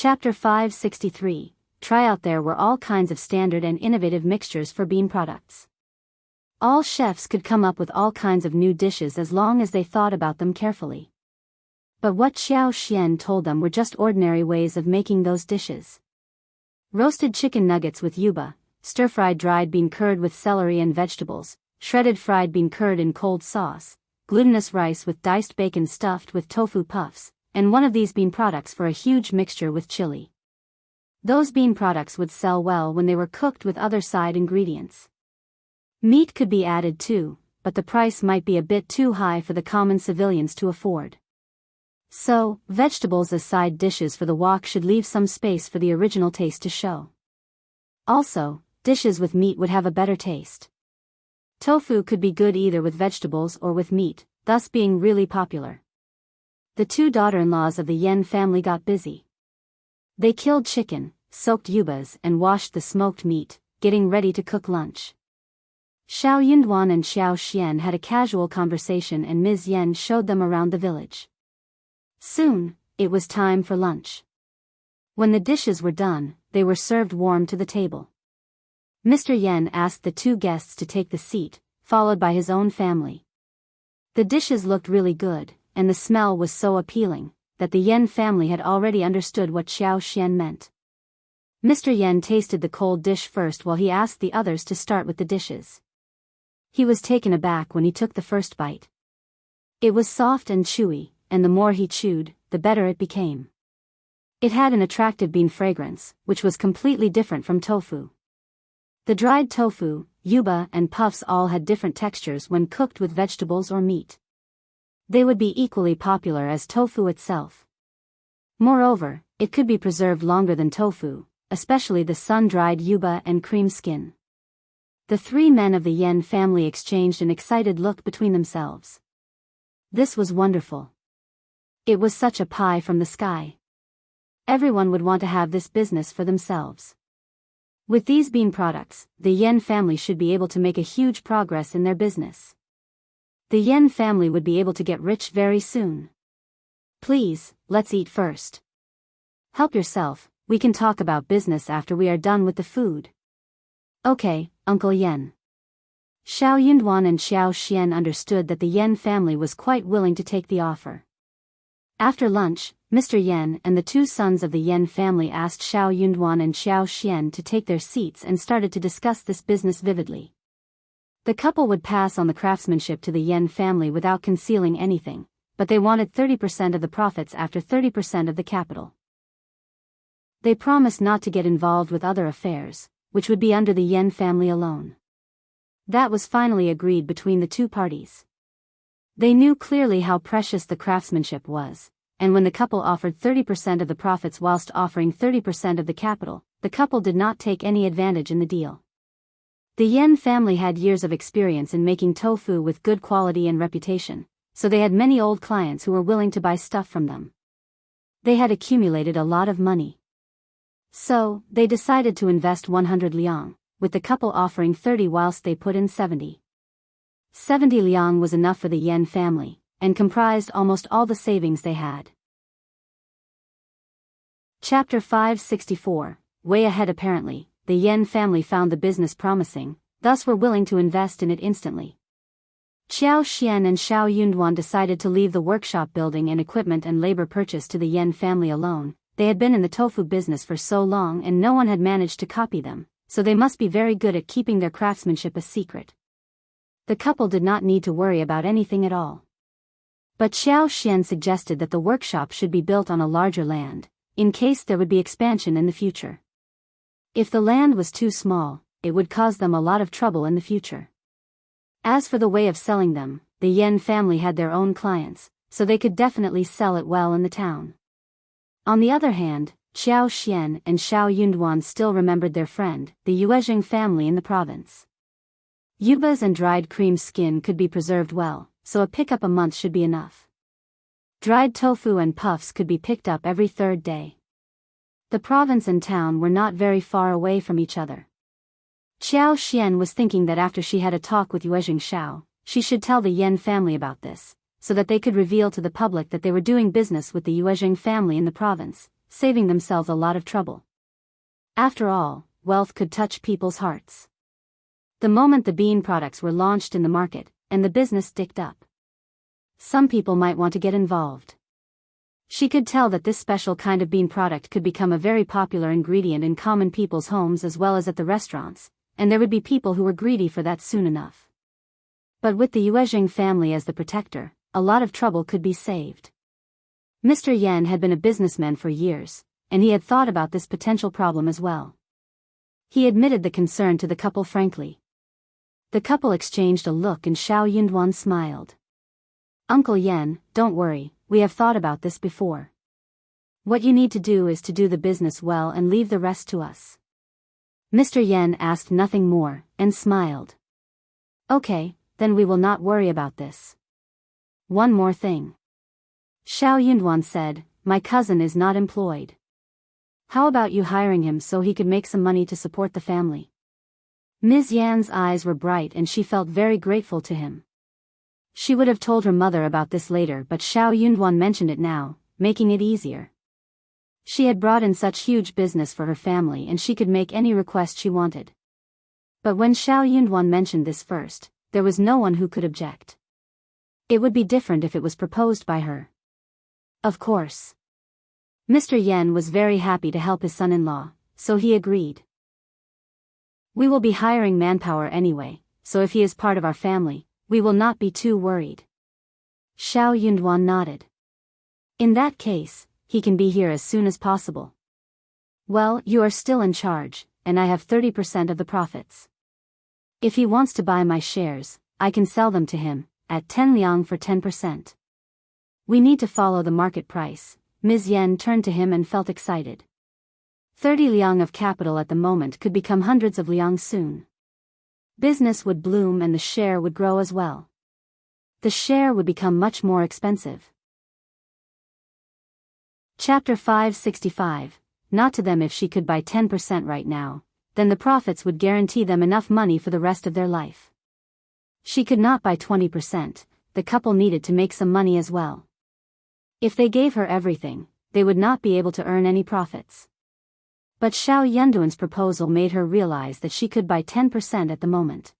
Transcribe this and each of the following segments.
Chapter 563, Tryout. There were all kinds of standard and innovative mixtures for bean products. All chefs could come up with all kinds of new dishes as long as they thought about them carefully. But what Xiao Xian told them were just ordinary ways of making those dishes. Roasted chicken nuggets with yuba, stir-fried dried bean curd with celery and vegetables, shredded fried bean curd in cold sauce, glutinous rice with diced bacon stuffed with tofu puffs, and one of these bean products for a huge mixture with chili. Those bean products would sell well when they were cooked with other side ingredients. Meat could be added too, but the price might be a bit too high for the common civilians to afford. So, vegetables as side dishes for the wok should leave some space for the original taste to show. Also, dishes with meat would have a better taste. Tofu could be good either with vegetables or with meat, thus being really popular. The two daughter-in-laws of the Yen family got busy. They killed chicken, soaked yubas and washed the smoked meat, getting ready to cook lunch. Shao Yunduan and Xiao Xian had a casual conversation and Ms. Yen showed them around the village. Soon, it was time for lunch. When the dishes were done, they were served warm to the table. Mr. Yen asked the two guests to take the seat, followed by his own family. The dishes looked really good, and the smell was so appealing, that the Yen family had already understood what Xiao Xian meant. Mr. Yen tasted the cold dish first while he asked the others to start with the dishes. He was taken aback when he took the first bite. It was soft and chewy, and the more he chewed, the better it became. It had an attractive bean fragrance, which was completely different from tofu. The dried tofu, yuba and puffs all had different textures when cooked with vegetables or meat. They would be equally popular as tofu itself. Moreover, it could be preserved longer than tofu, especially the sun-dried yuba and cream skin. The three men of the Yen family exchanged an excited look between themselves. This was wonderful. It was such a pie from the sky. Everyone would want to have this business for themselves. With these bean products, the Yen family should be able to make a huge progress in their business. The Yen family would be able to get rich very soon. Please, let's eat first. Help yourself, we can talk about business after we are done with the food. Okay, Uncle Yen. Shao Yunduan and Xiao Xian understood that the Yen family was quite willing to take the offer. After lunch, Mr. Yen and the two sons of the Yen family asked Shao Yunduan and Xiao Xian to take their seats and started to discuss this business vividly. The couple would pass on the craftsmanship to the Yen family without concealing anything, but they wanted 30% of the profits after 30% of the capital. They promised not to get involved with other affairs, which would be under the Yen family alone. That was finally agreed between the two parties. They knew clearly how precious the craftsmanship was, and when the couple offered 30% of the profits whilst offering 30% of the capital, the couple did not take any advantage in the deal. The Yen family had years of experience in making tofu with good quality and reputation, so they had many old clients who were willing to buy stuff from them. They had accumulated a lot of money. So, they decided to invest 100 liang, with the couple offering 30 whilst they put in 70. 70 liang was enough for the Yen family, and comprised almost all the savings they had. Chapter 564, Way ahead. Apparently, the Yen family found the business promising, thus were willing to invest in it instantly. Xiao Xian and Shao Yunduan decided to leave the workshop building and equipment and labor purchase to the Yen family alone. They had been in the tofu business for so long and no one had managed to copy them, so they must be very good at keeping their craftsmanship a secret. The couple did not need to worry about anything at all. But Xiao Xian suggested that the workshop should be built on a larger land, in case there would be expansion in the future. If the land was too small, it would cause them a lot of trouble in the future. As for the way of selling them, the Yen family had their own clients, so they could definitely sell it well in the town. On the other hand, Xiao Xian and Shao Yunduan still remembered their friend, the Yuezheng family in the province. Yubas and dried cream skin could be preserved well, so a pickup a month should be enough. Dried tofu and puffs could be picked up every third day. The province and town were not very far away from each other. Xiao Xian was thinking that after she had a talk with Yuezheng Shao, she should tell the Yen family about this, so that they could reveal to the public that they were doing business with the Yuezheng family in the province, saving themselves a lot of trouble. After all, wealth could touch people's hearts. The moment the bean products were launched in the market, and the business ticked up, some people might want to get involved. She could tell that this special kind of bean product could become a very popular ingredient in common people's homes as well as at the restaurants, and there would be people who were greedy for that soon enough. But with the Yuezheng family as the protector, a lot of trouble could be saved. Mr. Yan had been a businessman for years, and he had thought about this potential problem as well. He admitted the concern to the couple frankly. The couple exchanged a look and Xiao Yunduan smiled. Uncle Yan, don't worry, we have thought about this before. What you need to do is to do the business well and leave the rest to us. Mr. Yan asked nothing more, and smiled. Okay, then we will not worry about this. One more thing. Xiao Yunduan said, my cousin is not employed. How about you hiring him so he could make some money to support the family? Ms. Yan's eyes were bright and she felt very grateful to him. She would have told her mother about this later, but Xiao Yunduan mentioned it now, making it easier. She had brought in such huge business for her family and she could make any request she wanted. But when Xiao Yunduan mentioned this first, there was no one who could object. It would be different if it was proposed by her. Of course. Mr. Yan was very happy to help his son-in-law, so he agreed. We will be hiring manpower anyway, so if he is part of our family, we will not be too worried. Xiao Yunduan nodded. In that case, he can be here as soon as possible. Well, you are still in charge, and I have 30% of the profits. If he wants to buy my shares, I can sell them to him, at 10 liang for 10%. We need to follow the market price. Ms. Yan turned to him and felt excited. 30 liang of capital at the moment could become hundreds of liang soon. Business would bloom and the share would grow as well. The share would become much more expensive. Chapter 565. Not to them. If she could buy 10% right now, then the profits would guarantee them enough money for the rest of their life. She could not buy 20%, the couple needed to make some money as well. If they gave her everything, they would not be able to earn any profits. But Xiao Yunduan's proposal made her realize that she could buy 10% at the moment.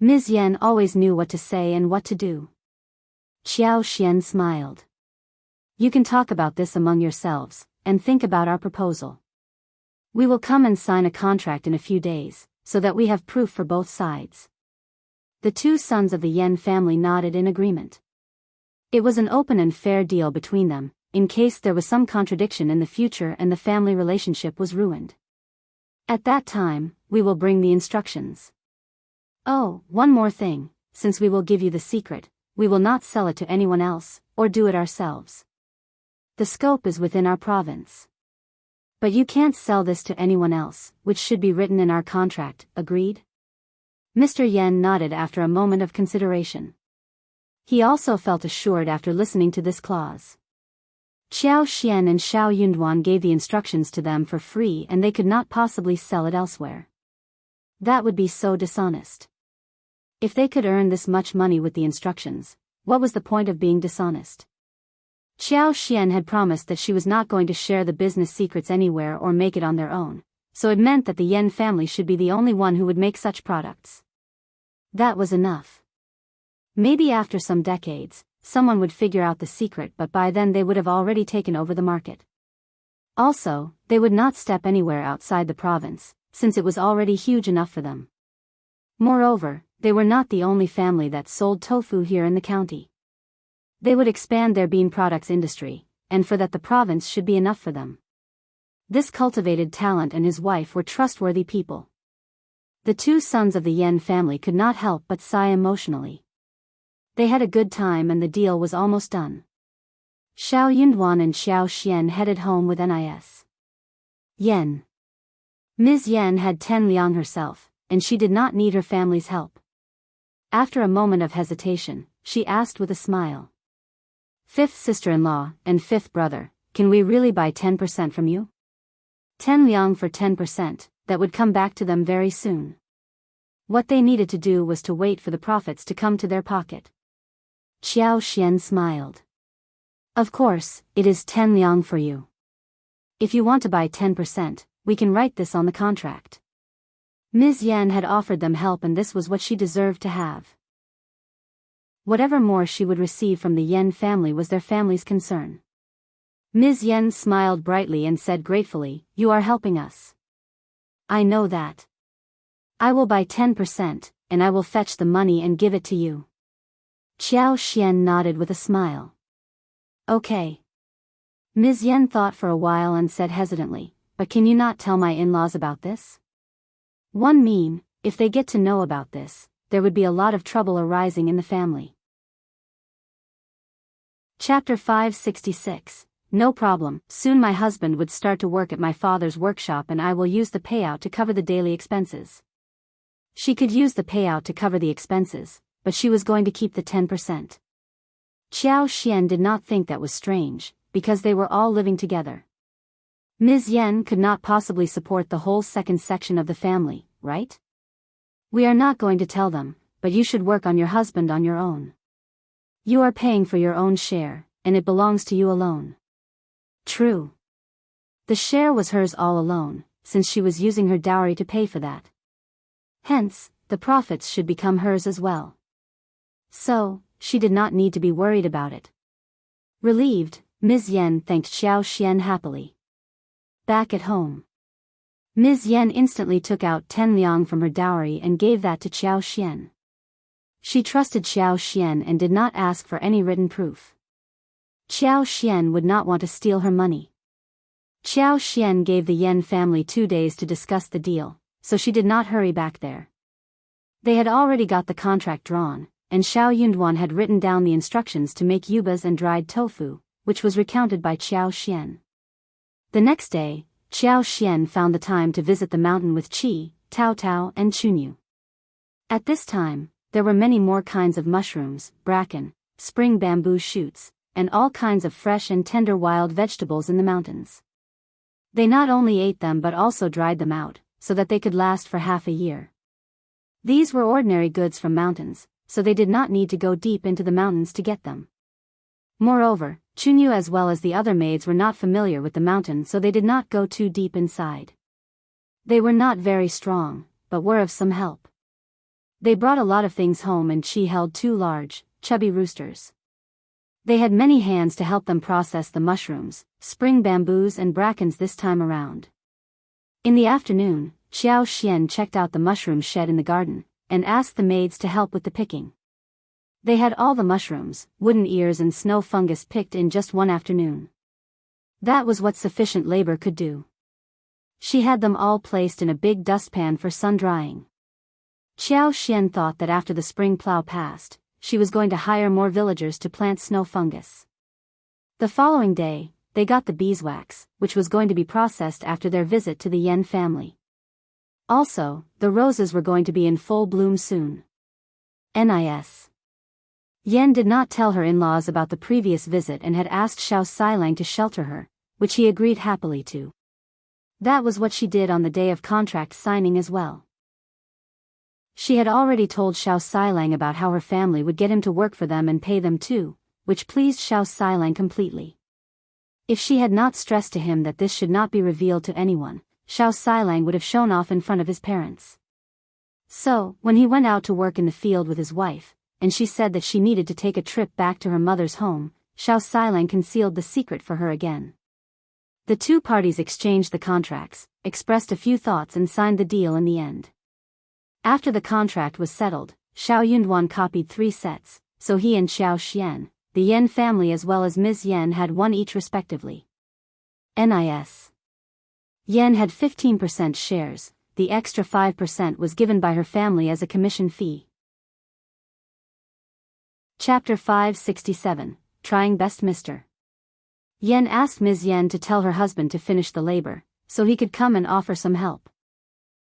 Ms. Yan always knew what to say and what to do. Qiao Xian smiled. You can talk about this among yourselves, and think about our proposal. We will come and sign a contract in a few days, so that we have proof for both sides. The two sons of the Yan family nodded in agreement. It was an open and fair deal between them, in case there was some contradiction in the future and the family relationship was ruined. At that time, we will bring the instructions. Oh, one more thing, since we will give you the secret, we will not sell it to anyone else, or do it ourselves. The scope is within our province. But you can't sell this to anyone else, which should be written in our contract, agreed? Mr. Yan nodded after a moment of consideration. He also felt assured after listening to this clause. Qiao Xian and Xiao Yunduan gave the instructions to them for free and they could not possibly sell it elsewhere. That would be so dishonest. If they could earn this much money with the instructions, what was the point of being dishonest? Qiao Xian had promised that she was not going to share the business secrets anywhere or make it on their own, so it meant that the Yan family should be the only one who would make such products. That was enough. Maybe after some decades, someone would figure out the secret, but by then they would have already taken over the market. Also, they would not step anywhere outside the province, since it was already huge enough for them. Moreover, they were not the only family that sold tofu here in the county. They would expand their bean products industry, and for that the province should be enough for them. This cultivated talent and his wife were trustworthy people. The two sons of the Yan family could not help but sigh emotionally. They had a good time and the deal was almost done. Xiao Yunduan and Xiao Xian headed home with NIS. Yen. Ms. Yan had 10 liang herself, and she did not need her family's help. After a moment of hesitation, she asked with a smile. Fifth sister-in-law and fifth brother, can we really buy 10% from you? 10 liang for 10%, that would come back to them very soon. What they needed to do was to wait for the profits to come to their pocket. Qiao Xian smiled. Of course, it is 10 liang for you. If you want to buy 10%, we can write this on the contract. Ms. Yan had offered them help and this was what she deserved to have. Whatever more she would receive from the Yan family was their family's concern. Ms. Yan smiled brightly and said gratefully, "You are helping us. I know that. I will buy 10%, and I will fetch the money and give it to you." Qiao Xian nodded with a smile. "Okay." Ms. Yan thought for a while and said hesitantly, "But can you not tell my in-laws about this? If they get to know about this, there would be a lot of trouble arising in the family." Chapter 566. No problem, soon my husband would start to work at my father's workshop and I will use the payout to cover the daily expenses. She could use the payout to cover the expenses, but she was going to keep the 10%. Qiao Xian did not think that was strange, because they were all living together. Ms. Yan could not possibly support the whole second section of the family, right? "We are not going to tell them, but you should work on your husband on your own. You are paying for your own share, and it belongs to you alone." True. The share was hers all alone, since she was using her dowry to pay for that. Hence, the profits should become hers as well. So, she did not need to be worried about it. Relieved, Ms. Yan thanked Qiao Xian happily. Back at home, Ms. Yan instantly took out 10 liang from her dowry and gave that to Qiao Xian. She trusted Qiao Xian and did not ask for any written proof. Qiao Xian would not want to steal her money. Qiao Xian gave the Yan family 2 days to discuss the deal, so she did not hurry back there. They had already got the contract drawn, and Shao Yunduan had written down the instructions to make yubas and dried tofu, which was recounted by Qiao Xian. The next day, Qiao Xian found the time to visit the mountain with Qi, Tao Tao and Chunyu. At this time, there were many more kinds of mushrooms, bracken, spring bamboo shoots, and all kinds of fresh and tender wild vegetables in the mountains. They not only ate them but also dried them out, so that they could last for half a year. These were ordinary goods from mountains, so they did not need to go deep into the mountains to get them. Moreover, Chunyu as well as the other maids were not familiar with the mountain, so they did not go too deep inside. They were not very strong, but were of some help. They brought a lot of things home and Qi held 2 large, chubby roosters. They had many hands to help them process the mushrooms, spring bamboos and brackens this time around. In the afternoon, Qiao Xian checked out the mushroom shed in the garden, and asked the maids to help with the picking. They had all the mushrooms, wooden ears and snow fungus picked in just one afternoon. That was what sufficient labor could do. She had them all placed in a big dustpan for sun drying. Qiao Xian thought that after the spring plow passed, she was going to hire more villagers to plant snow fungus. The following day, they got the beeswax, which was going to be processed after their visit to the Yan family. Also, the roses were going to be in full bloom soon. Nis. Yan did not tell her in-laws about the previous visit and had asked Shao Silang to shelter her, which he agreed happily to. That was what she did on the day of contract signing as well. She had already told Shao Silang about how her family would get him to work for them and pay them too, which pleased Shao Silang completely. If she had not stressed to him that this should not be revealed to anyone, Shao Silang would have shown off in front of his parents. So, when he went out to work in the field with his wife, and she said that she needed to take a trip back to her mother's home, Shao Silang concealed the secret for her again. The 2 parties exchanged the contracts, expressed a few thoughts and signed the deal in the end. After the contract was settled, Shao Yunduan copied 3 sets, so he and Qiao Xian, the Yan family as well as Ms. Yan had 1 each respectively. Nis. Yan had 15% shares, the extra 5% was given by her family as a commission fee. Chapter 567, Trying Best Mr. Yan asked Ms. Yan to tell her husband to finish the labor, so he could come and offer some help.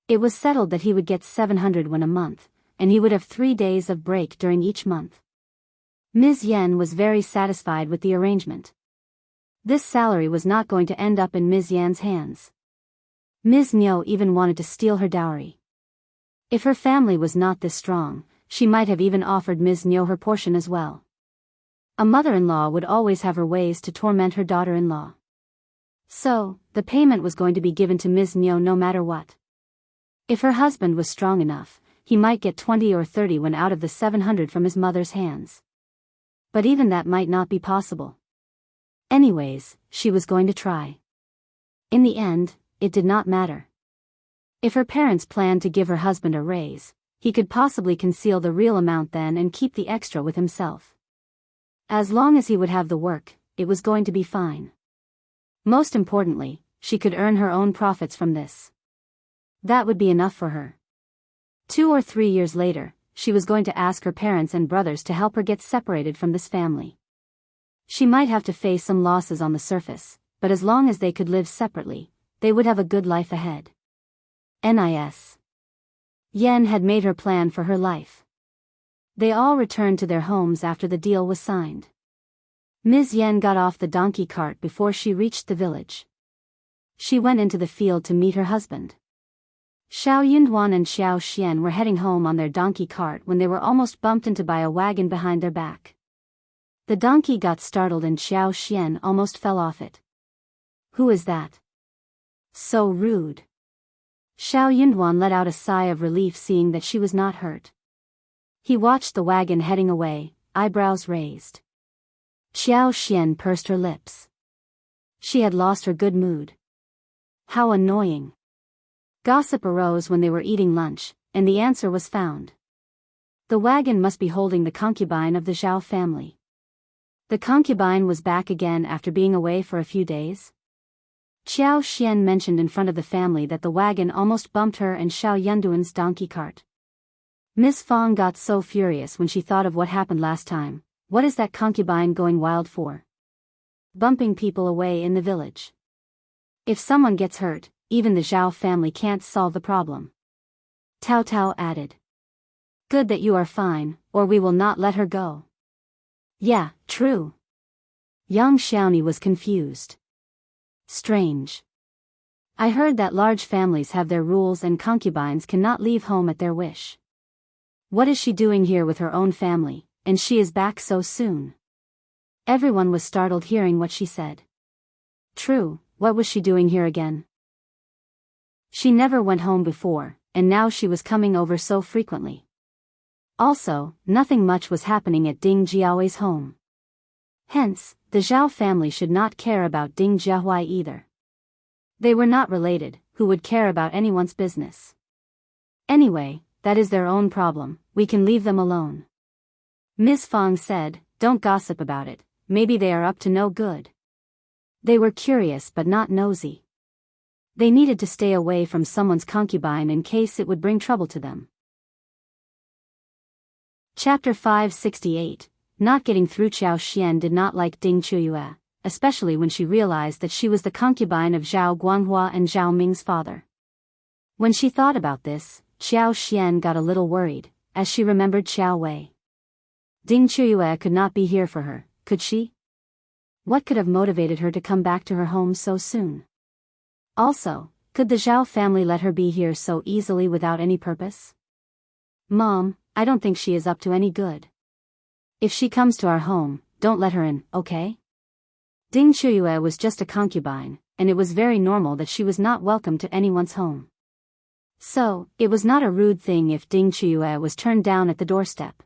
It was settled that he would get 700 won a month, and he would have 3 days of break during each month. Ms. Yan was very satisfied with the arrangement. This salary was not going to end up in Ms. Yan's hands. Ms. Niu even wanted to steal her dowry. If her family was not this strong, she might have even offered Ms. Niu her portion as well. A mother-in-law would always have her ways to torment her daughter-in-law. So, the payment was going to be given to Ms. Niu no matter what. If her husband was strong enough, he might get 20 or 30 when out of the 700 from his mother's hands. But even that might not be possible. Anyways, she was going to try. In the end, it did not matter. If her parents planned to give her husband a raise, he could possibly conceal the real amount then and keep the extra with himself. As long as he would have the work, it was going to be fine. Most importantly, she could earn her own profits from this. That would be enough for her. 2 or 3 years later, she was going to ask her parents and brothers to help her get separated from this family. She might have to face some losses on the surface, but as long as they could live separately, they would have a good life ahead. Nis. Yen had made her plan for her life. They all returned to their homes after the deal was signed. Ms. Yen got off the donkey cart before she reached the village. She went into the field to meet her husband. Shao Yunduan and Xiao Xian were heading home on their donkey cart when they were almost bumped into by a wagon behind their back. The donkey got startled and Xiao Xian almost fell off it. Who is that? So rude. Shao Yunduan let out a sigh of relief seeing that she was not hurt. He watched the wagon heading away, eyebrows raised. Xiao Xian pursed her lips. She had lost her good mood. How annoying. Gossip arose when they were eating lunch, and the answer was found. The wagon must be holding the concubine of the Zhao family. The concubine was back again after being away for a few days. Xiao Xian mentioned in front of the family that the wagon almost bumped her and Shao Yunduan's donkey cart. Miss Fong got so furious when she thought of what happened last time. What is that concubine going wild for? Bumping people away in the village. If someone gets hurt, even the Zhao family can't solve the problem. Tao Tao added. Good that you are fine, or we will not let her go. Yeah, true. Young Xiaoni was confused. Strange. I heard that large families have their rules and concubines cannot leave home at their wish. What is she doing here with her own family, and she is back so soon? Everyone was startled hearing what she said. True, what was she doing here again? She never went home before, and now she was coming over so frequently. Also, nothing much was happening at Ding Jiaohui's home. Hence, the Zhao family should not care about Ding Jiahui either. They were not related, who would care about anyone's business? Anyway, that is their own problem, we can leave them alone. Miss Fong said, don't gossip about it, maybe they are up to no good. They were curious but not nosy. They needed to stay away from someone's concubine in case it would bring trouble to them. Chapter 568. Not getting through. Qiao Xian did not like Ding Chuyue, especially when she realized that she was the concubine of Zhao Guanghua and Zhao Ming's father. When she thought about this, Qiao Xian got a little worried, as she remembered Qiao Wei. Ding Chuyue could not be here for her, could she? What could have motivated her to come back to her home so soon? Also, could the Zhao family let her be here so easily without any purpose? Mom, I don't think she is up to any good. If she comes to our home, don't let her in, okay? Ding Chuyue was just a concubine, and it was very normal that she was not welcome to anyone's home. So, it was not a rude thing if Ding Chuyue was turned down at the doorstep.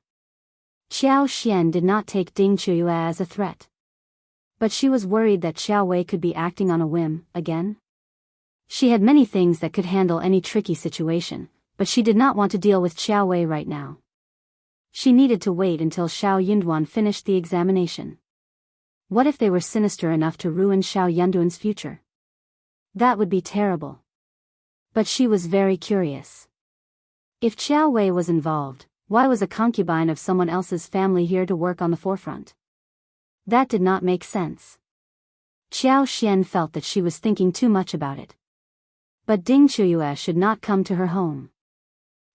Qiao Xian did not take Ding Chuyue as a threat. But she was worried that Xiao Wei could be acting on a whim, again. She had many things that could handle any tricky situation, but she did not want to deal with Xiao Wei right now. She needed to wait until Shao Yunduan finished the examination. What if they were sinister enough to ruin Shao Yunduan's future? That would be terrible. But she was very curious. If Xiao Wei was involved, why was a concubine of someone else's family here to work on the forefront? That did not make sense. Qiao Xian felt that she was thinking too much about it. But Ding Chuyue should not come to her home.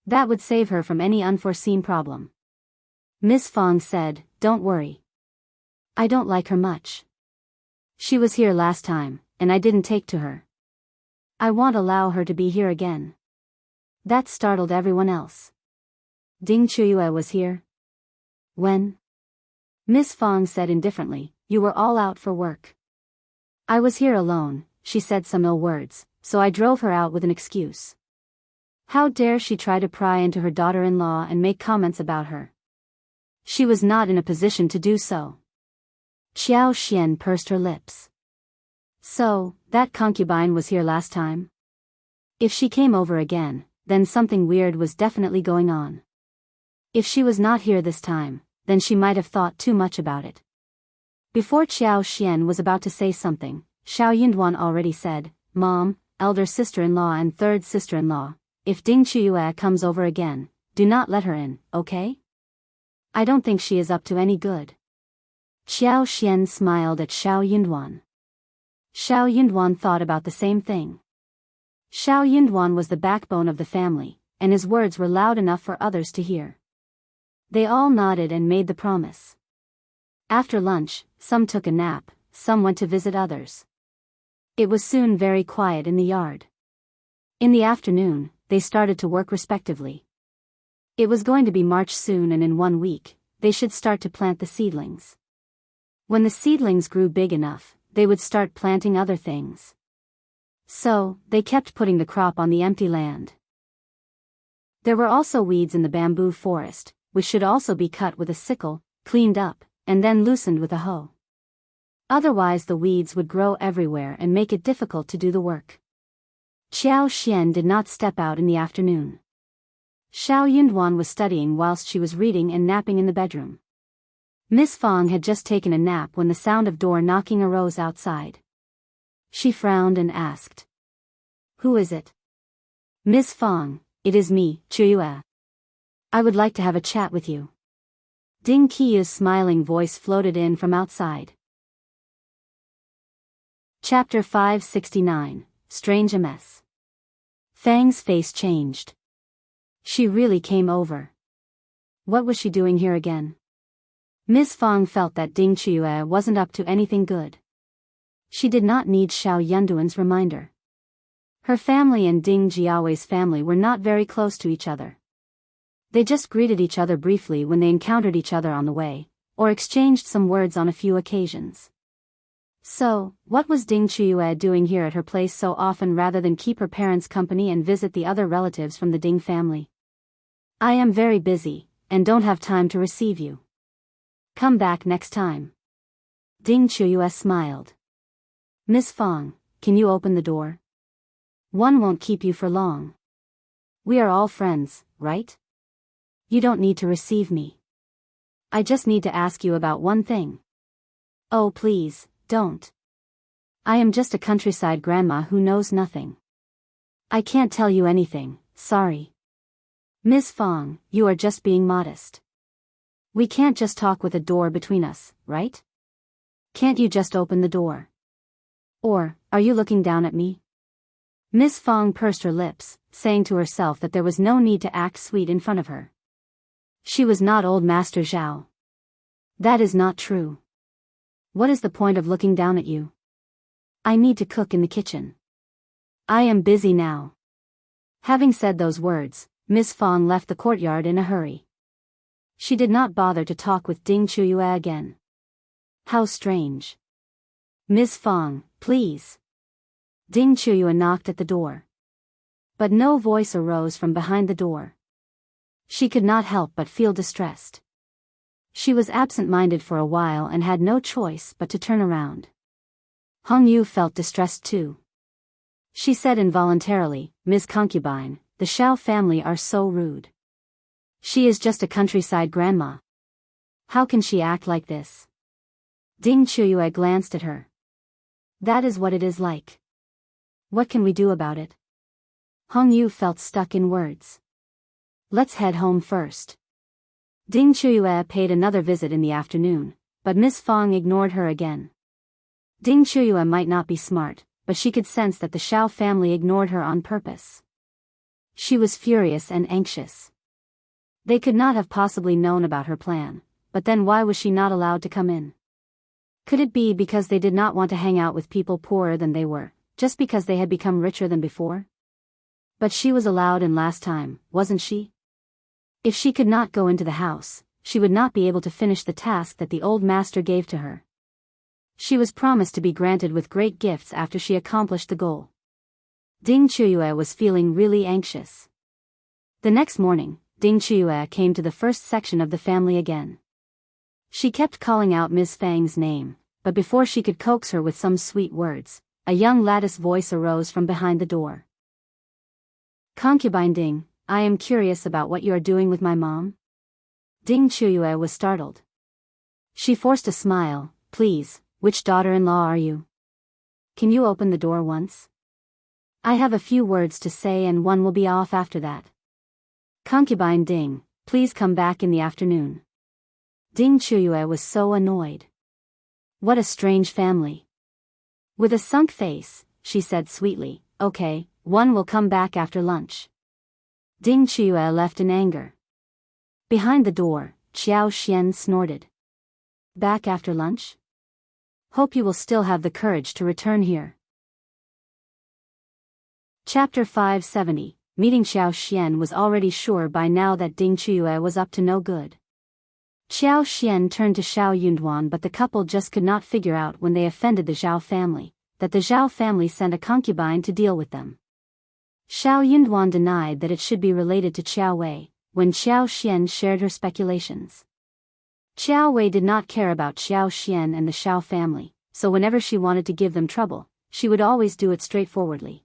That would save her from any unforeseen problem. Miss Fong said, don't worry. I don't like her much. She was here last time, and I didn't take to her. I won't allow her to be here again. That startled everyone else. Ding Chuyue was here? When? Miss Fong said indifferently, you were all out for work. I was here alone, she said some ill words, so I drove her out with an excuse. How dare she try to pry into her daughter-in-law and make comments about her? She was not in a position to do so. Qiao Xian pursed her lips. So, that concubine was here last time? If she came over again, then something weird was definitely going on. If she was not here this time, then she might have thought too much about it. Before Qiao Xian was about to say something, Shao Yunduan already said, Mom, elder sister-in-law and third sister-in-law, if Ding Chuyue comes over again, do not let her in, okay? I don't think she is up to any good. Qiao Xian smiled at Shao Yunduan. Shao Yunduan thought about the same thing. Shao Yunduan was the backbone of the family, and his words were loud enough for others to hear. They all nodded and made the promise. After lunch, some took a nap, some went to visit others. It was soon very quiet in the yard. In the afternoon, they started to work respectively. It was going to be March soon, and in 1 week, they should start to plant the seedlings. When the seedlings grew big enough, they would start planting other things. So, they kept putting the crop on the empty land. There were also weeds in the bamboo forest, which should also be cut with a sickle, cleaned up, and then loosened with a hoe. Otherwise the weeds would grow everywhere and make it difficult to do the work. Qiao Xian did not step out in the afternoon. Shao Yunduan was studying whilst she was reading and napping in the bedroom. Miss Fang had just taken a nap when the sound of door knocking arose outside. She frowned and asked, "Who is it?" "Miss Fang, it is me, Chuyue. I would like to have a chat with you." Ding Qiu's smiling voice floated in from outside. Chapter 569, Strange MS. Fang's face changed. She really came over. What was she doing here again? Miss Fang felt that Ding Qiu wasn't up to anything good. She did not need Shao Yunduan's reminder. Her family and Ding Jiaowei's family were not very close to each other. They just greeted each other briefly when they encountered each other on the way, or exchanged some words on a few occasions. So, what was Ding Qiu doing here at her place so often rather than keep her parents company and visit the other relatives from the Ding family? "I am very busy, and don't have time to receive you. Come back next time." Ding Qiu smiled. "Miss Fang, can you open the door? One won't keep you for long. We are all friends, right? You don't need to receive me. I just need to ask you about one thing." "Oh please, don't. I am just a countryside grandma who knows nothing. I can't tell you anything, sorry." "Miss Fang, you are just being modest. We can't just talk with a door between us, right? Can't you just open the door? Or, are you looking down at me?" Miss Fang pursed her lips, saying to herself that there was no need to act sweet in front of her. She was not old Master Zhao. That is not true. What is the point of looking down at you? I need to cook in the kitchen. I am busy now. Having said those words, Miss Fang left the courtyard in a hurry. She did not bother to talk with Ding Qiu again. How strange. "Miss Fang, please." Ding Qiu knocked at the door. But no voice arose from behind the door. She could not help but feel distressed. She was absent-minded for a while and had no choice but to turn around. Hong Yu felt distressed too. She said involuntarily, "Miss Concubine, the Shao family are so rude. She is just a countryside grandma. How can she act like this?" Ding Qiu glanced at her. "That is what it is like. What can we do about it?" Hong Yu felt stuck in words. "Let's head home first." Ding Qiu paid another visit in the afternoon, but Miss Fang ignored her again. Ding Qiu might not be smart, but she could sense that the Shao family ignored her on purpose. She was furious and anxious. They could not have possibly known about her plan, but then why was she not allowed to come in? Could it be because they did not want to hang out with people poorer than they were, just because they had become richer than before? But she was allowed in last time, wasn't she? If she could not go into the house, she would not be able to finish the task that the old master gave to her. She was promised to be granted with great gifts after she accomplished the goal. Ding Chuyue was feeling really anxious. The next morning, Ding Chuyue came to the first section of the family again. She kept calling out Ms. Fang's name, but before she could coax her with some sweet words, a young lattice voice arose from behind the door. Concubine Ding, I am curious about what you are doing with my mom. Ding Chuyue was startled. She forced a smile. Please, which daughter-in-law are you? Can you open the door once? I have a few words to say and one will be off after that. Concubine Ding, please come back in the afternoon. Ding Chuyue was so annoyed. What a strange family. With a sunk face, she said sweetly, okay, one will come back after lunch. Ding Chuyue left in anger. Behind the door, Qiao Xian snorted. Back after lunch? Hope you will still have the courage to return here. Chapter 570. Meeting Qiao Xian was already sure by now that Ding Chuyue was up to no good. Qiao Xian turned to Shao Yunduan, but the couple just could not figure out when they offended the Zhao family, that the Zhao family sent a concubine to deal with them. Shao Yunduan denied that it should be related to Qiao Wei, when Qiao Xian shared her speculations. Qiao Wei did not care about Qiao Xian and the Shao family, so whenever she wanted to give them trouble, she would always do it straightforwardly.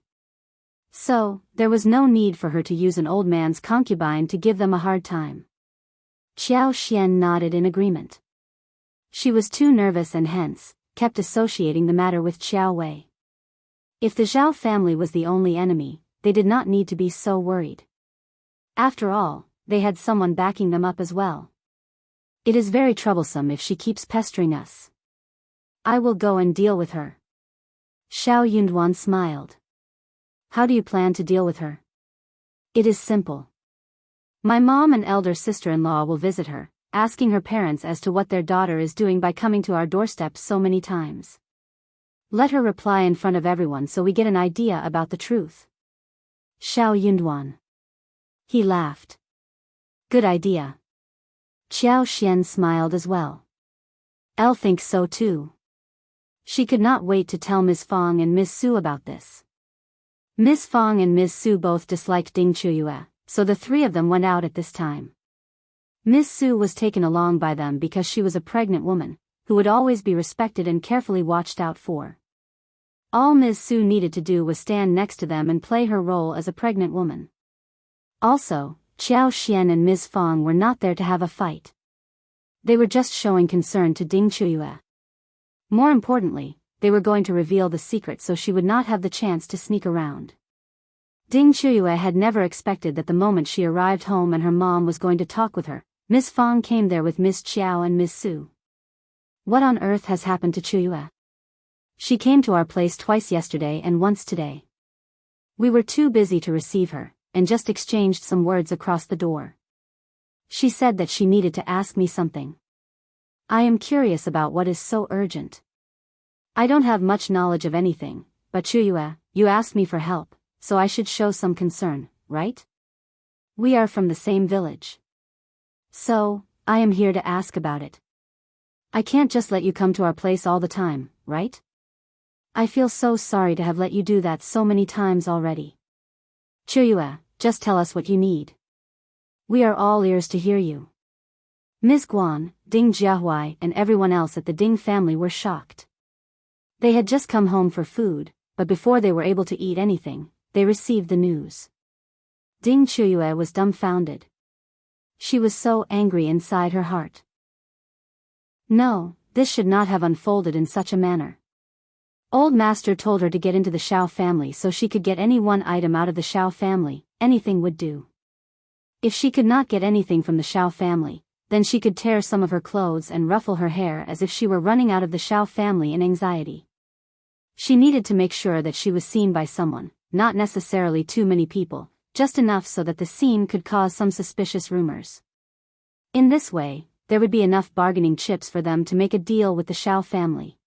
So, there was no need for her to use an old man's concubine to give them a hard time. Qiao Xian nodded in agreement. She was too nervous and hence, kept associating the matter with Qiao Wei. If the Zhao family was the only enemy, they did not need to be so worried. After all, they had someone backing them up as well. It is very troublesome if she keeps pestering us. I will go and deal with her. Shao Yunduan smiled. How do you plan to deal with her? It is simple. My mom and elder sister-in-law will visit her, asking her parents as to what their daughter is doing by coming to our doorstep so many times. Let her reply in front of everyone so we get an idea about the truth. Shao Yunduan. He laughed. Good idea. Qiao Xian smiled as well. Elle thinks so too. She could not wait to tell Ms. Fang and Ms. Su about this. Ms. Fang and Ms. Su both disliked Ding Chuyue, so the three of them went out at this time. Ms. Su was taken along by them because she was a pregnant woman, who would always be respected and carefully watched out for. All Ms. Su needed to do was stand next to them and play her role as a pregnant woman. Also, Qiao Xian and Ms. Fang were not there to have a fight. They were just showing concern to Ding Chuyue. More importantly, they were going to reveal the secret so she would not have the chance to sneak around. Ding Chuyue had never expected that the moment she arrived home and her mom was going to talk with her, Ms. Fang came there with Miss Qiao and Ms. Su. What on earth has happened to Chuyue? She came to our place twice yesterday and once today. We were too busy to receive her, and just exchanged some words across the door. She said that she needed to ask me something. I am curious about what is so urgent. I don't have much knowledge of anything, but Chuyue, you asked me for help, so I should show some concern, right? We are from the same village. So, I am here to ask about it. I can't just let you come to our place all the time, right? I feel so sorry to have let you do that so many times already. Chuyue, just tell us what you need. We are all ears to hear you. Ms. Guan, Ding Jiahuai and everyone else at the Ding family were shocked. They had just come home for food, but before they were able to eat anything, they received the news. Ding Chuyue was dumbfounded. She was so angry inside her heart. No, this should not have unfolded in such a manner. Old Master told her to get into the Shao family so she could get any one item out of the Shao family, anything would do. If she could not get anything from the Shao family, then she could tear some of her clothes and ruffle her hair as if she were running out of the Shao family in anxiety. She needed to make sure that she was seen by someone, not necessarily too many people, just enough so that the scene could cause some suspicious rumors. In this way, there would be enough bargaining chips for them to make a deal with the Shao family.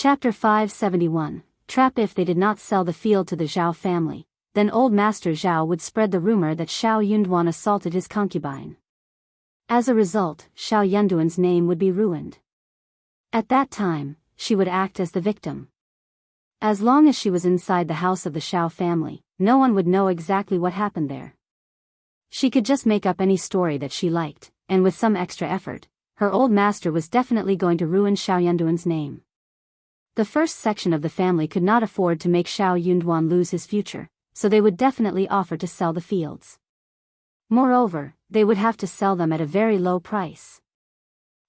Chapter 571, Trap. If they did not sell the field to the Zhao family, then old Master Zhao would spread the rumor that Shao Yunduan assaulted his concubine. As a result, Shao Yunduan's name would be ruined. At that time, she would act as the victim. As long as she was inside the house of the Shao family, no one would know exactly what happened there. She could just make up any story that she liked, and with some extra effort, her old master was definitely going to ruin Xiao Yunduan's name. The first section of the family could not afford to make Xiao Yunduan lose his future, so they would definitely offer to sell the fields. Moreover, they would have to sell them at a very low price.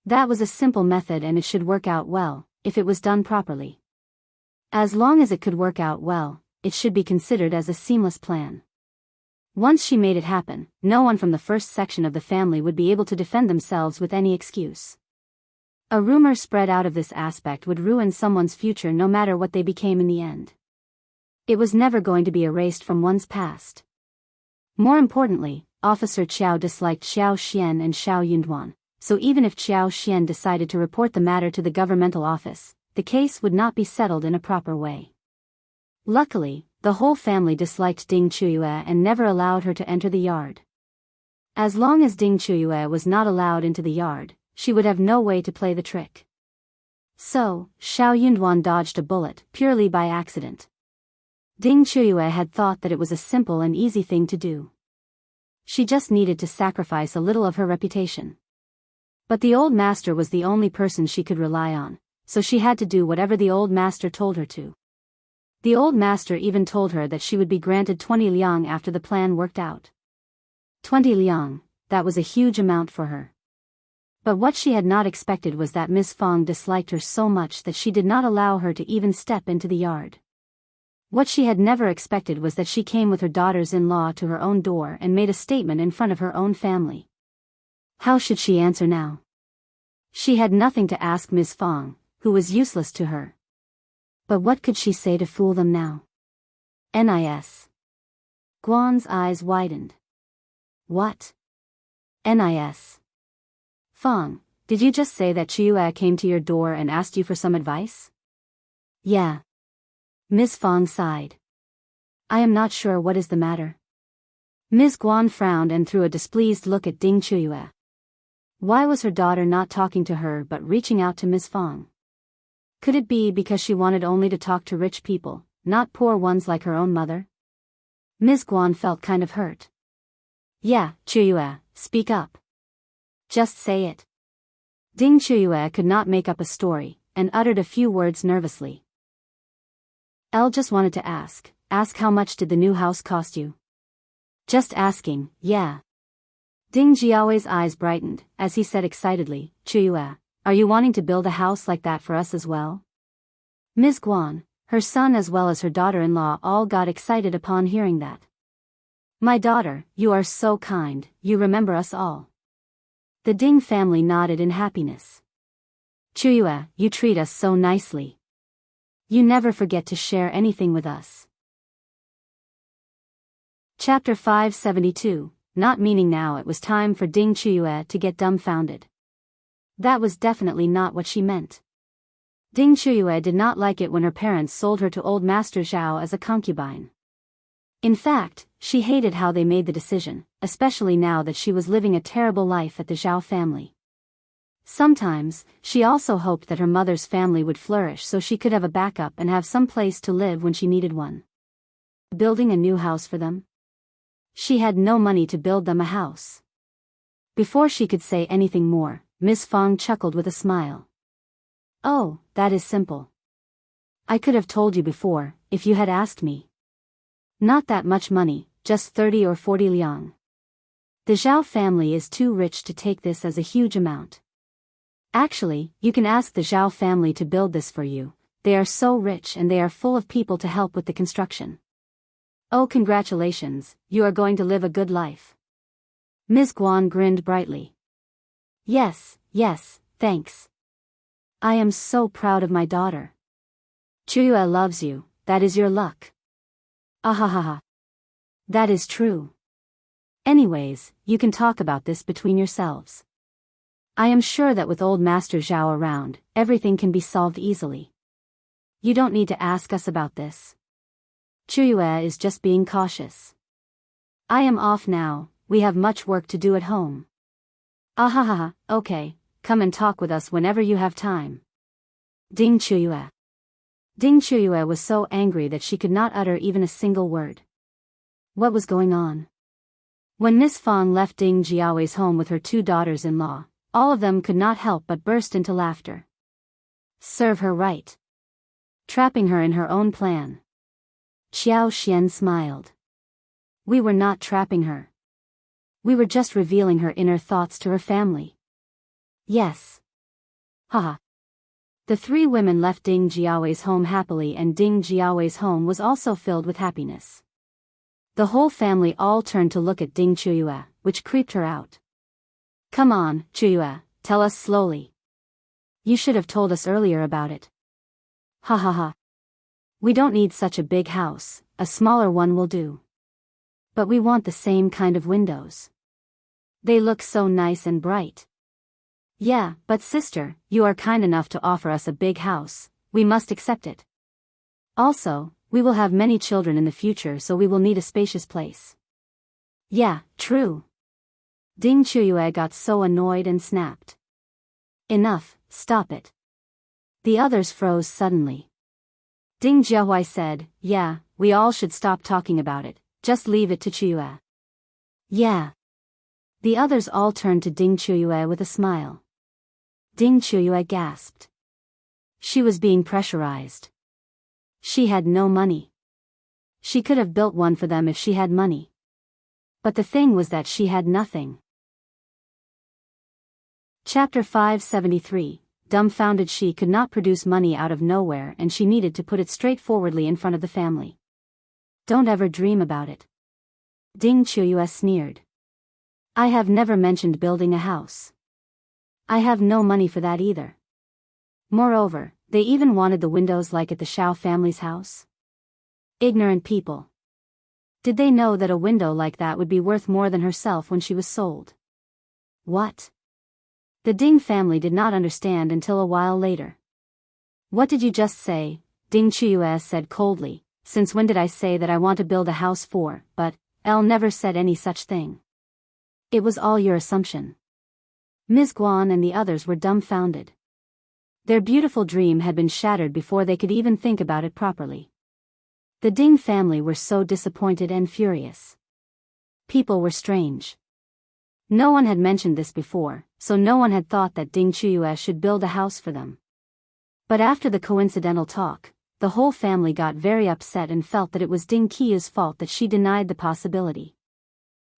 That was a simple method and it should work out well, if it was done properly. As long as it could work out well, it should be considered as a seamless plan. Once she made it happen, no one from the first section of the family would be able to defend themselves with any excuse. A rumor spread out of this aspect would ruin someone's future no matter what they became in the end. It was never going to be erased from one's past. More importantly, Officer Qiao disliked Xiao Xian and Xiao Yunduan, so even if Xiao Xian decided to report the matter to the governmental office, the case would not be settled in a proper way. Luckily, the whole family disliked Ding Chuyue and never allowed her to enter the yard. As long as Ding Chuyue was not allowed into the yard, she would have no way to play the trick. So, Xiao Yunduan dodged a bullet purely by accident. Ding Chuyue had thought that it was a simple and easy thing to do. She just needed to sacrifice a little of her reputation. But the old master was the only person she could rely on, so she had to do whatever the old master told her to. The old master even told her that she would be granted 20 liang after the plan worked out. 20 liang, that was a huge amount for her. But what she had not expected was that Miss Fang disliked her so much that she did not allow her to even step into the yard. What she had never expected was that she came with her daughters-in-law to her own door and made a statement in front of her own family. How should she answer now? She had nothing to ask Miss Fang, who was useless to her. But what could she say to fool them now? NIS. Guan's eyes widened. What? NIS. Fang, did you just say that Chuyue came to your door and asked you for some advice? Yeah. Miss Fang sighed. I am not sure what is the matter. Ms. Guan frowned and threw a displeased look at Ding Chuyue. Why was her daughter not talking to her but reaching out to Miss Fang? Could it be because she wanted only to talk to rich people, not poor ones like her own mother? Ms. Guan felt kind of hurt. Yeah, Chuyue, speak up. Just say it. Ding Chuyue could not make up a story, and uttered a few words nervously. Elle just wanted to ask how much did the new house cost you? Just asking, yeah. Ding Jiao's eyes brightened, as he said excitedly, Chuyue, are you wanting to build a house like that for us as well? Ms. Guan, her son as well as her daughter-in-law all got excited upon hearing that. My daughter, you are so kind, you remember us all. The Ding family nodded in happiness. Chuyue, you treat us so nicely. You never forget to share anything with us. Chapter 572, not meaning now it was time for Ding Chuyue to get dumbfounded. That was definitely not what she meant. Ding Chuyue did not like it when her parents sold her to old Master Zhao as a concubine. In fact, she hated how they made the decision, especially now that she was living a terrible life at the Zhao family. Sometimes, she also hoped that her mother's family would flourish so she could have a backup and have some place to live when she needed one. Building a new house for them? She had no money to build them a house. Before she could say anything more, Miss Fang chuckled with a smile. Oh, that is simple. I could have told you before, if you had asked me. Not that much money, just 30 or 40 liang. The Zhao family is too rich to take this as a huge amount. Actually, you can ask the Zhao family to build this for you, they are so rich and they are full of people to help with the construction. Oh, congratulations, you are going to live a good life. Ms. Guan grinned brightly. Yes, thanks. I am so proud of my daughter. Chuyue loves you, that is your luck. Ahahaha. That is true. Anyways, you can talk about this between yourselves. I am sure that with old Master Zhao around, everything can be solved easily. You don't need to ask us about this. Chuyue is just being cautious. I am off now, we have much work to do at home. Ahahaha, okay, come and talk with us whenever you have time. Ding Chuyue. Ding Chuyue was so angry that she could not utter even a single word. What was going on? When Miss Fang left Ding Jiaowei's home with her 2 daughters-in-law, all of them could not help but burst into laughter. Serve her right. Trapping her in her own plan. Qiao Xian smiled. We were not trapping her. We were just revealing her inner thoughts to her family. Yes. Haha. The 3 women left Ding Jiaowei's home happily, and Ding Jiaowei's home was also filled with happiness. The whole family all turned to look at Ding Chuyue, which creeped her out. Come on, Chuyue, tell us slowly. You should have told us earlier about it. Ha ha ha. We don't need such a big house, a smaller one will do. But we want the same kind of windows. They look so nice and bright. Yeah, but sister, you are kind enough to offer us a big house, we must accept it. Also, we will have many children in the future, so we will need a spacious place. Yeah, true. Ding Chuyue got so annoyed and snapped. Enough, stop it. The others froze suddenly. Ding Jiahui said, yeah, we all should stop talking about it, just leave it to Chuyue. Yeah. The others all turned to Ding Chuyue with a smile. Ding Chuyue gasped. She was being pressurized. She had no money. She could have built one for them if she had money. But the thing was that she had nothing. Chapter 573, Dumbfounded. She could not produce money out of nowhere, and she needed to put it straightforwardly in front of the family. Don't ever dream about it. Ding Chuyue sneered. I have never mentioned building a house. I have no money for that either. Moreover, they even wanted the windows like at the Shao family's house. Ignorant people. Did they know that a window like that would be worth more than herself when she was sold? What? The Ding family did not understand until a while later. What did you just say? Ding Chuyue said coldly. Since when did I say that I want to build a house for, but, Elle never said any such thing. It was all your assumption. Ms. Guan and the others were dumbfounded. Their beautiful dream had been shattered before they could even think about it properly. The Ding family were so disappointed and furious. People were strange. No one had mentioned this before, so no one had thought that Ding Chuyue should build a house for them. But after the coincidental talk, the whole family got very upset and felt that it was Ding Qiao's fault that she denied the possibility.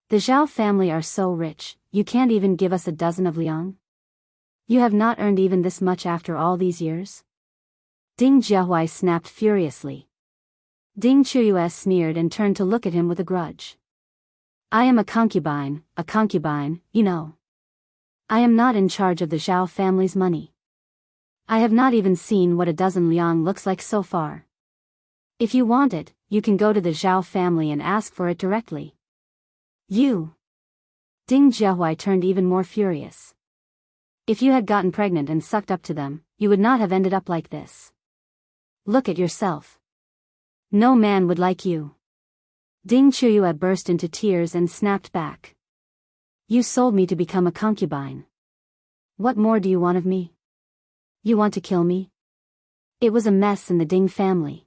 The Zhao family are so rich, you can't even give us a dozen of Liulang? You have not earned even this much after all these years? Ding Jiahui snapped furiously. Ding Chuyue sneered and turned to look at him with a grudge. I am a concubine, you know. I am not in charge of the Zhao family's money. I have not even seen what a dozen Liulang looks like so far. If you want it, you can go to the Zhao family and ask for it directly. You. Ding Jiahui turned even more furious. If you had gotten pregnant and sucked up to them, you would not have ended up like this. Look at yourself. No man would like you. Ding Chuyue burst into tears and snapped back. You sold me to become a concubine. What more do you want of me? You want to kill me? It was a mess in the Ding family.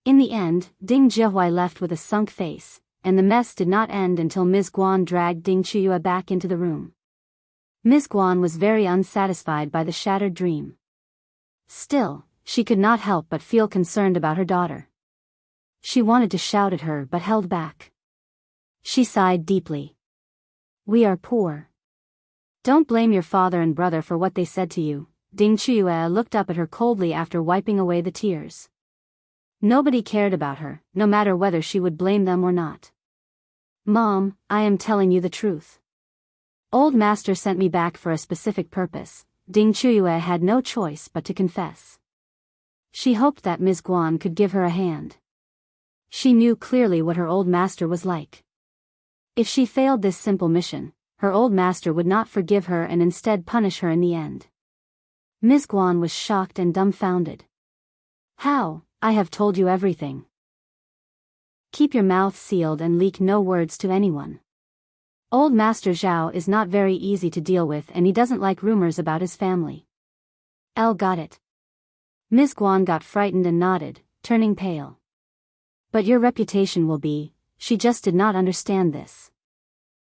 In the end, Ding Jiahui left with a sunk face, and the mess did not end until Ms. Guan dragged Ding Chuyue back into the room. Ms. Guan was very unsatisfied by the shattered dream. Still, she could not help but feel concerned about her daughter. She wanted to shout at her but held back. She sighed deeply. We are poor. Don't blame your father and brother for what they said to you. Ding Chuyue looked up at her coldly after wiping away the tears. Nobody cared about her, no matter whether she would blame them or not. Mom, I am telling you the truth. Old master sent me back for a specific purpose. Ding Chuyue had no choice but to confess. She hoped that Ms. Guan could give her a hand. She knew clearly what her old master was like. If she failed this simple mission, her old master would not forgive her and instead punish her in the end. Ms. Guan was shocked and dumbfounded. How? I have told you everything. Keep your mouth sealed and leak no words to anyone. Old Master Zhao is not very easy to deal with, and he doesn't like rumors about his family. Elle got it. Ms. Guan got frightened and nodded, turning pale. But your reputation will be, she just did not understand this.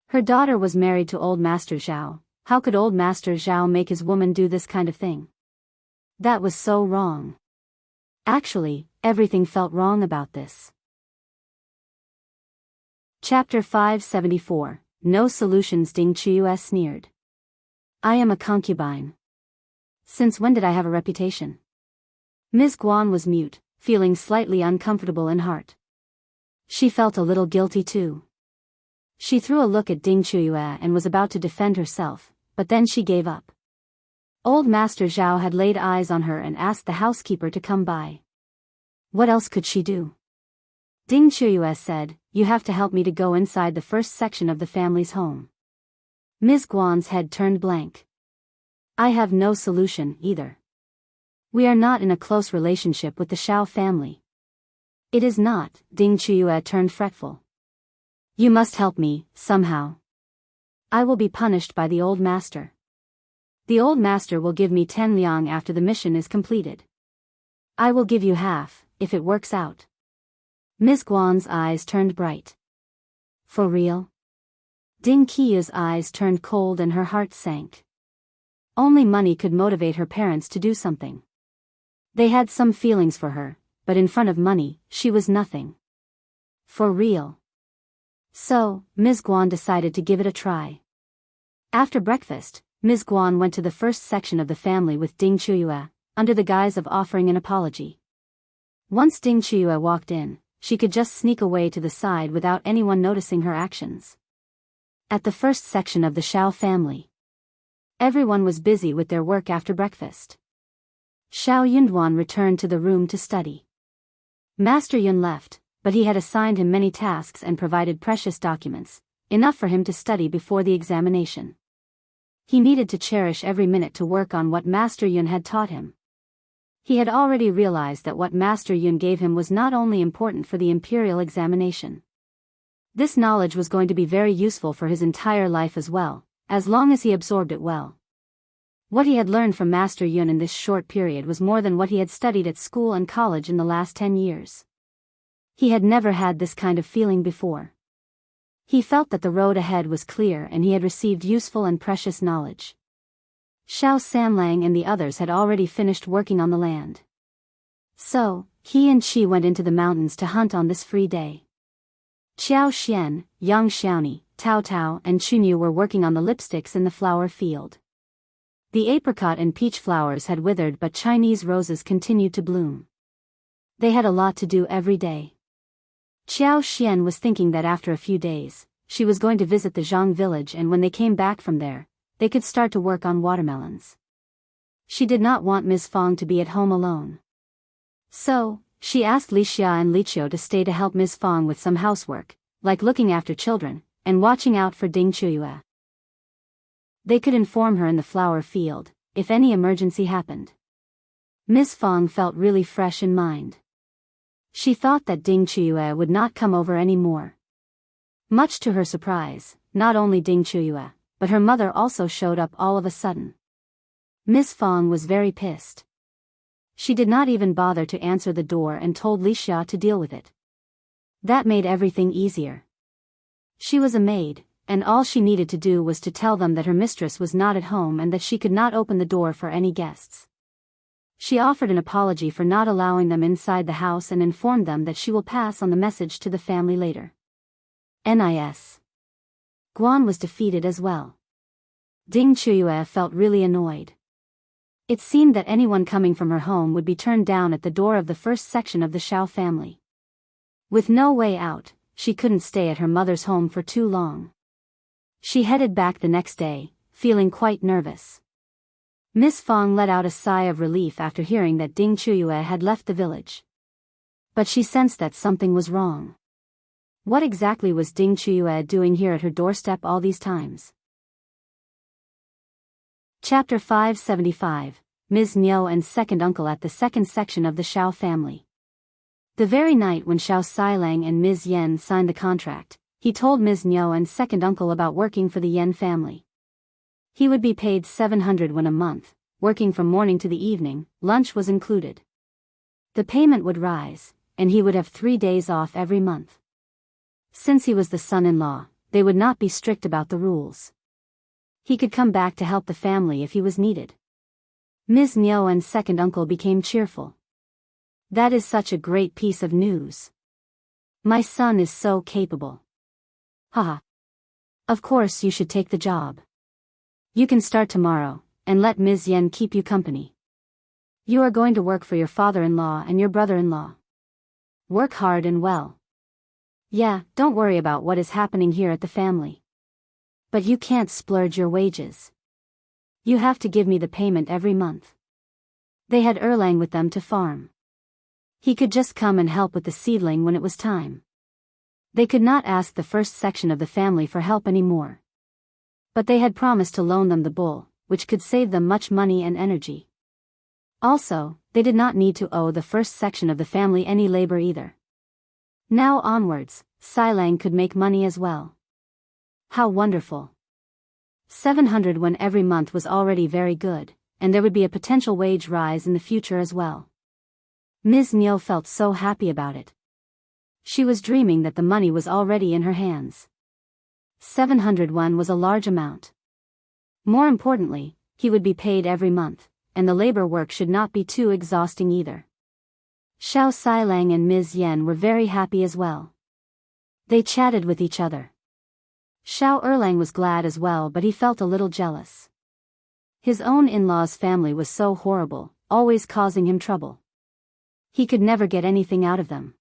Her daughter was married to old Master Zhao. How could old Master Zhao make his woman do this kind of thing? That was so wrong. Actually, everything felt wrong about this. Chapter 574, No Solutions. Ding Qiao sneered. I am a concubine. Since when did I have a reputation? Ms. Guan was mute, feeling slightly uncomfortable in heart. She felt a little guilty too. She threw a look at Ding Qiao and was about to defend herself, but then she gave up. Old Master Zhao had laid eyes on her and asked the housekeeper to come by. What else could she do? Ding Qiao said, you have to help me to go inside the first section of the family's home. Ms. Guan's head turned blank. I have no solution, either. We are not in a close relationship with the Shao family. It is not. Ding Qiao turned fretful. You must help me, somehow. I will be punished by the old master. The old master will give me 10 liang after the mission is completed. I will give you half, if it works out. Ms. Guan's eyes turned bright. For real? Ding Qiao's eyes turned cold and her heart sank. Only money could motivate her parents to do something. They had some feelings for her, but in front of money, she was nothing. For real. So, Ms. Guan decided to give it a try. After breakfast, Ms. Guan went to the first section of the family with Ding Qiao, under the guise of offering an apology. Once Ding Qiao walked in, she could just sneak away to the side without anyone noticing her actions. At the first section of the Shao family, everyone was busy with their work after breakfast. Shao Yunduan returned to the room to study. Master Yun left, but he had assigned him many tasks and provided precious documents, enough for him to study before the examination. He needed to cherish every minute to work on what Master Yun had taught him. He had already realized that what Master Yun gave him was not only important for the imperial examination. This knowledge was going to be very useful for his entire life as well, as long as he absorbed it well. What he had learned from Master Yun in this short period was more than what he had studied at school and college in the last 10 years. He had never had this kind of feeling before. He felt that the road ahead was clear and he had received useful and precious knowledge. Shao Sanlang and the others had already finished working on the land. So, he and Qi went into the mountains to hunt on this free day. Qiao Xian, Yang Xiaoni, Tao Tao and Chunyu were working on the lipsticks in the flower field. The apricot and peach flowers had withered but Chinese roses continued to bloom. They had a lot to do every day. Qiao Xian was thinking that after a few days, she was going to visit the Zhang village and when they came back from there, they could start to work on watermelons. She did not want Ms. Fong to be at home alone. So, she asked Li Xia and Li Qiao to stay to help Ms. Fong with some housework, like looking after children, and watching out for Ding Qiao. They could inform her in the flower field, if any emergency happened. Ms. Fong felt really fresh in mind. She thought that Ding Qiao would not come over anymore. Much to her surprise, not only Ding Qiao, but her mother also showed up all of a sudden. Ms. Fong was very pissed. She did not even bother to answer the door and told Li Xia to deal with it. That made everything easier. She was a maid, and all she needed to do was to tell them that her mistress was not at home and that she could not open the door for any guests. She offered an apology for not allowing them inside the house and informed them that she will pass on the message to the family later. NIS. Guan was defeated as well. Ding Qiao felt really annoyed. It seemed that anyone coming from her home would be turned down at the door of the first section of the Shao family. With no way out, she couldn't stay at her mother's home for too long. She headed back the next day, feeling quite nervous. Miss Fong let out a sigh of relief after hearing that Ding Qiao had left the village. But she sensed that something was wrong. What exactly was Ding Qiao doing here at her doorstep all these times? Chapter 575, Ms. Niu and Second Uncle at the second section of the Shao family. The very night when Shao Xilang and Ms. Yen signed the contract, he told Ms. Niu and Second Uncle about working for the Yen family. He would be paid 700 won a month, working from morning to the evening, lunch was included. The payment would rise, and he would have 3 days off every month. Since he was the son-in-law, they would not be strict about the rules. He could come back to help the family if he was needed. Ms. Niu and second uncle became cheerful. That is such a great piece of news. My son is so capable. Haha. Of course you should take the job. You can start tomorrow, and let Ms. Yen keep you company. You are going to work for your father-in-law and your brother-in-law. Work hard and well. Yeah, don't worry about what is happening here at the family. But you can't splurge your wages. You have to give me the payment every month. They had Erlang with them to farm. He could just come and help with the seedling when it was time. They could not ask the first section of the family for help anymore. But they had promised to loan them the bull, which could save them much money and energy. Also, they did not need to owe the first section of the family any labor either. Now onwards, Liulang could make money as well. How wonderful. 700 won every month was already very good, and there would be a potential wage rise in the future as well. Ms. Niu felt so happy about it. She was dreaming that the money was already in her hands. 700 won was a large amount. More importantly, he would be paid every month, and the labor work should not be too exhausting either. Shao Liulang and Ms. Yen were very happy as well. They chatted with each other. Shao Erlang was glad as well, but he felt a little jealous. His own in-laws' family was so horrible, always causing him trouble. He could never get anything out of them.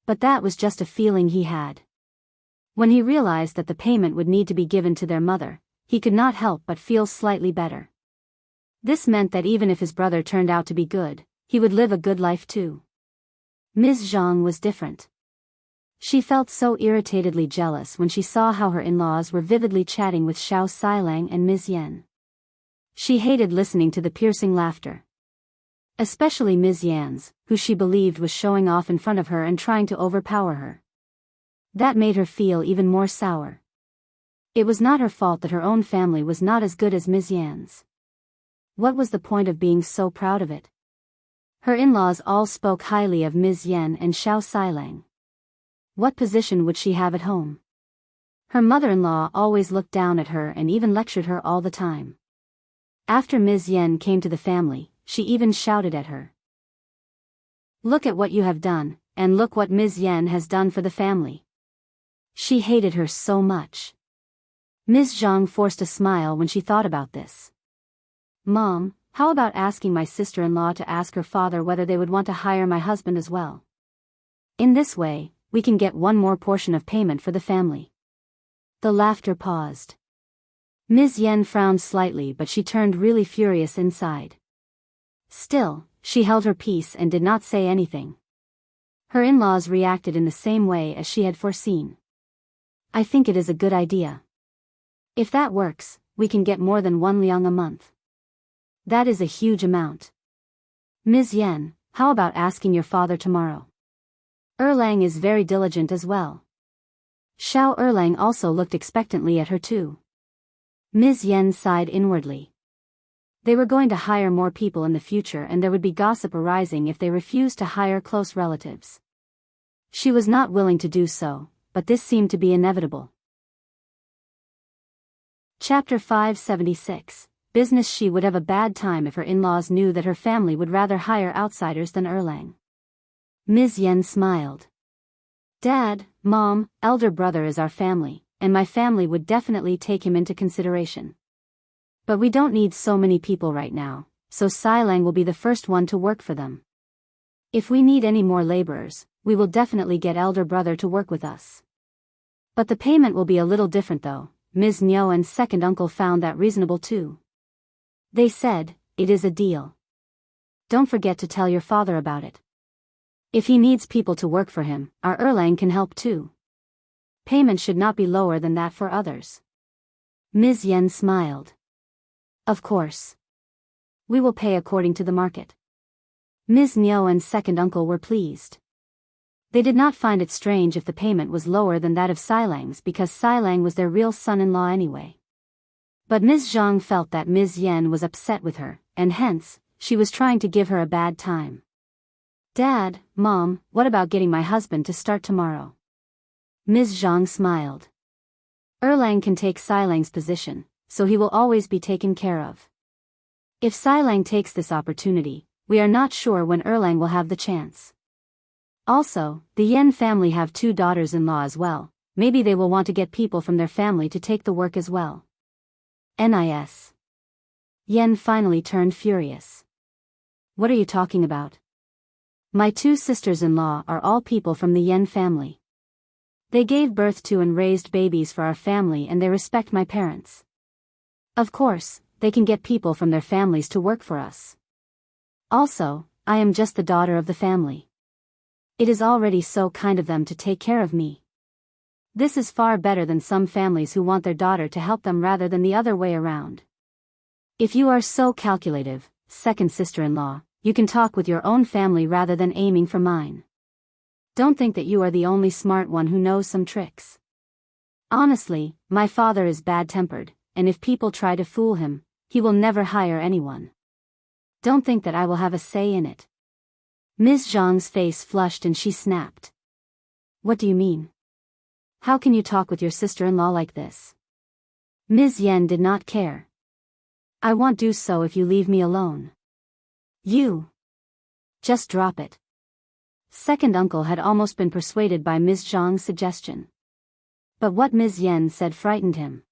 But that was just a feeling he had. When he realized that the payment would need to be given to their mother, he could not help but feel slightly better. This meant that even if his brother turned out to be good, he would live a good life too. Ms. Zhang was different. She felt so irritatedly jealous when she saw how her in-laws were vividly chatting with Shao Liulang and Ms. Yen. She hated listening to the piercing laughter. Especially Ms. Yan's, who she believed was showing off in front of her and trying to overpower her. That made her feel even more sour. It was not her fault that her own family was not as good as Ms. Yan's. What was the point of being so proud of it? Her in-laws all spoke highly of Ms. Yen and Shao Liulang. What position would she have at home? Her mother-in-law always looked down at her and even lectured her all the time. After Ms. Yen came to the family, she even shouted at her. Look at what you have done, and look what Ms. Yen has done for the family. She hated her so much. Ms. Zhang forced a smile when she thought about this. Mom, how about asking my sister-in-law to ask her father whether they would want to hire my husband as well? In this way, we can get one more portion of payment for the family. The laughter paused. Ms. Yen frowned slightly, but she turned really furious inside. Still, she held her peace and did not say anything. Her in-laws reacted in the same way as she had foreseen. I think it is a good idea. If that works, we can get more than 1 liang a month. That is a huge amount. Ms. Yen, how about asking your father tomorrow? Erlang is very diligent as well. Shao Erlang also looked expectantly at her too. Ms. Yen sighed inwardly. They were going to hire more people in the future, and there would be gossip arising if they refused to hire close relatives. She was not willing to do so, but this seemed to be inevitable. Chapter 576. Business. She would have a bad time if her in-laws knew that her family would rather hire outsiders than Erlang. Ms. Yen smiled. Dad, Mom, elder brother is our family, and my family would definitely take him into consideration. But we don't need so many people right now, so Liulang will be the first one to work for them. If we need any more laborers, we will definitely get elder brother to work with us. But the payment will be a little different though. Ms. Niu and second uncle found that reasonable too. They said, it is a deal. Don't forget to tell your father about it. If he needs people to work for him, our Erlang can help too. Payment should not be lower than that for others. Ms. Yen smiled. Of course. We will pay according to the market. Ms. Niu and second uncle were pleased. They did not find it strange if the payment was lower than that of Liulang's, because Liulang was their real son-in-law anyway. But Ms. Zhang felt that Ms. Yen was upset with her, and hence, she was trying to give her a bad time. Dad, Mom, what about getting my husband to start tomorrow? Ms. Zhang smiled. Erlang can take Xilang's position, so he will always be taken care of. If Xilang takes this opportunity, we are not sure when Erlang will have the chance. Also, the Yen family have 2 daughters-in-law as well, maybe they will want to get people from their family to take the work as well. NIS. Yen finally turned furious. What are you talking about? My 2 sisters-in-law are all people from the Yen family. They gave birth to and raised babies for our family and they respect my parents. Of course, they can get people from their families to work for us. Also, I am just the daughter of the family. It is already so kind of them to take care of me. This is far better than some families who want their daughter to help them rather than the other way around. If you are so calculative, second sister-in-law, you can talk with your own family rather than aiming for mine. Don't think that you are the only smart one who knows some tricks. Honestly, my father is bad-tempered, and if people try to fool him, he will never hire anyone. Don't think that I will have a say in it. Ms. Zhang's face flushed and she snapped. What do you mean? How can you talk with your sister-in-law like this? Ms. Yen did not care. I won't do so if you leave me alone. You. Just drop it. Second uncle had almost been persuaded by Ms. Zhang's suggestion. But what Ms. Yen said frightened him.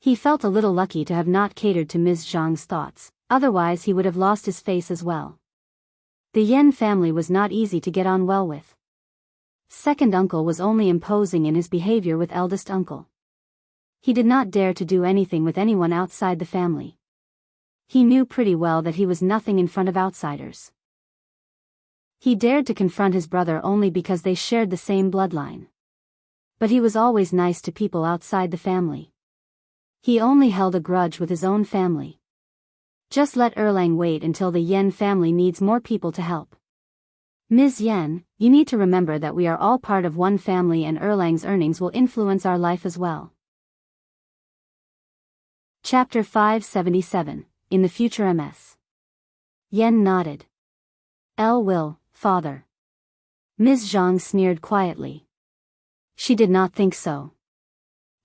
He felt a little lucky to have not catered to Ms. Zhang's thoughts, otherwise he would have lost his face as well. The Yen family was not easy to get on well with. Second uncle was only imposing in his behavior with eldest uncle. He did not dare to do anything with anyone outside the family. He knew pretty well that he was nothing in front of outsiders. He dared to confront his brother only because they shared the same bloodline. But he was always nice to people outside the family. He only held a grudge with his own family. Just let Erlang wait until the Yen family needs more people to help. Ms. Yen, you need to remember that we are all part of one family and Erlang's earnings will influence our life as well. Chapter 577, In the Future MS. Yen nodded. Will, father. Ms. Zhang sneered quietly. She did not think so.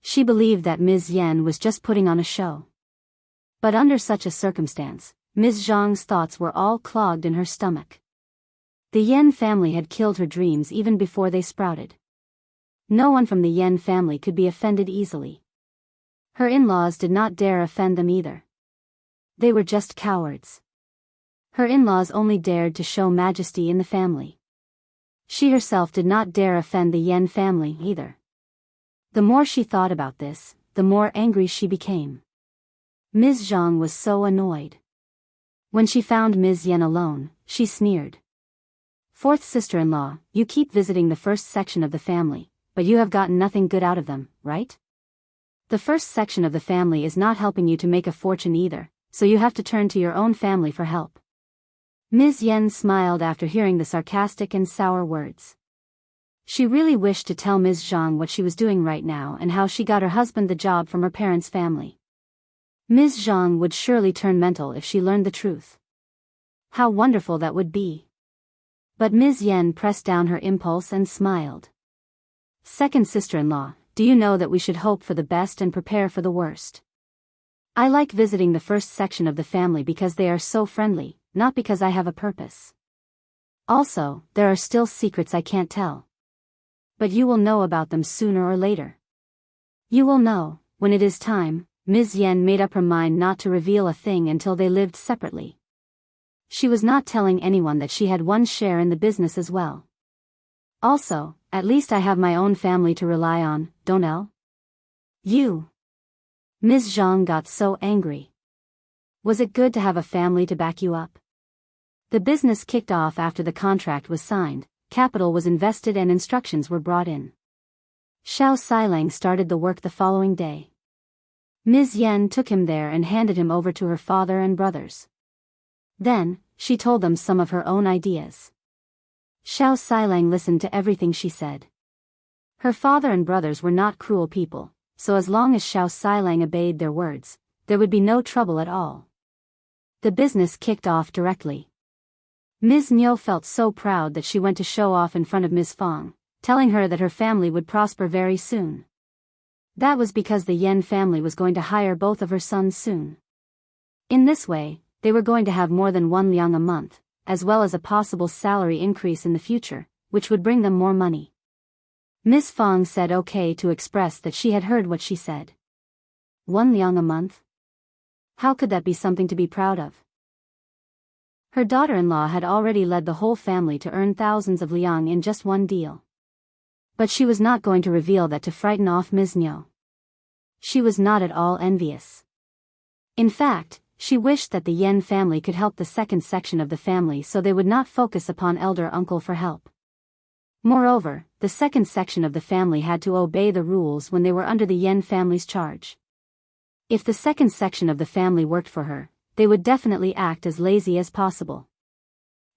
She believed that Ms. Yen was just putting on a show. But under such a circumstance, Ms. Zhang's thoughts were all clogged in her stomach. The Yen family had killed her dreams even before they sprouted. No one from the Yen family could be offended easily. Her in-laws did not dare offend them either. They were just cowards. Her in-laws only dared to show majesty in the family. She herself did not dare offend the Yen family either. The more she thought about this, the more angry she became. Ms. Zhang was so annoyed. When she found Ms. Yen alone, she sneered. Fourth sister-in-law, you keep visiting the first section of the family, but you have gotten nothing good out of them, right? The first section of the family is not helping you to make a fortune either, so you have to turn to your own family for help. Ms. Yen smiled after hearing the sarcastic and sour words. She really wished to tell Ms. Zhang what she was doing right now and how she got her husband the job from her parents' family. Ms. Zhang would surely turn mental if she learned the truth. How wonderful that would be. But Ms. Yen pressed down her impulse and smiled. Second sister-in-law, do you know that we should hope for the best and prepare for the worst? I like visiting the first section of the family because they are so friendly, not because I have a purpose. Also, there are still secrets I can't tell. But you will know about them sooner or later. You will know, when it is time. Ms. Yen made up her mind not to reveal a thing until they lived separately. She was not telling anyone that she had one share in the business as well. Also, at least I have my own family to rely on, don't I? You. Ms. Zhang got so angry. Was it good to have a family to back you up? The business kicked off after the contract was signed, capital was invested and instructions were brought in. Shao Xilang started the work the following day. Ms. Yen took him there and handed him over to her father and brothers. Then, she told them some of her own ideas. Shao Xilang listened to everything she said. Her father and brothers were not cruel people, so as long as Shao Xilang obeyed their words, there would be no trouble at all. The business kicked off directly. Ms. Niu felt so proud that she went to show off in front of Ms. Fang, telling her that her family would prosper very soon. That was because the Yen family was going to hire both of her sons soon. In this way, they were going to have more than 1 liang a month, as well as a possible salary increase in the future, which would bring them more money. Ms. Fang said okay to express that she had heard what she said. 1 liang a month? How could that be something to be proud of? Her daughter-in-law had already led the whole family to earn thousands of liang in just one deal. But she was not going to reveal that to frighten off Ms. Niu. She was not at all envious. In fact, she wished that the Yen family could help the second section of the family so they would not focus upon elder uncle for help. Moreover, the second section of the family had to obey the rules when they were under the Yen family's charge. If the second section of the family worked for her, they would definitely act as lazy as possible.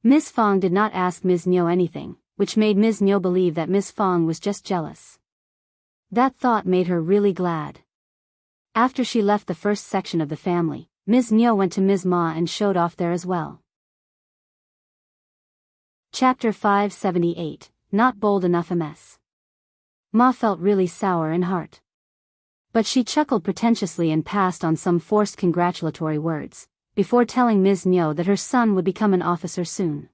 Ms. Fang did not ask Ms. Niu anything, which made Ms. Niu believe that Ms. Fang was just jealous. That thought made her really glad. After she left the first section of the family, Ms. Niu went to Ms. Ma and showed off there as well. Chapter 578, Not Bold Enough MS. Ma felt really sour in heart. But she chuckled pretentiously and passed on some forced congratulatory words, before telling Ms. Niu that her son would become an officer soon.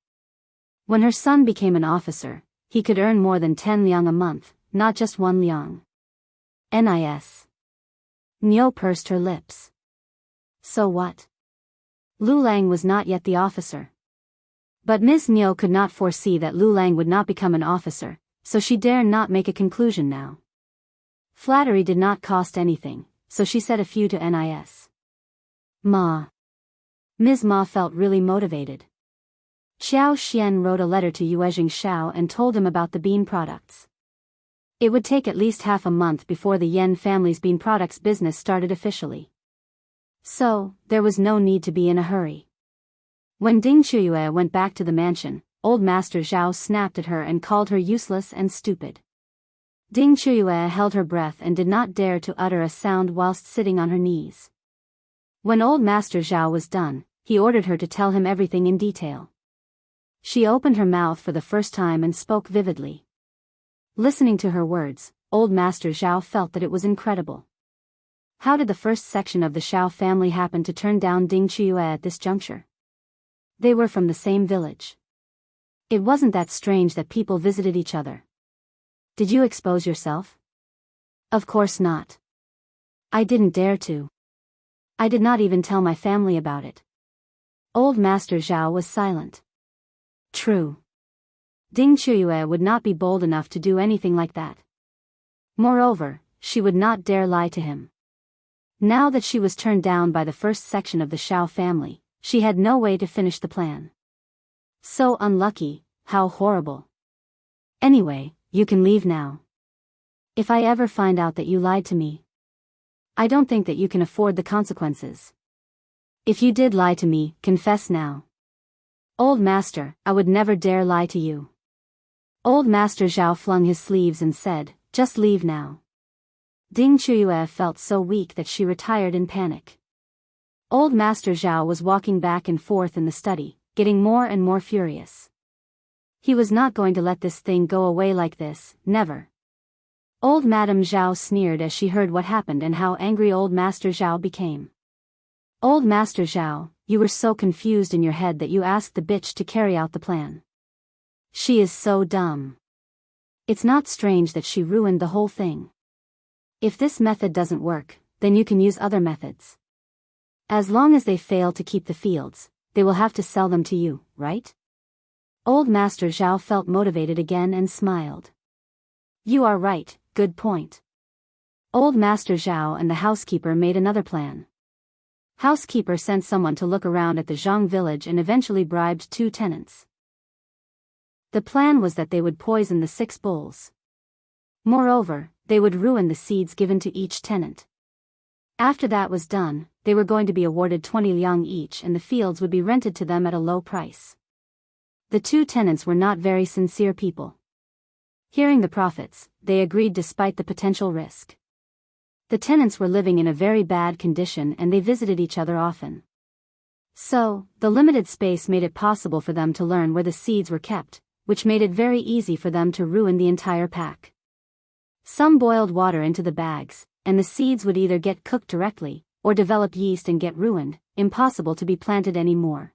When her son became an officer, he could earn more than 10 liang a month, not just 1 liang. NIS. Niu pursed her lips. So what? Liulang was not yet the officer. But Ms. Niu could not foresee that Liulang would not become an officer, so she dare not make a conclusion now. Flattery did not cost anything, so she said a few to NIS. Ma. Ms. Ma felt really motivated. Qiao Xian wrote a letter to Yuezhing Shao and told him about the bean products. It would take at least half a month before the Yen family's bean products business started officially. So, there was no need to be in a hurry. When Ding Chuyue went back to the mansion, old Master Zhao snapped at her and called her useless and stupid. Ding Chuyue held her breath and did not dare to utter a sound whilst sitting on her knees. When old Master Zhao was done, he ordered her to tell him everything in detail. She opened her mouth for the first time and spoke vividly. Listening to her words, old Master Zhao felt that it was incredible. How did the first section of the Shao family happen to turn down Ding Chuyue at this juncture? They were from the same village. It wasn't that strange that people visited each other. Did you expose yourself? Of course not. I didn't dare to. I did not even tell my family about it. Old Master Zhao was silent. True. Ding Chuyue would not be bold enough to do anything like that. Moreover, she would not dare lie to him. Now that she was turned down by the first section of the Shao family, she had no way to finish the plan. So unlucky, how horrible. Anyway, you can leave now. If I ever find out that you lied to me, I don't think that you can afford the consequences. If you did lie to me, confess now. Old Master, I would never dare lie to you. Old Master Zhao flung his sleeves and said, just leave now. Ding Chuyue felt so weak that she retired in panic. Old Master Zhao was walking back and forth in the study, getting more and more furious. He was not going to let this thing go away like this, never. Old Madame Zhao sneered as she heard what happened and how angry old Master Zhao became. Old Master Zhao, you were so confused in your head that you asked the bitch to carry out the plan. She is so dumb. It's not strange that she ruined the whole thing. If this method doesn't work, then you can use other methods. As long as they fail to keep the fields, they will have to sell them to you, right? Old Master Zhao felt motivated again and smiled. You are right, good point. Old Master Zhao and the housekeeper made another plan. Housekeeper sent someone to look around at the Zhang village and eventually bribed 2 tenants. The plan was that they would poison the 6 bulls. Moreover, they would ruin the seeds given to each tenant. After that was done, they were going to be awarded 20 liang each and the fields would be rented to them at a low price. The 2 tenants were not very sincere people. Hearing the profits, they agreed despite the potential risk. The tenants were living in a very bad condition and they visited each other often. So, the limited space made it possible for them to learn where the seeds were kept, which made it very easy for them to ruin the entire pack. Some boiled water into the bags, and the seeds would either get cooked directly, or develop yeast and get ruined, impossible to be planted anymore.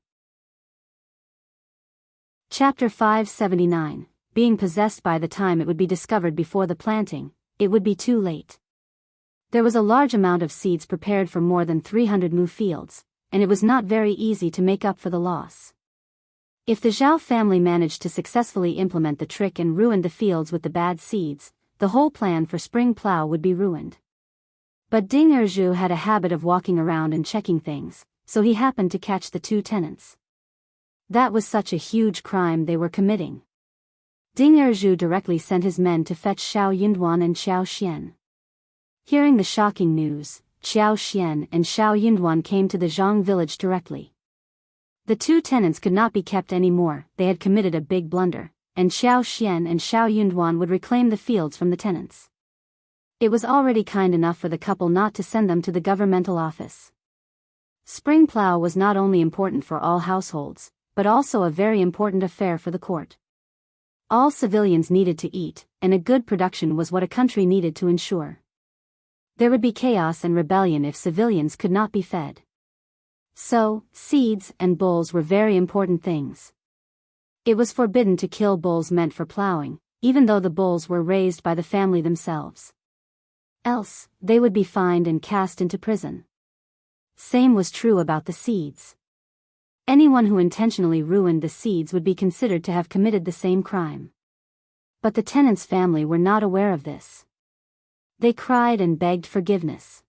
Chapter 579. Being possessed. By the time it would be discovered before the planting, it would be too late. There was a large amount of seeds prepared for more than 300 mu fields, and it was not very easy to make up for the loss. If the Zhao family managed to successfully implement the trick and ruined the fields with the bad seeds, the whole plan for spring plow would be ruined. But Ding Erzhu had a habit of walking around and checking things, so he happened to catch the two tenants. That was such a huge crime they were committing. Ding Erzhu directly sent his men to fetch Xiao Yunduan and Xiao Xian. Hearing the shocking news, Xiao Xian and Xiao Yunduan came to the Zhang village directly. The two tenants could not be kept anymore, they had committed a big blunder, and Xiao Xian and Xiao Yunduan would reclaim the fields from the tenants. It was already kind enough for the couple not to send them to the governmental office. Spring plow was not only important for all households, but also a very important affair for the court. All civilians needed to eat, and a good production was what a country needed to ensure. There would be chaos and rebellion if civilians could not be fed. So, seeds and bulls were very important things. It was forbidden to kill bulls meant for plowing, even though the bulls were raised by the family themselves. Else, they would be fined and cast into prison. Same was true about the seeds. Anyone who intentionally ruined the seeds would be considered to have committed the same crime. But the tenant's family were not aware of this. They cried and begged forgiveness.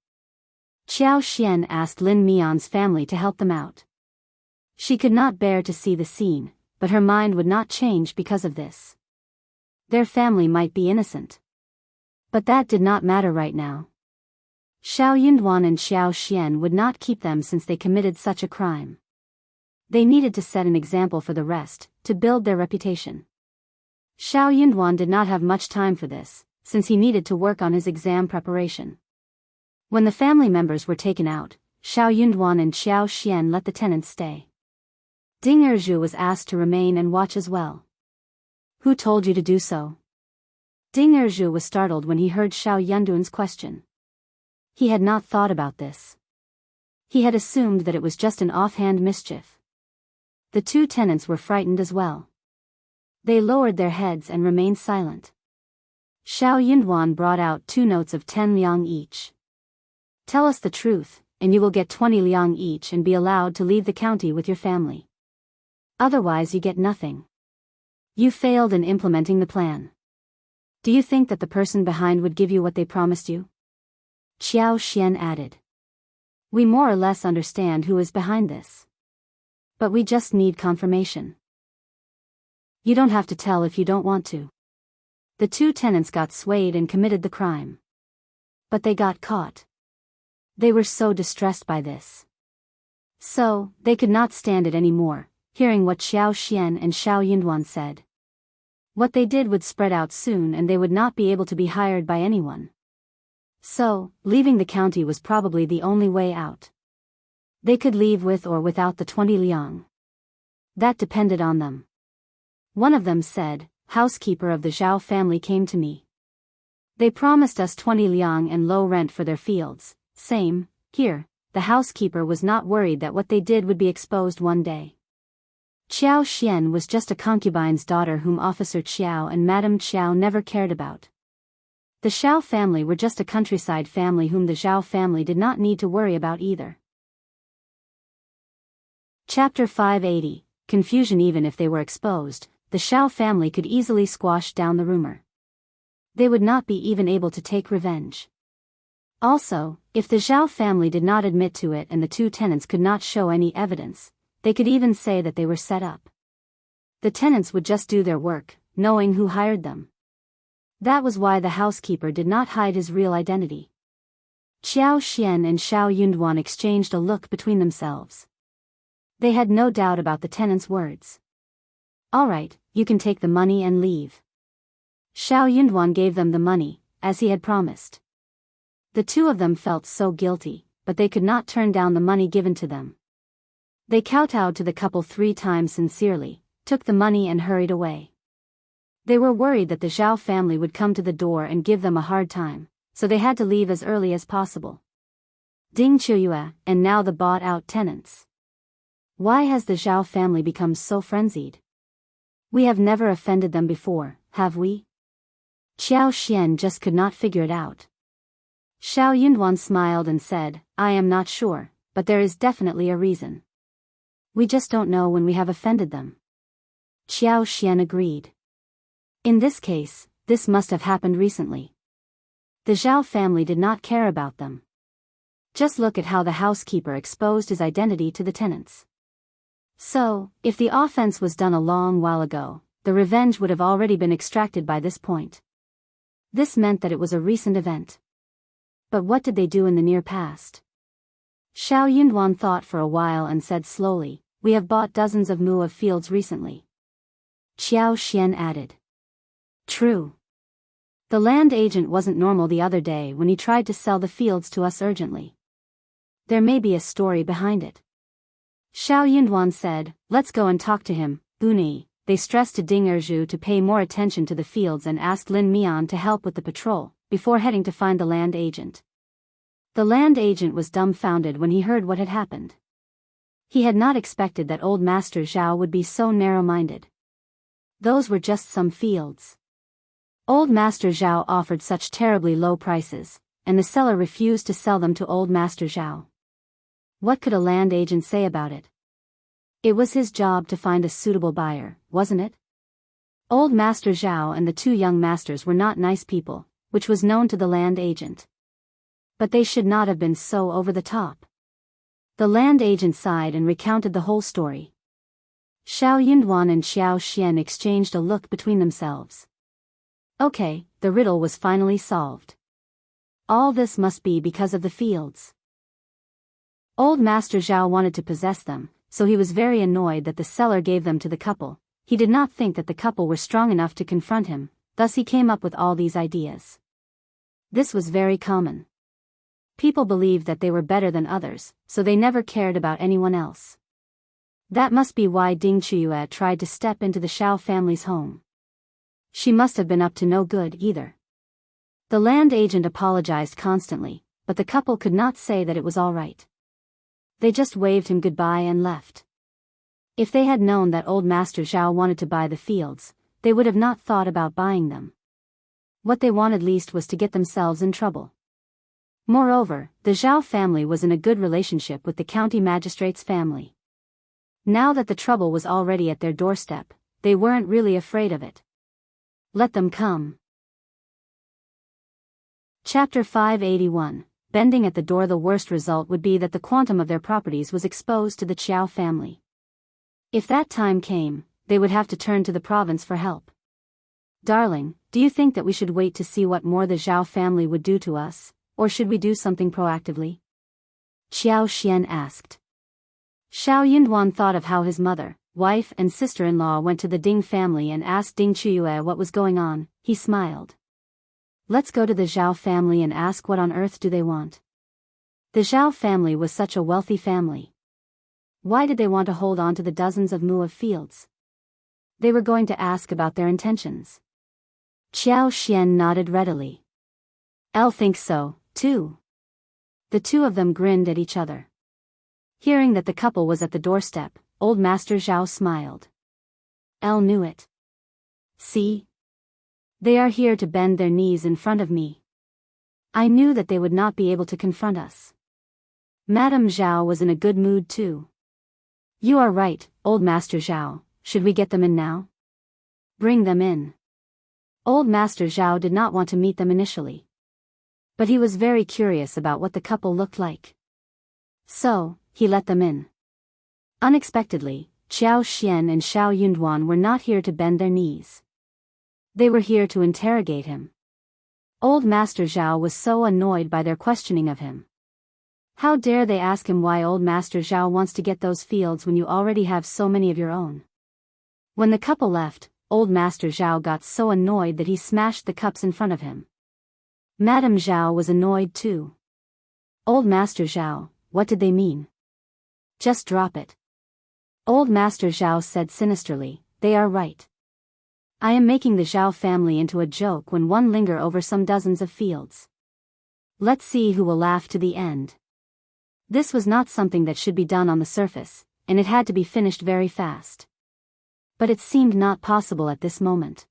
Qiao Xian asked Lin Mian's family to help them out. She could not bear to see the scene, but her mind would not change because of this. Their family might be innocent. But that did not matter right now. Xiao Yunduan and Xiao Xian would not keep them since they committed such a crime. They needed to set an example for the rest, to build their reputation. Xiao Yunduan did not have much time for this, since he needed to work on his exam preparation. When the family members were taken out, Xiao Yunduan and Xiao Xian let the tenants stay. Ding Erzhu was asked to remain and watch as well. Who told you to do so? Ding Erzhu was startled when he heard Xiao Yunduan's question. He had not thought about this. He had assumed that it was just an offhand mischief. The two tenants were frightened as well. They lowered their heads and remained silent. Xiao Yunduan brought out 2 notes of 10 liang each. Tell us the truth, and you will get 20 liang each and be allowed to leave the county with your family. Otherwise you get nothing. You failed in implementing the plan. Do you think that the person behind would give you what they promised you? Qiao Xian added. We more or less understand who is behind this. But we just need confirmation. You don't have to tell if you don't want to. The two tenants got swayed and committed the crime. But they got caught. They were so distressed by this. So, they could not stand it anymore, hearing what Xiao Xian and Xiao Yunduan said. What they did would spread out soon and they would not be able to be hired by anyone. So, leaving the county was probably the only way out. They could leave with or without the 20 liang. That depended on them. One of them said, housekeeper of the Zhao family came to me. They promised us 20 liang and low rent for their fields. Same, here, the housekeeper was not worried that what they did would be exposed one day. Qiao Xian was just a concubine's daughter whom Officer Qiao and Madame Qiao never cared about. The Shao family were just a countryside family whom the Zhao family did not need to worry about either. Chapter 580. Confusion. Even if they were exposed, the Shao family could easily squash down the rumor. They would not be even able to take revenge. Also, if the Zhao family did not admit to it and the two tenants could not show any evidence, they could even say that they were set up. The tenants would just do their work, knowing who hired them. That was why the housekeeper did not hide his real identity. Qiao Xian and Xiao Yunduan exchanged a look between themselves. They had no doubt about the tenant's words. All right, you can take the money and leave. Xiao Yunduan gave them the money, as he had promised. The two of them felt so guilty, but they could not turn down the money given to them. They kowtowed to the couple 3 times sincerely, took the money and hurried away. They were worried that the Zhao family would come to the door and give them a hard time, so they had to leave as early as possible. Ding Qiao, and now the bought-out tenants. Why has the Zhao family become so frenzied? We have never offended them before, have we? Qiao Xian just could not figure it out. Shao Yunduan smiled and said, I am not sure, but there is definitely a reason. We just don't know when we have offended them. Qiao Xian agreed. In this case, this must have happened recently. The Zhao family did not care about them. Just look at how the housekeeper exposed his identity to the tenants. So, if the offense was done a long while ago, the revenge would have already been extracted by this point. This meant that it was a recent event. But what did they do in the near past? Shao Yunduan thought for a while and said slowly, we have bought dozens of mu of fields recently. Qiao Xian added. True. The land agent wasn't normal the other day when he tried to sell the fields to us urgently. There may be a story behind it. Shao Yunduan said, let's go and talk to him, Buni. They stressed to Ding Erju to pay more attention to the fields and asked Lin Mian to help with the patrol, before heading to find the land agent. The land agent was dumbfounded when he heard what had happened. He had not expected that old Master Zhao would be so narrow-minded. Those were just some fields. Old Master Zhao offered such terribly low prices, and the seller refused to sell them to old Master Zhao. What could a land agent say about it? It was his job to find a suitable buyer, wasn't it? Old Master Zhao and the 2 young masters were not nice people, which was known to the land agent. But they should not have been so over the top. The land agent sighed and recounted the whole story. Shao Yunduan and Qiao Xian exchanged a look between themselves. Okay, the riddle was finally solved. All this must be because of the fields. Old Master Zhao wanted to possess them, so he was very annoyed that the seller gave them to the couple. He did not think that the couple were strong enough to confront him, thus he came up with all these ideas. This was very common. People believed that they were better than others, so they never cared about anyone else. That must be why Ding Qiao tried to step into the Shao family's home. She must have been up to no good either. The land agent apologized constantly, but the couple could not say that it was all right. They just waved him goodbye and left. If they had known that old Master Zhao wanted to buy the fields, they would have not thought about buying them. What they wanted least was to get themselves in trouble. Moreover, the Zhao family was in a good relationship with the county magistrate's family. Now that the trouble was already at their doorstep, they weren't really afraid of it. Let them come. Chapter 581. Bending at the door. The worst result would be that the quantum of their properties was exposed to the Qiao family. If that time came, they would have to turn to the province for help. Darling, do you think that we should wait to see what more the Zhao family would do to us, or should we do something proactively? Qiao Xian asked. Shao Yunduan thought of how his mother, wife and sister-in-law went to the Ding family and asked Ding Qiao what was going on. He smiled. Let's go to the Zhao family and ask what on earth do they want. The Zhao family was such a wealthy family. Why did they want to hold on to the dozens of mu of fields? They were going to ask about their intentions. Qiao Xian nodded readily. I'll think so, too. The 2 of them grinned at each other. Hearing that the couple was at the doorstep, old Master Zhao smiled. Elle knew it. See? They are here to bend their knees in front of me. I knew that they would not be able to confront us. Madame Zhao was in a good mood too. You are right, old Master Zhao. Should we get them in now? Bring them in. Old Master Zhao did not want to meet them initially. But he was very curious about what the couple looked like. So, he let them in. Unexpectedly, Qiao Xian and Shao Yunduan were not here to bend their knees. They were here to interrogate him. Old Master Zhao was so annoyed by their questioning of him. How dare they ask him why old Master Zhao wants to get those fields when you already have so many of your own? When the couple left, old Master Zhao got so annoyed that he smashed the cups in front of him. Madame Zhao was annoyed too. Old Master Zhao, what did they mean? Just drop it. Old Master Zhao said sinisterly, "They are right. I am making the Zhao family into a joke when one linger over some dozens of fields. Let's see who will laugh to the end." This was not something that should be done on the surface, and it had to be finished very fast. But it seemed not possible at this moment.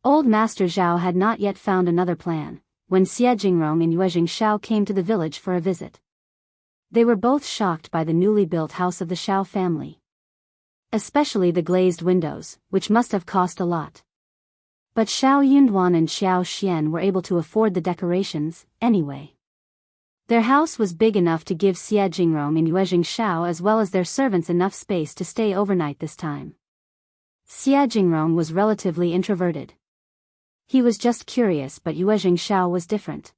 Old Master Zhao had not yet found another plan, when Xie Jingrong and Yue Shao came to the village for a visit. They were both shocked by the newly built house of the Shao family. Especially the glazed windows, which must have cost a lot. But Shao Yunduan and Xiao Xian were able to afford the decorations, anyway. Their house was big enough to give Xie Jingrong and Yue Shao as well as their servants enough space to stay overnight this time. Xie Jingrong was relatively introverted. He was just curious, but Yue Shao was different.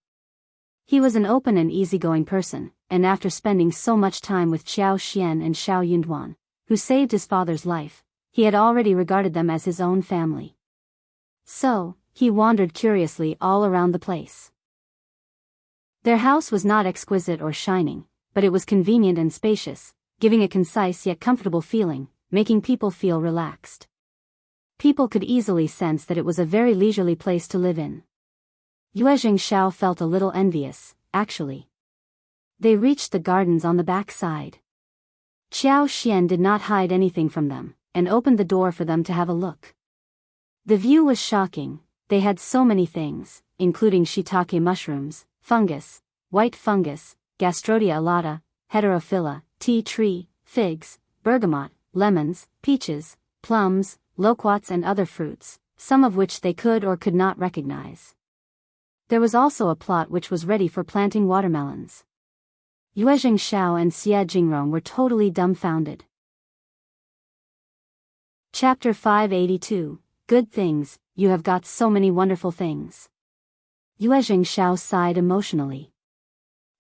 He was an open and easygoing person, and after spending so much time with Xiao Xian and Shao Yunduan, who saved his father's life, he had already regarded them as his own family. So, he wandered curiously all around the place. Their house was not exquisite or shining, but it was convenient and spacious, giving a concise yet comfortable feeling, making people feel relaxed. People could easily sense that it was a very leisurely place to live in. Yue Shao felt a little envious, actually. They reached the gardens on the back side. Qiao Xian did not hide anything from them, and opened the door for them to have a look. The view was shocking. They had so many things, including shiitake mushrooms, fungus, white fungus, Gastrodia alata, heterophylla, tea tree, figs, bergamot, lemons, peaches, plums, loquats and other fruits, some of which they could or could not recognize. There was also a plot which was ready for planting watermelons. Yue Shao and Xie Jingrong were totally dumbfounded. Chapter 582, Good Things. You have got so many wonderful things. Yue Shao sighed emotionally.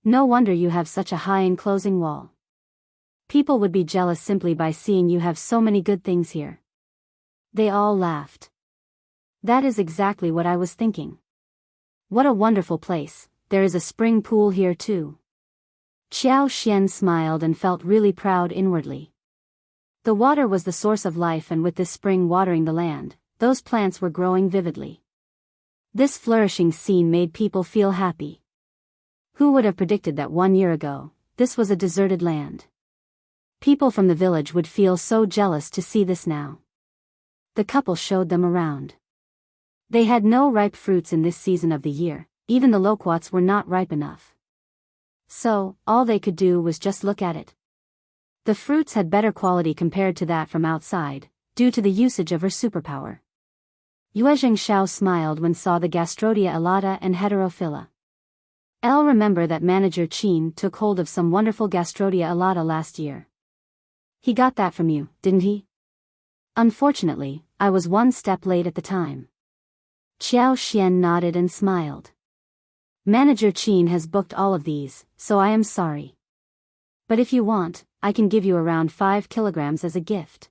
No wonder you have such a high enclosing wall. People would be jealous simply by seeing you have so many good things here. They all laughed. That is exactly what I was thinking. What a wonderful place. There is a spring pool here too. Qiao Xian smiled and felt really proud inwardly. The water was the source of life, and with this spring watering the land, those plants were growing vividly. This flourishing scene made people feel happy. Who would have predicted that 1 year ago, this was a deserted land? People from the village would feel so jealous to see this now. The couple showed them around. They had no ripe fruits in this season of the year, even the loquats were not ripe enough. So, all they could do was just look at it. The fruits had better quality compared to that from outside, due to the usage of her superpower. Yue Shao smiled when saw the Gastrodia alata and heterophylla. I'll remember that Manager Qin took hold of some wonderful Gastrodia alata last year. He got that from you, didn't he? Unfortunately, I was one step late at the time. Qiao Xian nodded and smiled. Manager Qin has booked all of these, so I am sorry. But if you want, I can give you around 5 kilograms as a gift.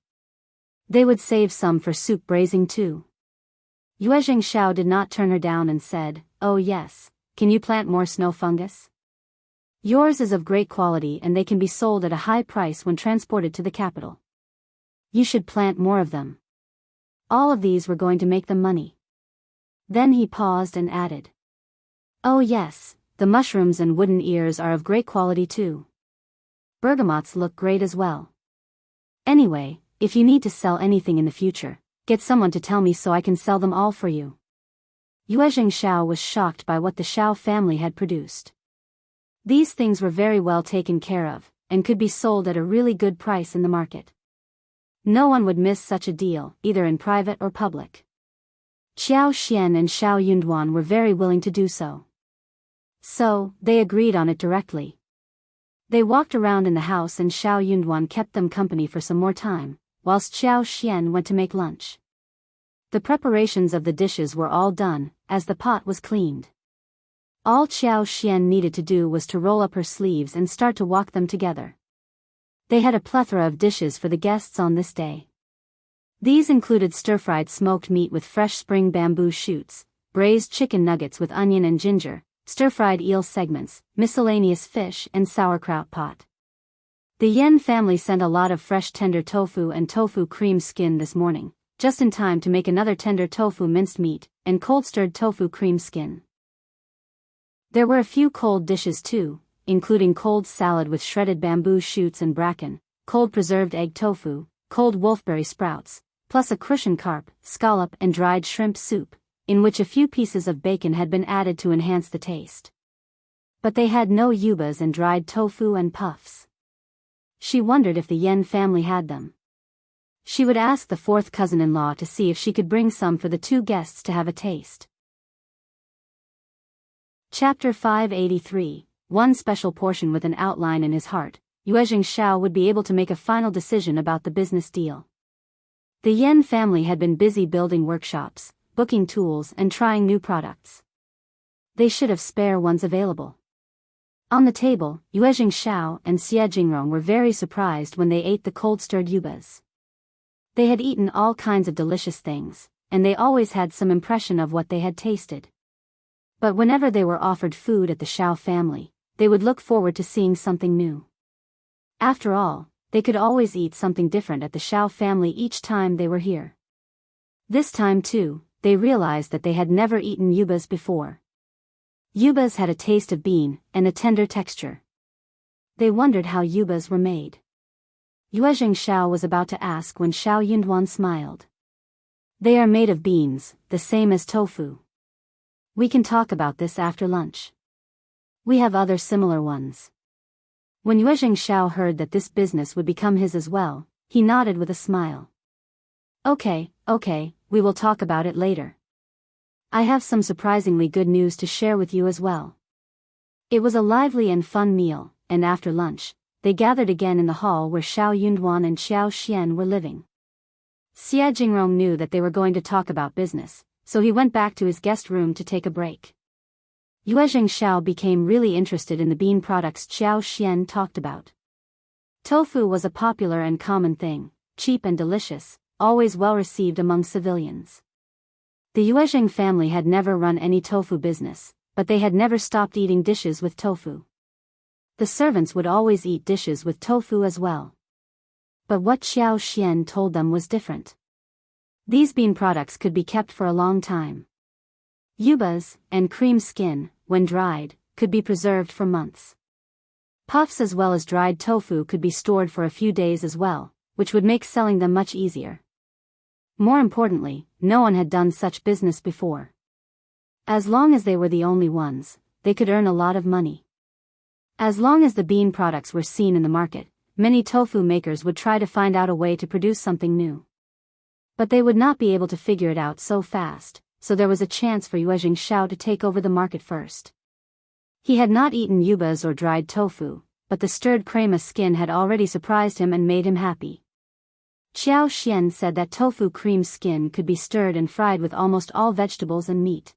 They would save some for soup braising too. Yue Shao did not turn her down and said, "Oh yes, can you plant more snow fungus? Yours is of great quality and they can be sold at a high price when transported to the capital. You should plant more of them. All of these were going to make them money." Then he paused and added, "Oh yes, the mushrooms and wooden ears are of great quality too. Bergamots look great as well. Anyway, if you need to sell anything in the future, get someone to tell me so I can sell them all for you." Yue Shao was shocked by what the Shao family had produced. These things were very well taken care of, and could be sold at a really good price in the market. No one would miss such a deal, either in private or public. Qiao Xian and Shao Yunduan were very willing to do so. So, they agreed on it directly. They walked around in the house and Shao Yunduan kept them company for some more time, whilst Qiao Xian went to make lunch. The preparations of the dishes were all done, as the pot was cleaned. All Qiao Xian needed to do was to roll up her sleeves and start to walk them together. They had a plethora of dishes for the guests on this day. These included stir-fried smoked meat with fresh spring bamboo shoots, braised chicken nuggets with onion and ginger, stir-fried eel segments, miscellaneous fish and sauerkraut pot. The Yen family sent a lot of fresh tender tofu and tofu cream skin this morning, just in time to make another tender tofu minced meat and cold-stirred tofu cream skin. There were a few cold dishes too, including cold salad with shredded bamboo shoots and bracken, cold preserved egg tofu, cold wolfberry sprouts, plus a crucian carp, scallop and dried shrimp soup, in which a few pieces of bacon had been added to enhance the taste. But they had no yubas and dried tofu and puffs. She wondered if the Yen family had them. She would ask the fourth cousin-in-law to see if she could bring some for the two guests to have a taste. Chapter 583, one special portion with an outline in his heart. Shao would be able to make a final decision about the business deal. The Yen family had been busy building workshops, booking tools and trying new products. They should have spare ones available. On the table, Shao and Jingrong were very surprised when they ate the cold-stirred yubas. They had eaten all kinds of delicious things, and they always had some impression of what they had tasted. But whenever they were offered food at the Shao family, they would look forward to seeing something new. After all, they could always eat something different at the Shao family each time they were here. This time too, they realized that they had never eaten yubas before. Yubas had a taste of bean and a tender texture. They wondered how yubas were made. Shao was about to ask when Shao Yunduan smiled. They are made of beans, the same as tofu. We can talk about this after lunch. We have other similar ones. When Shao heard that this business would become his as well, he nodded with a smile. Okay, we will talk about it later. I have some surprisingly good news to share with you as well. It was a lively and fun meal, and after lunch, they gathered again in the hall where Shao Yunduan and Xiao Xian were living. Xia Jingrong knew that they were going to talk about business, so he went back to his guest room to take a break. Shao became really interested in the bean products Xiao Xian talked about. Tofu was a popular and common thing, cheap and delicious, always well received among civilians. The Zhang family had never run any tofu business, but they had never stopped eating dishes with tofu. The servants would always eat dishes with tofu as well. But what Xiao Xian told them was different. These bean products could be kept for a long time. Yubas, and cream skin, when dried, could be preserved for months. Puffs as well as dried tofu could be stored for a few days as well, which would make selling them much easier. More importantly, no one had done such business before. As long as they were the only ones, they could earn a lot of money. As long as the bean products were seen in the market, many tofu makers would try to find out a way to produce something new. But they would not be able to figure it out so fast, so there was a chance for Shao to take over the market first. He had not eaten yubas or dried tofu, but the stirred crema skin had already surprised him and made him happy. Xiao Xian said that tofu cream skin could be stirred and fried with almost all vegetables and meat.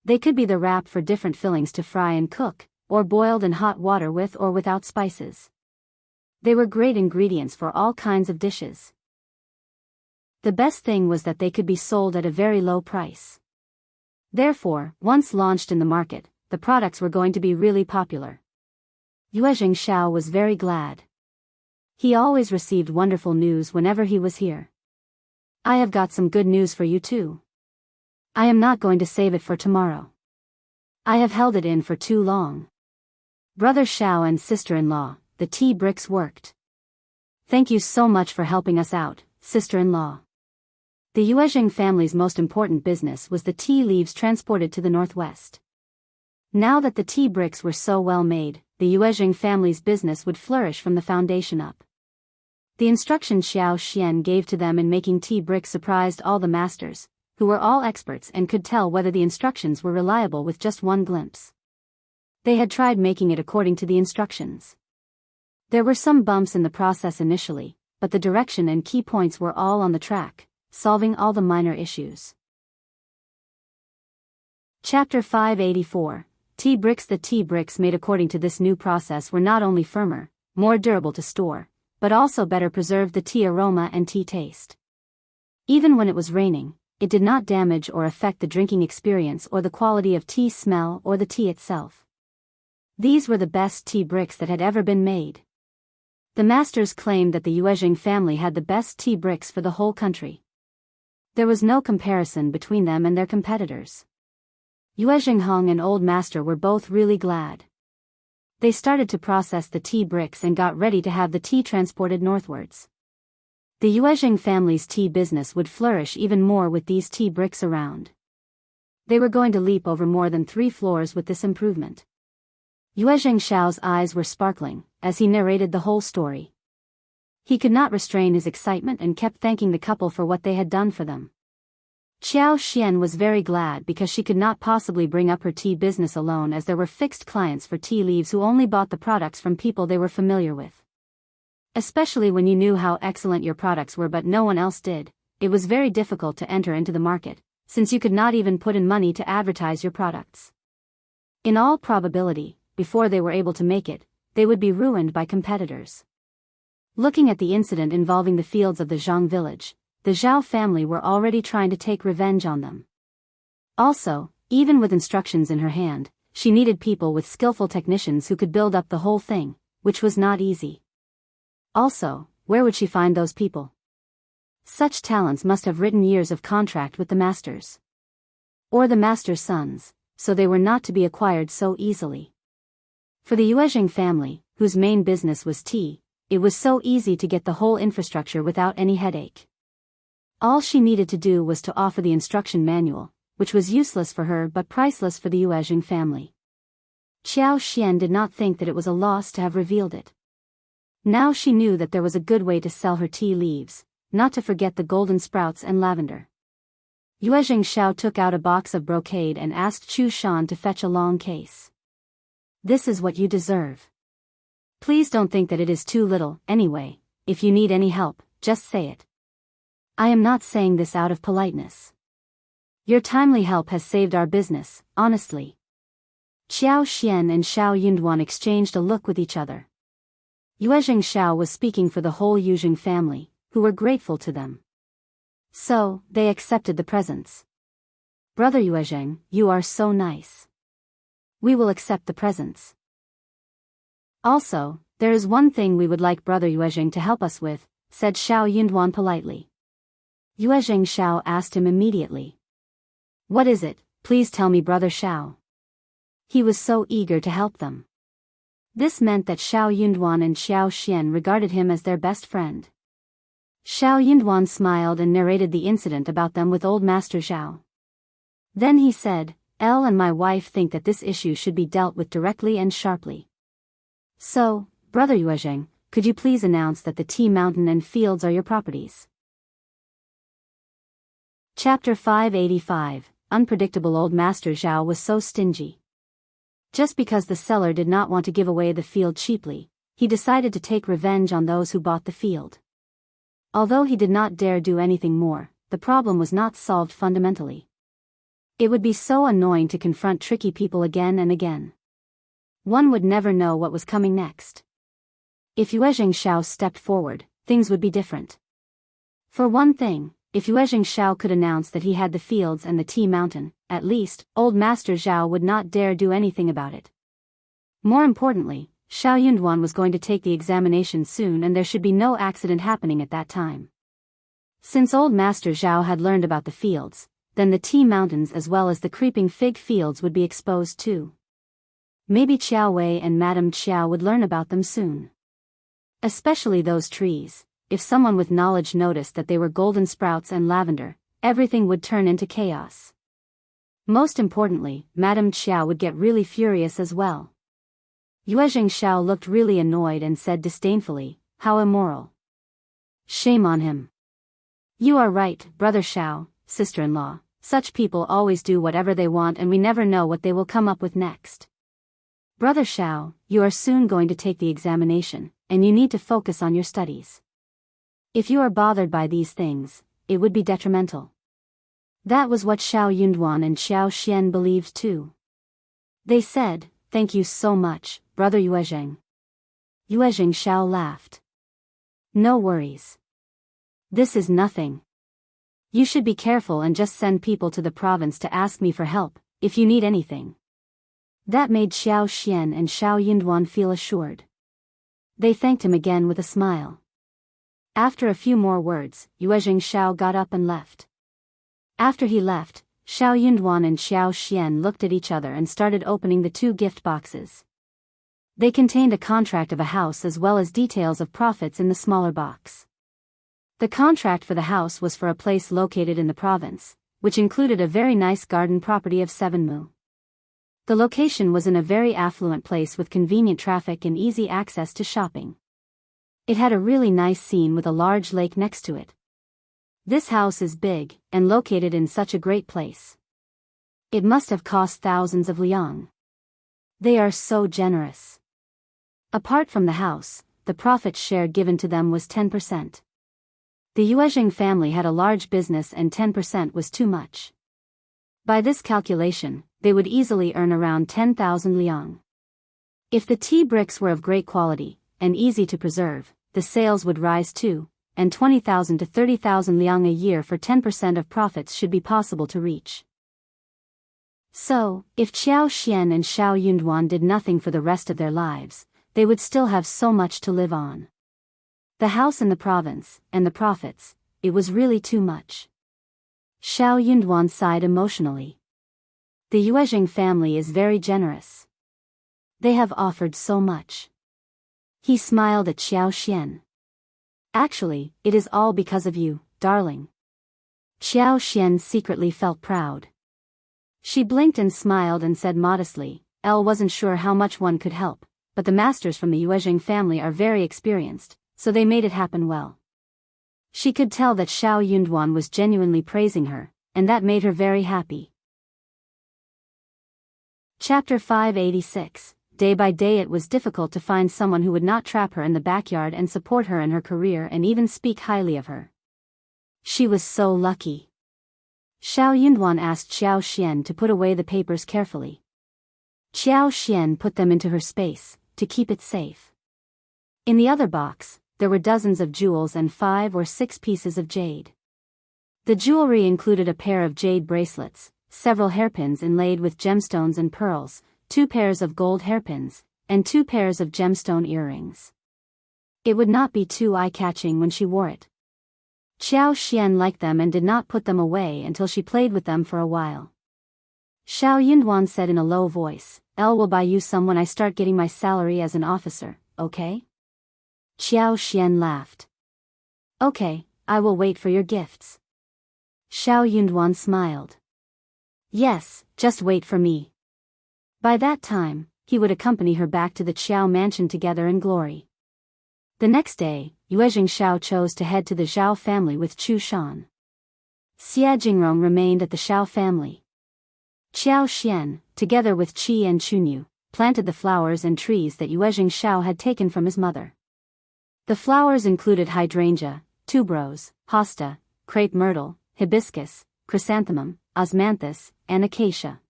They could be the wrap for different fillings to fry and cook, or boiled in hot water with or without spices. They were great ingredients for all kinds of dishes. The best thing was that they could be sold at a very low price. Therefore, once launched in the market, the products were going to be really popular. Shao was very glad. He always received wonderful news whenever he was here. I have got some good news for you too. I am not going to save it for tomorrow. I have held it in for too long. Brother Shao and sister-in-law, the tea bricks worked. Thank you so much for helping us out, sister-in-law. The Zhang family's most important business was the tea leaves transported to the northwest. Now that the tea bricks were so well made, the Zhang family's business would flourish from the foundation up. The instructions Xiao Xian gave to them in making tea bricks surprised all the masters, who were all experts and could tell whether the instructions were reliable with just one glimpse. They had tried making it according to the instructions. There were some bumps in the process initially, but the direction and key points were all on the track, solving all the minor issues. Chapter 584, Tea bricks. The tea bricks made according to this new process were not only firmer, more durable to store, but also better preserved the tea aroma and tea taste. Even when it was raining, it did not damage or affect the drinking experience or the quality of tea smell or the tea itself. These were the best tea bricks that had ever been made. The masters claimed that the Yuezheng family had the best tea bricks for the whole country. There was no comparison between them and their competitors. Yuezheng Hong and Old Master were both really glad. They started to process the tea bricks and got ready to have the tea transported northwards. The Yuezheng family's tea business would flourish even more with these tea bricks around. They were going to leap over more than 3 floors with this improvement. Yuezheng Shao's eyes were sparkling as he narrated the whole story. He could not restrain his excitement and kept thanking the couple for what they had done for them. Qiao Xian was very glad because she could not possibly bring up her tea business alone, as there were fixed clients for tea leaves who only bought the products from people they were familiar with. Especially when you knew how excellent your products were but no one else did, it was very difficult to enter into the market, since you could not even put in money to advertise your products. In all probability, before they were able to make it, they would be ruined by competitors. Looking at the incident involving the fields of the Zhang village, the Zhao family were already trying to take revenge on them. Also, even with instructions in her hand, she needed people with skillful technicians who could build up the whole thing, which was not easy. Also, where would she find those people? Such talents must have written years of contract with the masters. Or the master's sons, so they were not to be acquired so easily. For the Yuezheng family, whose main business was tea, it was so easy to get the whole infrastructure without any headache. All she needed to do was to offer the instruction manual, which was useless for her but priceless for the Yuezheng family. Qiao Xian did not think that it was a loss to have revealed it. Now she knew that there was a good way to sell her tea leaves, not to forget the golden sprouts and lavender. Yuezheng Shao took out a box of brocade and asked Chu Shan to fetch a long case. "This is what you deserve. Please don't think that it is too little. Anyway, if you need any help, just say it. I am not saying this out of politeness. Your timely help has saved our business, honestly." Qiao Xian and Shao Yunduan exchanged a look with each other. Yuezheng Shao was speaking for the whole Yuezheng family, who were grateful to them. So, they accepted the presents. "Brother Yuezheng, you are so nice. We will accept the presents. Also, there is one thing we would like Brother Yuezheng to help us with," said Shao Yunduan politely. Yuezheng Shao asked him immediately. "What is it? Please tell me, Brother Shao." He was so eager to help them. This meant that Shao Yunduan and Qiao Xian regarded him as their best friend. Shao Yunduan smiled and narrated the incident about them with Old Master Zhao. Then he said, "Elle and my wife think that this issue should be dealt with directly and sharply. So, Brother Yuezheng, could you please announce that the tea mountain and fields are your properties?" Chapter 585, Unpredictable. Old Master Zhao was so stingy. Just because the seller did not want to give away the field cheaply, he decided to take revenge on those who bought the field. Although he did not dare do anything more, the problem was not solved fundamentally. It would be so annoying to confront tricky people again and again. One would never know what was coming next. If Yuezheng Shao stepped forward, things would be different. For one thing, if Yuezheng Shao could announce that he had the fields and the tea mountain, at least, Old Master Zhao would not dare do anything about it. More importantly, Shao Yunduan was going to take the examination soon and there should be no accident happening at that time. Since Old Master Zhao had learned about the fields, then the tea mountains as well as the creeping fig fields would be exposed too. Maybe Qiao Wei and Madame Qiao would learn about them soon. Especially those trees. If someone with knowledge noticed that they were golden sprouts and lavender, everything would turn into chaos. Most importantly, Madame Qiao would get really furious as well. Yuezheng Shao looked really annoyed and said disdainfully, "How immoral. Shame on him." "You are right, Brother Shao, sister-in-law, such people always do whatever they want and we never know what they will come up with next. Brother Shao, you are soon going to take the examination, and you need to focus on your studies. If you are bothered by these things, it would be detrimental." That was what Shao Yunduan and Qiao Xian believed too. They said, "Thank you so much, Brother Yuezheng." Yuezheng Shao laughed. "No worries. This is nothing. You should be careful and just send people to the province to ask me for help, if you need anything." That made Qiao Xian and Shao Yunduan feel assured. They thanked him again with a smile. After a few more words, Yuezhing Shao got up and left. After he left, Xiao Yunduan and Xiao Xian looked at each other and started opening the 2 gift boxes. They contained a contract of a house as well as details of profits in the smaller box. The contract for the house was for a place located in the province, which included a very nice garden property of 7 mu. The location was in a very affluent place with convenient traffic and easy access to shopping. It had a really nice scene with a large lake next to it. This house is big, and located in such a great place. It must have cost thousands of liang. They are so generous. Apart from the house, the profit share given to them was 10%. The Yuezhing family had a large business and 10% was too much. By this calculation, they would easily earn around 10,000 liang. If the tea bricks were of great quality, and easy to preserve, the sales would rise too, and 20,000 to 30,000 liang a year for 10% of profits should be possible to reach. So, if Qiao Xian and Xiao Yunduan did nothing for the rest of their lives, they would still have so much to live on. The house in the province, and the profits, it was really too much. Xiao Yunduan sighed emotionally. The Yuezhing family is very generous. They have offered so much. He smiled at Xiao Xian. Actually, it is all because of you, darling. Xiao Xian secretly felt proud. She blinked and smiled and said modestly, Elle wasn't sure how much one could help, but the masters from the Yuezhing family are very experienced, so they made it happen well. She could tell that Xiao Yunduan was genuinely praising her, and that made her very happy. Chapter 586. Day by day it was difficult to find someone who would not trap her in the backyard and support her in her career and even speak highly of her. She was so lucky. Xiao Yunduan asked Xiao Xian to put away the papers carefully. Xiao Xian put them into her space, to keep it safe. In the other box, there were dozens of jewels and 5 or 6 pieces of jade. The jewelry included a pair of jade bracelets, several hairpins inlaid with gemstones and pearls, 2 pairs of gold hairpins, and 2 pairs of gemstone earrings. It would not be too eye-catching when she wore it. Xiao Xian liked them and did not put them away until she played with them for a while. Xiao Yunduan said in a low voice, Elle will buy you some when I start getting my salary as an officer, okay? Xiao Xian laughed. Okay, I will wait for your gifts. Xiao Yunduan smiled. Yes, just wait for me. By that time, he would accompany her back to the Qiao mansion together in glory. The next day, Yuezhing Shao chose to head to the Zhao family with Chu Shan. Xia Jingrong remained at the Shao family. Qiao Xian, together with Qi and Chunyu, planted the flowers and trees that Yuezhing Shao had taken from his mother. The flowers included hydrangea, tuberose, hosta, crepe myrtle, hibiscus, chrysanthemum, osmanthus, and acacia.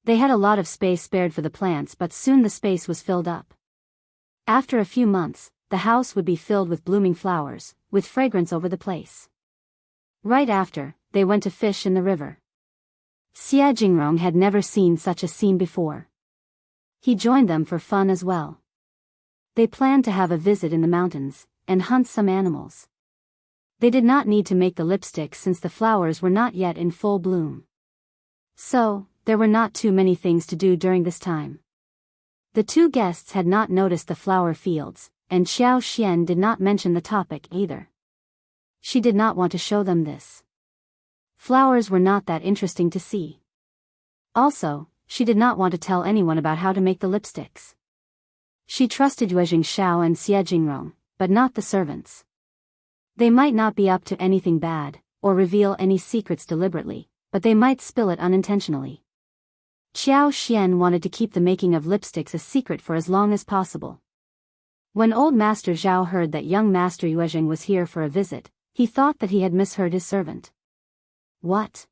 They had a lot of space spared for the plants, but soon the space was filled up. After a few months, the house would be filled with blooming flowers, with fragrance over the place. Right after, they went to fish in the river. Xia Jingrong had never seen such a scene before. He joined them for fun as well. They planned to have a visit in the mountains, and hunt some animals. They did not need to make the lipsticks since the flowers were not yet in full bloom. So, there were not too many things to do during this time. The 2 guests had not noticed the flower fields, and Xiao Xian did not mention the topic either. She did not want to show them this. Flowers were not that interesting to see. Also, she did not want to tell anyone about how to make the lipsticks. She trusted Yuezhing Shao and Xia Jingrong, but not the servants. They might not be up to anything bad, or reveal any secrets deliberately, but they might spill it unintentionally. Xiao Xian wanted to keep the making of lipsticks a secret for as long as possible. When old Master Zhao heard that young Master Yuezhing was here for a visit, he thought that he had misheard his servant. What?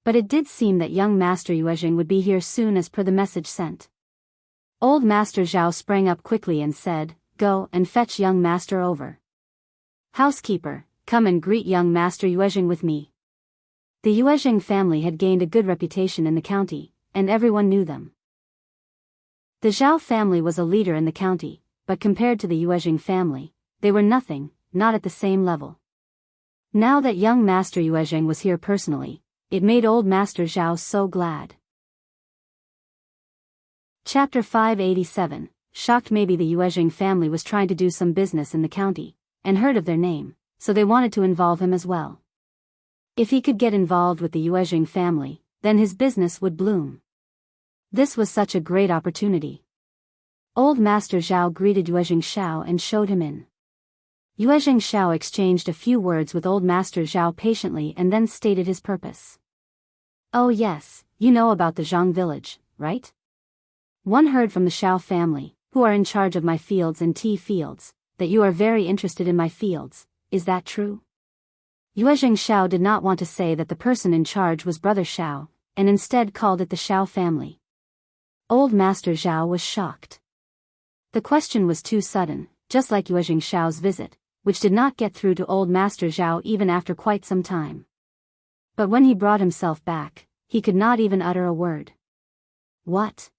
But it did seem that young Master Yuezhing would be here soon as per the message sent. Old Master Zhao sprang up quickly and said, Go and fetch young Master over. Housekeeper, come and greet young Master Yuezhing with me. The Yuezhing family had gained a good reputation in the county, and everyone knew them. The Zhao family was a leader in the county, but compared to the Yuezhing family, they were nothing, not at the same level. Now that young Master Yuezhing was here personally, it made old Master Zhao so glad. Chapter 587, shocked. Maybe the Yuezhing family was trying to do some business in the county, and heard of their name, so they wanted to involve him as well. If he could get involved with the Yuezhing family, then his business would bloom. This was such a great opportunity. Old Master Zhao greeted Yuezhing Shao and showed him in. Yuezhing Shao exchanged a few words with Old Master Zhao patiently and then stated his purpose. Oh yes, you know about the Zhang village, right? One heard from the Shao family, who are in charge of my fields and tea fields, that you are very interested in my fields. Is that true? Yuezhing Shao did not want to say that the person in charge was Brother Shao, and instead called it the Shao family. Old Master Zhao was shocked. The question was too sudden, just like Yuezhing Shao's visit, which did not get through to Old Master Zhao even after quite some time. But when he brought himself back, he could not even utter a word. What?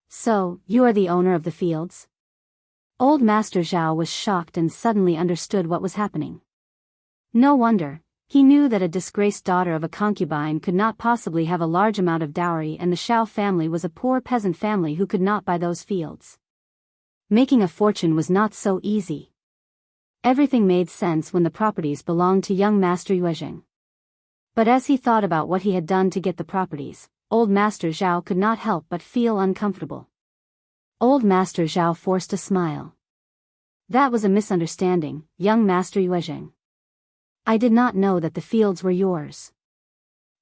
So, you are the owner of the fields? Old Master Zhao was shocked and suddenly understood what was happening. No wonder, he knew that a disgraced daughter of a concubine could not possibly have a large amount of dowry, and the Shao family was a poor peasant family who could not buy those fields. Making a fortune was not so easy. Everything made sense when the properties belonged to young Master Yuezhing. But as he thought about what he had done to get the properties, Old Master Zhao could not help but feel uncomfortable. Old Master Zhao forced a smile. That was a misunderstanding, young Master Yuezhing. I did not know that the fields were yours.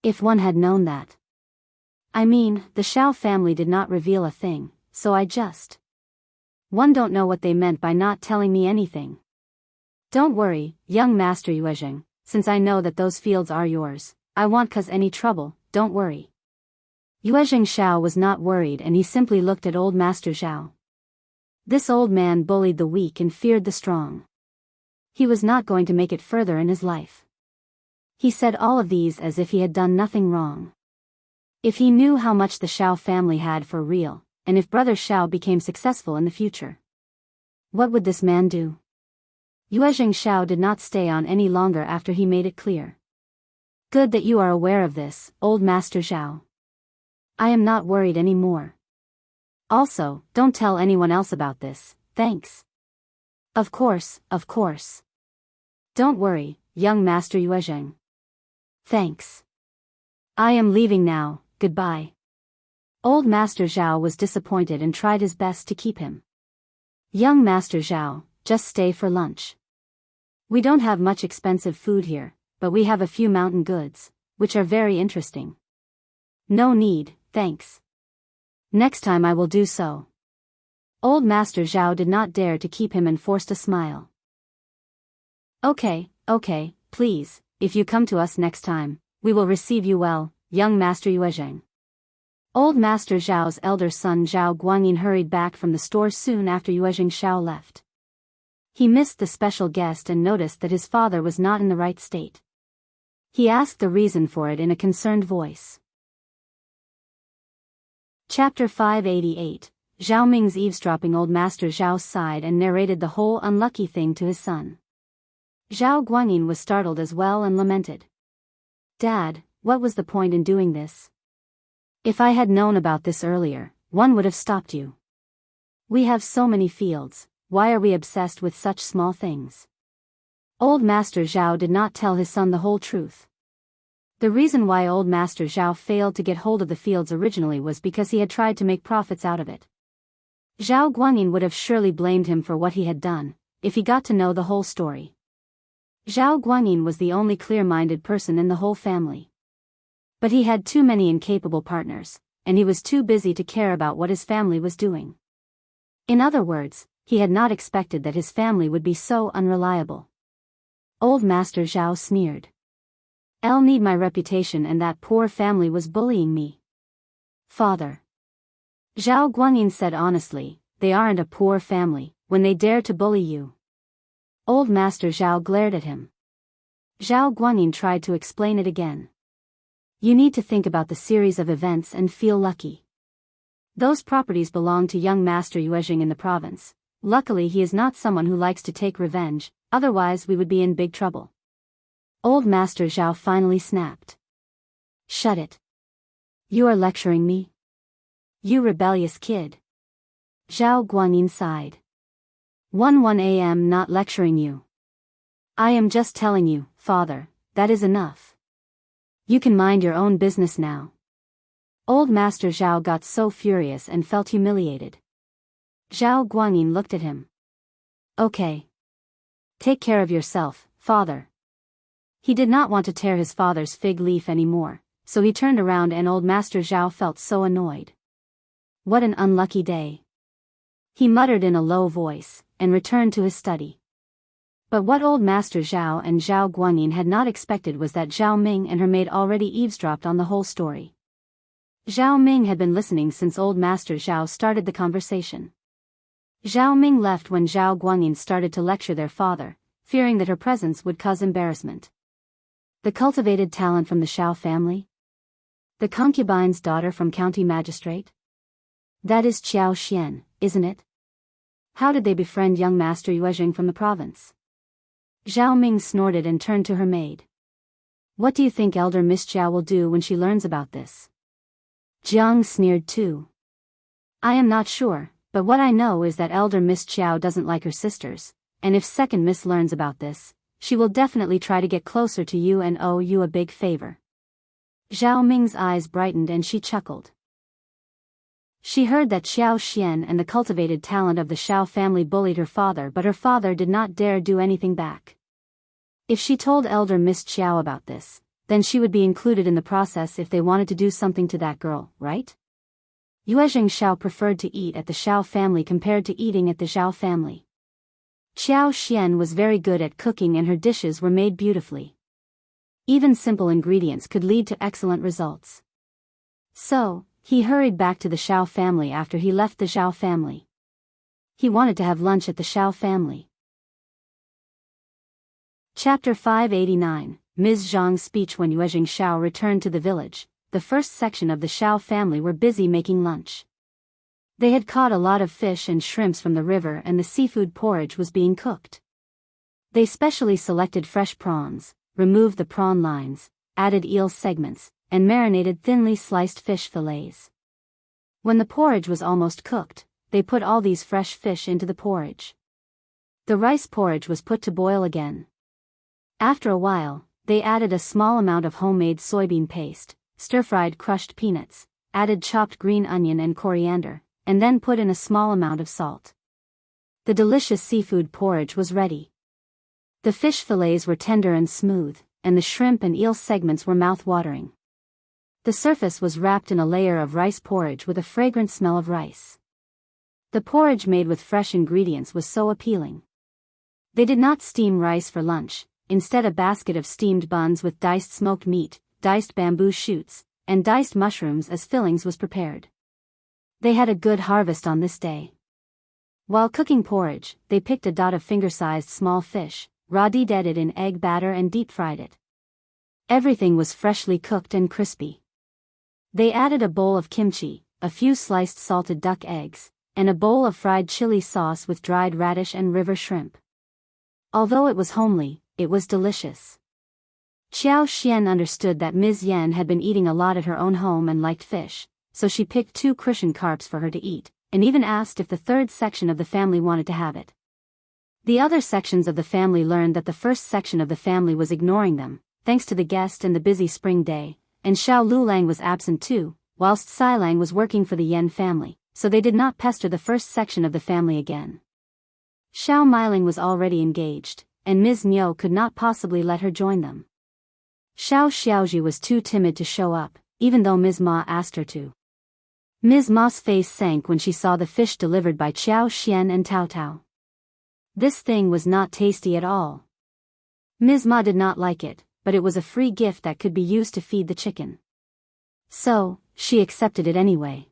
If one had known that. I mean, the Shao family did not reveal a thing, so I just. One don't know what they meant by not telling me anything. Don't worry, young Master Yuezhing, since I know that those fields are yours, I won't cause any trouble, don't worry. Yuezhing Shao was not worried, and he simply looked at Old Master Zhao. This old man bullied the weak and feared the strong. He was not going to make it further in his life. He said all of these as if he had done nothing wrong. If he knew how much the Shao family had for real, and if Brother Shao became successful in the future, what would this man do? Yuezhing Shao did not stay on any longer after he made it clear. Good that you are aware of this, Old Master Zhao. I am not worried anymore. Also, don't tell anyone else about this, thanks. Of course, of course. Don't worry, young Master Yuezhing. Thanks. I am leaving now, goodbye. Old Master Zhao was disappointed and tried his best to keep him. Young Master Zhao, just stay for lunch. We don't have much expensive food here, but we have a few mountain goods, which are very interesting. No need, thanks. Next time I will do so. Old Master Zhao did not dare to keep him and forced a smile. Okay, please, if you come to us next time, we will receive you well, young Master Yuezhing. Old Master Zhao's elder son Zhao Guanyin hurried back from the store soon after Yuezhing Shao left. He missed the special guest and noticed that his father was not in the right state. He asked the reason for it in a concerned voice. Chapter 588, Zhao Ming's eavesdropping. Old Master Zhao sighed and narrated the whole unlucky thing to his son. Zhao Guanyin was startled as well and lamented. Dad, what was the point in doing this? If I had known about this earlier, one would have stopped you. We have so many fields, why are we obsessed with such small things? Old Master Zhao did not tell his son the whole truth. The reason why Old Master Zhao failed to get hold of the fields originally was because he had tried to make profits out of it. Zhao Guanyin would have surely blamed him for what he had done, if he got to know the whole story. Zhao Guanyin was the only clear-minded person in the whole family. But he had too many incapable partners, and he was too busy to care about what his family was doing. In other words, he had not expected that his family would be so unreliable. Old Master Zhao sneered. I'll need my reputation, and that poor family was bullying me. Father. Zhao Guanyin said honestly, they aren't a poor family, when they dare to bully you. Old Master Zhao glared at him. Zhao Guanyin tried to explain it again. You need to think about the series of events and feel lucky. Those properties belong to young Master Yuezhing in the province, Luckily he is not someone who likes to take revenge, otherwise we would be in big trouble. Old Master Zhao finally snapped. Shut it. You are lecturing me? You rebellious kid. Zhao Guanyin sighed. 1 a.m. not lecturing you. I am just telling you, father, that is enough. You can mind your own business now. Old Master Zhao got so furious and felt humiliated. Zhao Guanyin looked at him. Okay. Take care of yourself, father. He did not want to tear his father's fig leaf anymore, so he turned around and old Master Zhao felt so annoyed. What an unlucky day. He muttered in a low voice, and returned to his study. But what old Master Zhao and Zhao Guanyin had not expected was that Zhao Ming and her maid already eavesdropped on the whole story. Zhao Ming had been listening since old Master Zhao started the conversation. Zhao Ming left when Zhao Guanyin started to lecture their father, fearing that her presence would cause embarrassment. The cultivated talent from the Shao family? The concubine's daughter from county magistrate? That is Qiao Xian, isn't it? How did they befriend young Master Yuezheng from the province? Zhao Ming snorted and turned to her maid. What do you think Elder Miss Qiao will do when she learns about this? Zhang sneered too. I am not sure, but what I know is that Elder Miss Qiao doesn't like her sisters, and if second Miss learns about this, she will definitely try to get closer to you and owe you a big favor. Zhao Ming's eyes brightened and she chuckled. She heard that Qiao Xian and the cultivated talent of the Shao family bullied her father, but her father did not dare do anything back. If she told Elder Miss Qiao about this, then she would be included in the process if they wanted to do something to that girl, right? Yuezheng Shao preferred to eat at the Shao family compared to eating at the Zhao family. Qiao Xian was very good at cooking and her dishes were made beautifully. Even simple ingredients could lead to excellent results. So, he hurried back to the Shao family after he left the Zhao family. He wanted to have lunch at the Shao family. Chapter 589, Ms. Zhang's speech. When Yuezheng Shao returned to the village, the first section of the Shao family were busy making lunch. They had caught a lot of fish and shrimps from the river and the seafood porridge was being cooked. They specially selected fresh prawns, removed the prawn lines, added eel segments, and marinated thinly sliced fish fillets. When the porridge was almost cooked, they put all these fresh fish into the porridge. The rice porridge was put to boil again. After a while, they added a small amount of homemade soybean paste, stir-fried crushed peanuts, added chopped green onion and coriander, and then put in a small amount of salt. The delicious seafood porridge was ready. The fish fillets were tender and smooth, and the shrimp and eel segments were mouth-watering. The surface was wrapped in a layer of rice porridge with a fragrant smell of rice. The porridge made with fresh ingredients was so appealing. They did not steam rice for lunch, instead a basket of steamed buns with diced smoked meat, diced bamboo shoots, and diced mushrooms as fillings was prepared. They had a good harvest on this day. While cooking porridge, they picked a dot of finger-sized small fish, raw-dead it in egg batter and deep-fried it. Everything was freshly cooked and crispy. They added a bowl of kimchi, a few sliced salted duck eggs, and a bowl of fried chili sauce with dried radish and river shrimp. Although it was homely, it was delicious. Qiao Xian understood that Ms. Yan had been eating a lot at her own home and liked fish, so she picked 2 crucian carps for her to eat, and even asked if the third section of the family wanted to have it. The other sections of the family learned that the first section of the family was ignoring them, thanks to the guest and the busy spring day, and Shao Liulang was absent too, whilst Silang was working for the Yan family, so they did not pester the first section of the family again. Shao Miling was already engaged, and Ms. Niu could not possibly let her join them. Shao Xiaoji was too timid to show up, even though Ms. Ma asked her to. Ms. Ma's face sank when she saw the fish delivered by Qiao Xian and Tao Tao. This thing was not tasty at all. Ms. Ma did not like it, but it was a free gift that could be used to feed the chicken. So, she accepted it anyway.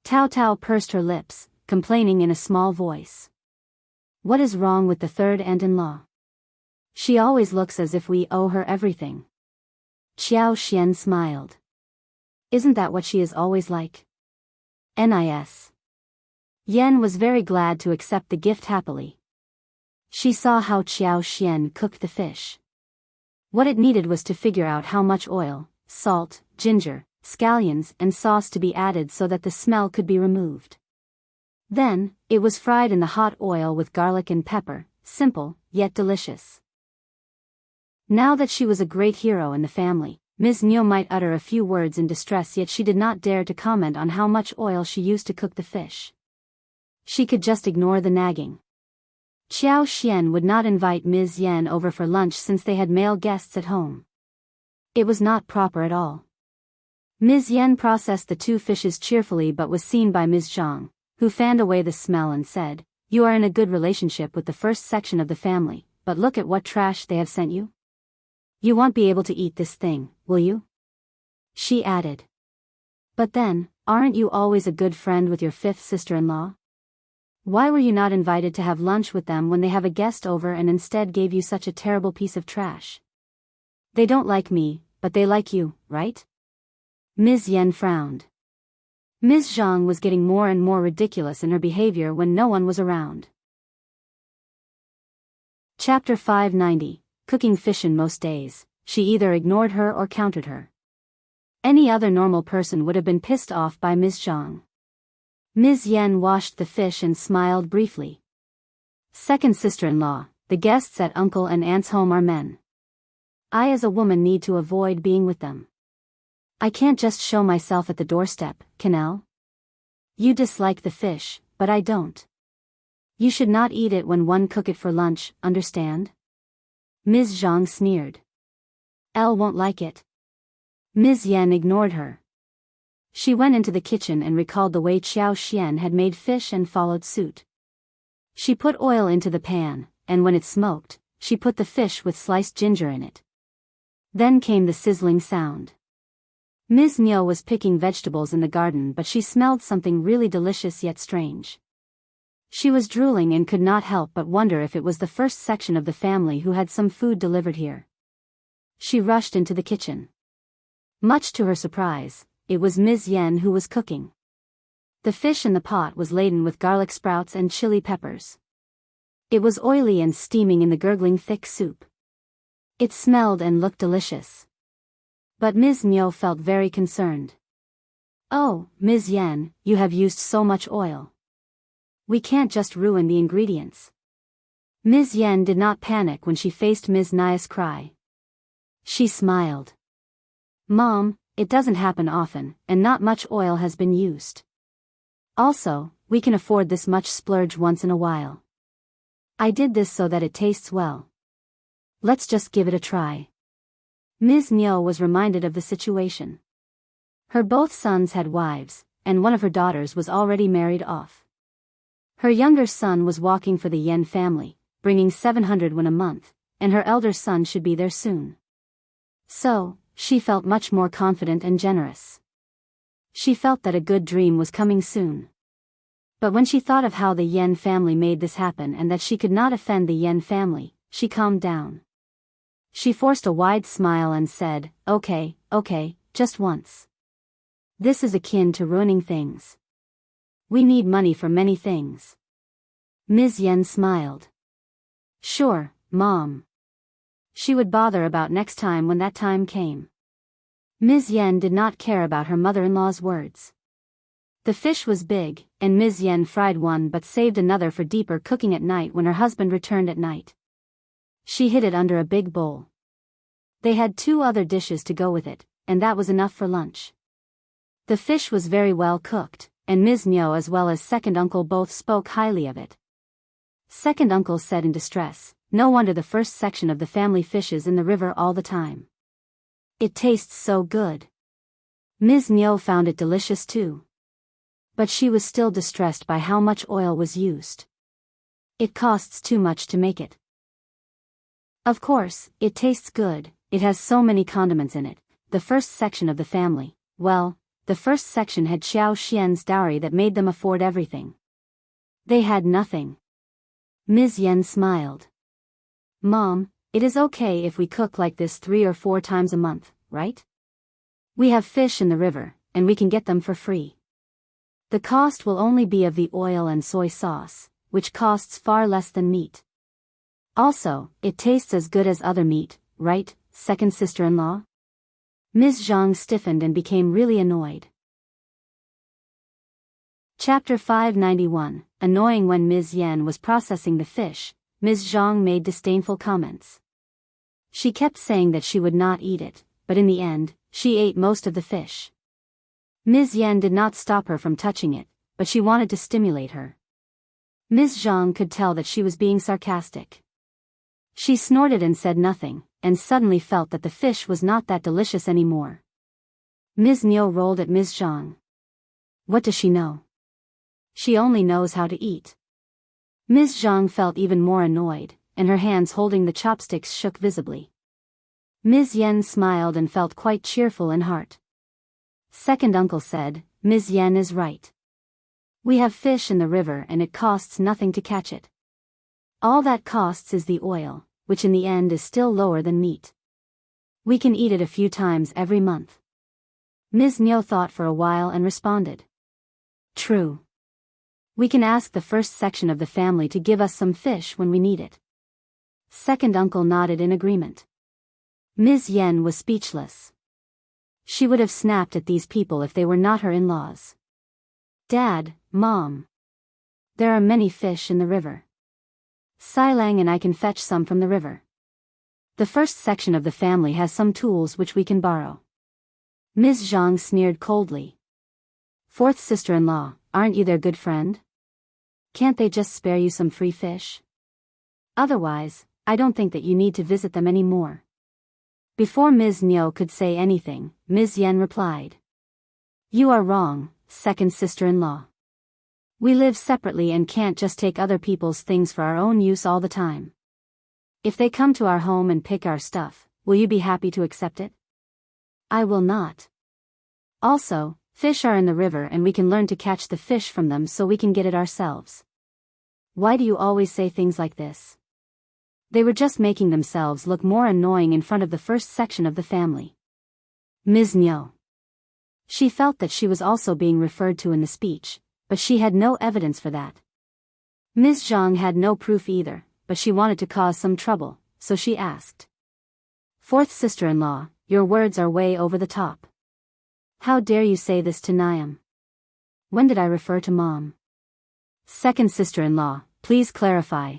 Tao Tao pursed her lips, complaining in a small voice. What is wrong with the third aunt-in-law? She always looks as if we owe her everything. Qiao Xian smiled. Isn't that what she is always like? Nis. Yan was very glad to accept the gift happily. She saw how Qiao Xian cooked the fish. What it needed was to figure out how much oil, salt, ginger, scallions and sauce to be added so that the smell could be removed. Then, it was fried in the hot oil with garlic and pepper, simple, yet delicious. Now that she was a great hero in the family, Ms. Niu might utter a few words in distress, yet she did not dare to comment on how much oil she used to cook the fish. She could just ignore the nagging. Qiao Xian would not invite Ms. Yan over for lunch since they had male guests at home. It was not proper at all. Ms. Yan processed the two fishes cheerfully but was seen by Ms. Zhang, who fanned away the smell and said, "You are in a good relationship with the first section of the family, but look at what trash they have sent you. You won't be able to eat this thing, will you?" She added. "But then, aren't you always a good friend with your fifth sister-in-law? Why were you not invited to have lunch with them when they have a guest over and instead gave you such a terrible piece of trash? They don't like me, but they like you, right?" Ms. Yan frowned. Ms. Zhang was getting more and more ridiculous in her behavior when no one was around. Chapter 590, Cooking Fish. In most days, she either ignored her or countered her. Any other normal person would have been pissed off by Ms. Zhang. Ms. Yan washed the fish and smiled briefly. "Second sister-in-law, the guests at uncle and aunt's home are men. I as a woman need to avoid being with them. I can't just show myself at the doorstep, Canel. You dislike the fish, but I don't. You should not eat it when one cook it for lunch, understand?" Ms. Zhang sneered. "Elle won't like it." Ms. Yan ignored her. She went into the kitchen and recalled the way Qiao Xian had made fish and followed suit. She put oil into the pan, and when it smoked, she put the fish with sliced ginger in it. Then came the sizzling sound. Ms. Niu was picking vegetables in the garden, but she smelled something really delicious yet strange. She was drooling and could not help but wonder if it was the first section of the family who had some food delivered here. She rushed into the kitchen. Much to her surprise, it was Ms. Yan who was cooking. The fish in the pot was laden with garlic sprouts and chili peppers. It was oily and steaming in the gurgling thick soup. It smelled and looked delicious. But Ms. Niu felt very concerned. "Oh, Ms. Yan, you have used so much oil. We can't just ruin the ingredients." Ms. Yan did not panic when she faced Ms. Nia's cry. She smiled. "Mom, it doesn't happen often, and not much oil has been used. Also, we can afford this much splurge once in a while. I did this so that it tastes well. Let's just give it a try." Ms. Niu was reminded of the situation. Her both sons had wives, and one of her daughters was already married off. Her younger son was walking for the Yan family, bringing 700 won a month, and her elder son should be there soon. So, she felt much more confident and generous. She felt that a good dream was coming soon. But when she thought of how the Yan family made this happen and that she could not offend the Yan family, she calmed down. She forced a wide smile and said, okay, just once. This is akin to ruining things. We need money for many things." Ms. Yan smiled. "Sure, Mom." She would bother about next time when that time came. Ms. Yan did not care about her mother-in-law's words. The fish was big, and Ms. Yan fried one but saved another for deeper cooking at night when her husband returned at night. She hid it under a big bowl. They had 2 other dishes to go with it, and that was enough for lunch. The fish was very well cooked, and Ms. Niu as well as second uncle both spoke highly of it. Second uncle said in distress, "No wonder the first section of the family fishes in the river all the time. It tastes so good." Ms. Niu found it delicious too. But she was still distressed by how much oil was used. It costs too much to make it. Of course, it tastes good, it has so many condiments in it. The first section of the family, well, the first section had Qiao Xian's dowry that made them afford everything. They had nothing. Ms. Yan smiled. "Mom, it is okay if we cook like this 3 or 4 times a month, right? We have fish in the river, and we can get them for free. The cost will only be of the oil and soy sauce, which costs far less than meat. Also, it tastes as good as other meat, right, second sister-in-law? Ms. Zhang stiffened and became really annoyed. Chapter 591, Annoying. When Ms. Yan was processing the fish, Ms. Zhang made disdainful comments. She kept saying that she would not eat it, but in the end, she ate most of the fish. Ms. Yan did not stop her from touching it, but she wanted to stimulate her. Ms. Zhang could tell that she was being sarcastic. She snorted and said nothing, and suddenly felt that the fish was not that delicious anymore. Ms. Niu rolled at Ms. Zhang. What does she know? She only knows how to eat. Ms. Zhang felt even more annoyed, and her hands holding the chopsticks shook visibly. Ms. Yan smiled and felt quite cheerful in heart. Second uncle said, Ms. Yan is right. We have fish in the river and it costs nothing to catch it. All that costs is the oil, which in the end is still lower than meat. We can eat it a few times every month. Ms. Niu thought for a while and responded. True. We can ask the first section of the family to give us some fish when we need it. Second uncle nodded in agreement. Ms. Yan was speechless. She would have snapped at these people if they were not her in-laws. Dad, Mom. There are many fish in the river. Liulang and I can fetch some from the river. The first section of the family has some tools which we can borrow. Ms. Zhang sneered coldly. Fourth sister-in-law, aren't you their good friend? Can't they just spare you some free fish? Otherwise, I don't think that you need to visit them anymore. Before Ms. Niu could say anything, Ms. Yan replied. You are wrong, second sister-in-law. We live separately and can't just take other people's things for our own use all the time. If they come to our home and pick our stuff, will you be happy to accept it? I will not. Also, fish are in the river and we can learn to catch the fish from them so we can get it ourselves. Why do you always say things like this? They were just making themselves look more annoying in front of the first section of the family. Ms. Niu. She felt that she was also being referred to in the speech, but she had no evidence for that. Ms. Zhang had no proof either, but she wanted to cause some trouble, so she asked. Fourth sister-in-law, your words are way over the top. How dare you say this to Niam? When did I refer to Mom? Second sister-in-law, please clarify.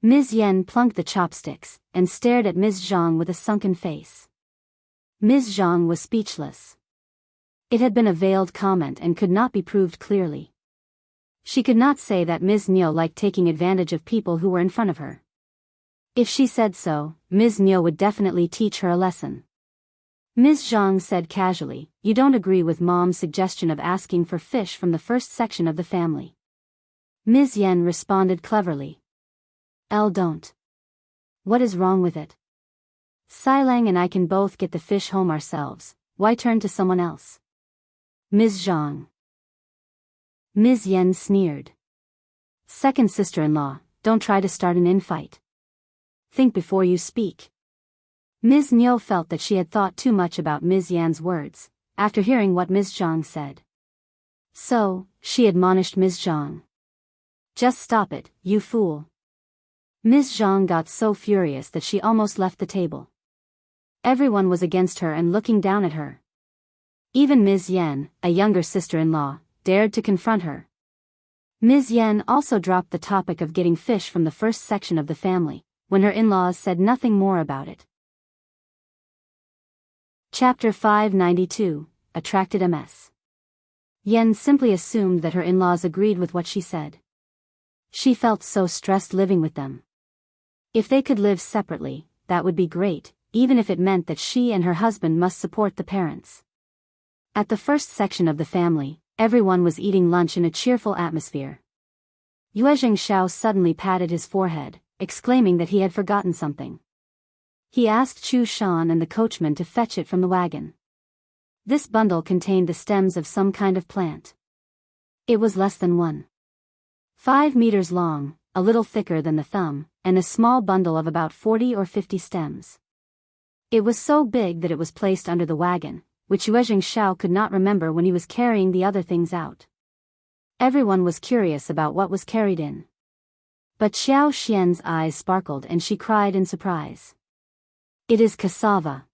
Ms. Yan plunked the chopsticks, and stared at Ms. Zhang with a sunken face. Ms. Zhang was speechless. It had been a veiled comment and could not be proved clearly. She could not say that Ms. Niu liked taking advantage of people who were in front of her. If she said so, Ms. Niu would definitely teach her a lesson. Ms. Zhang said casually, you don't agree with Mom's suggestion of asking for fish from the first section of the family. Ms. Yan responded cleverly. Don't. What is wrong with it? Liulang and I can both get the fish home ourselves, why turn to someone else? Ms. Zhang. Ms. Yan sneered. Second sister-in-law, don't try to start an infight. Think before you speak. Ms. Niu felt that she had thought too much about Ms. Yan's words, after hearing what Ms. Zhang said. So, she admonished Ms. Zhang. Just stop it, you fool. Ms. Zhang got so furious that she almost left the table. Everyone was against her and looking down at her. Even Ms. Yan, a younger sister-in-law, dared to confront her. Ms. Yan also dropped the topic of getting fish from the first section of the family, when her in-laws said nothing more about it. Chapter 592, Attracted MS. Yan simply assumed that her in-laws agreed with what she said. She felt so stressed living with them. If they could live separately, that would be great, even if it meant that she and her husband must support the parents. At the first section of the family, everyone was eating lunch in a cheerful atmosphere. Shao suddenly patted his forehead, exclaiming that he had forgotten something. He asked Xuan and the coachman to fetch it from the wagon. This bundle contained the stems of some kind of plant. It was less than 1.5 meters long, a little thicker than the thumb, and a small bundle of about 40 or 50 stems. It was so big that it was placed under the wagon, which Shao could not remember when he was carrying the other things out. Everyone was curious about what was carried in. But Xiao Xian's eyes sparkled and she cried in surprise. It is cassava.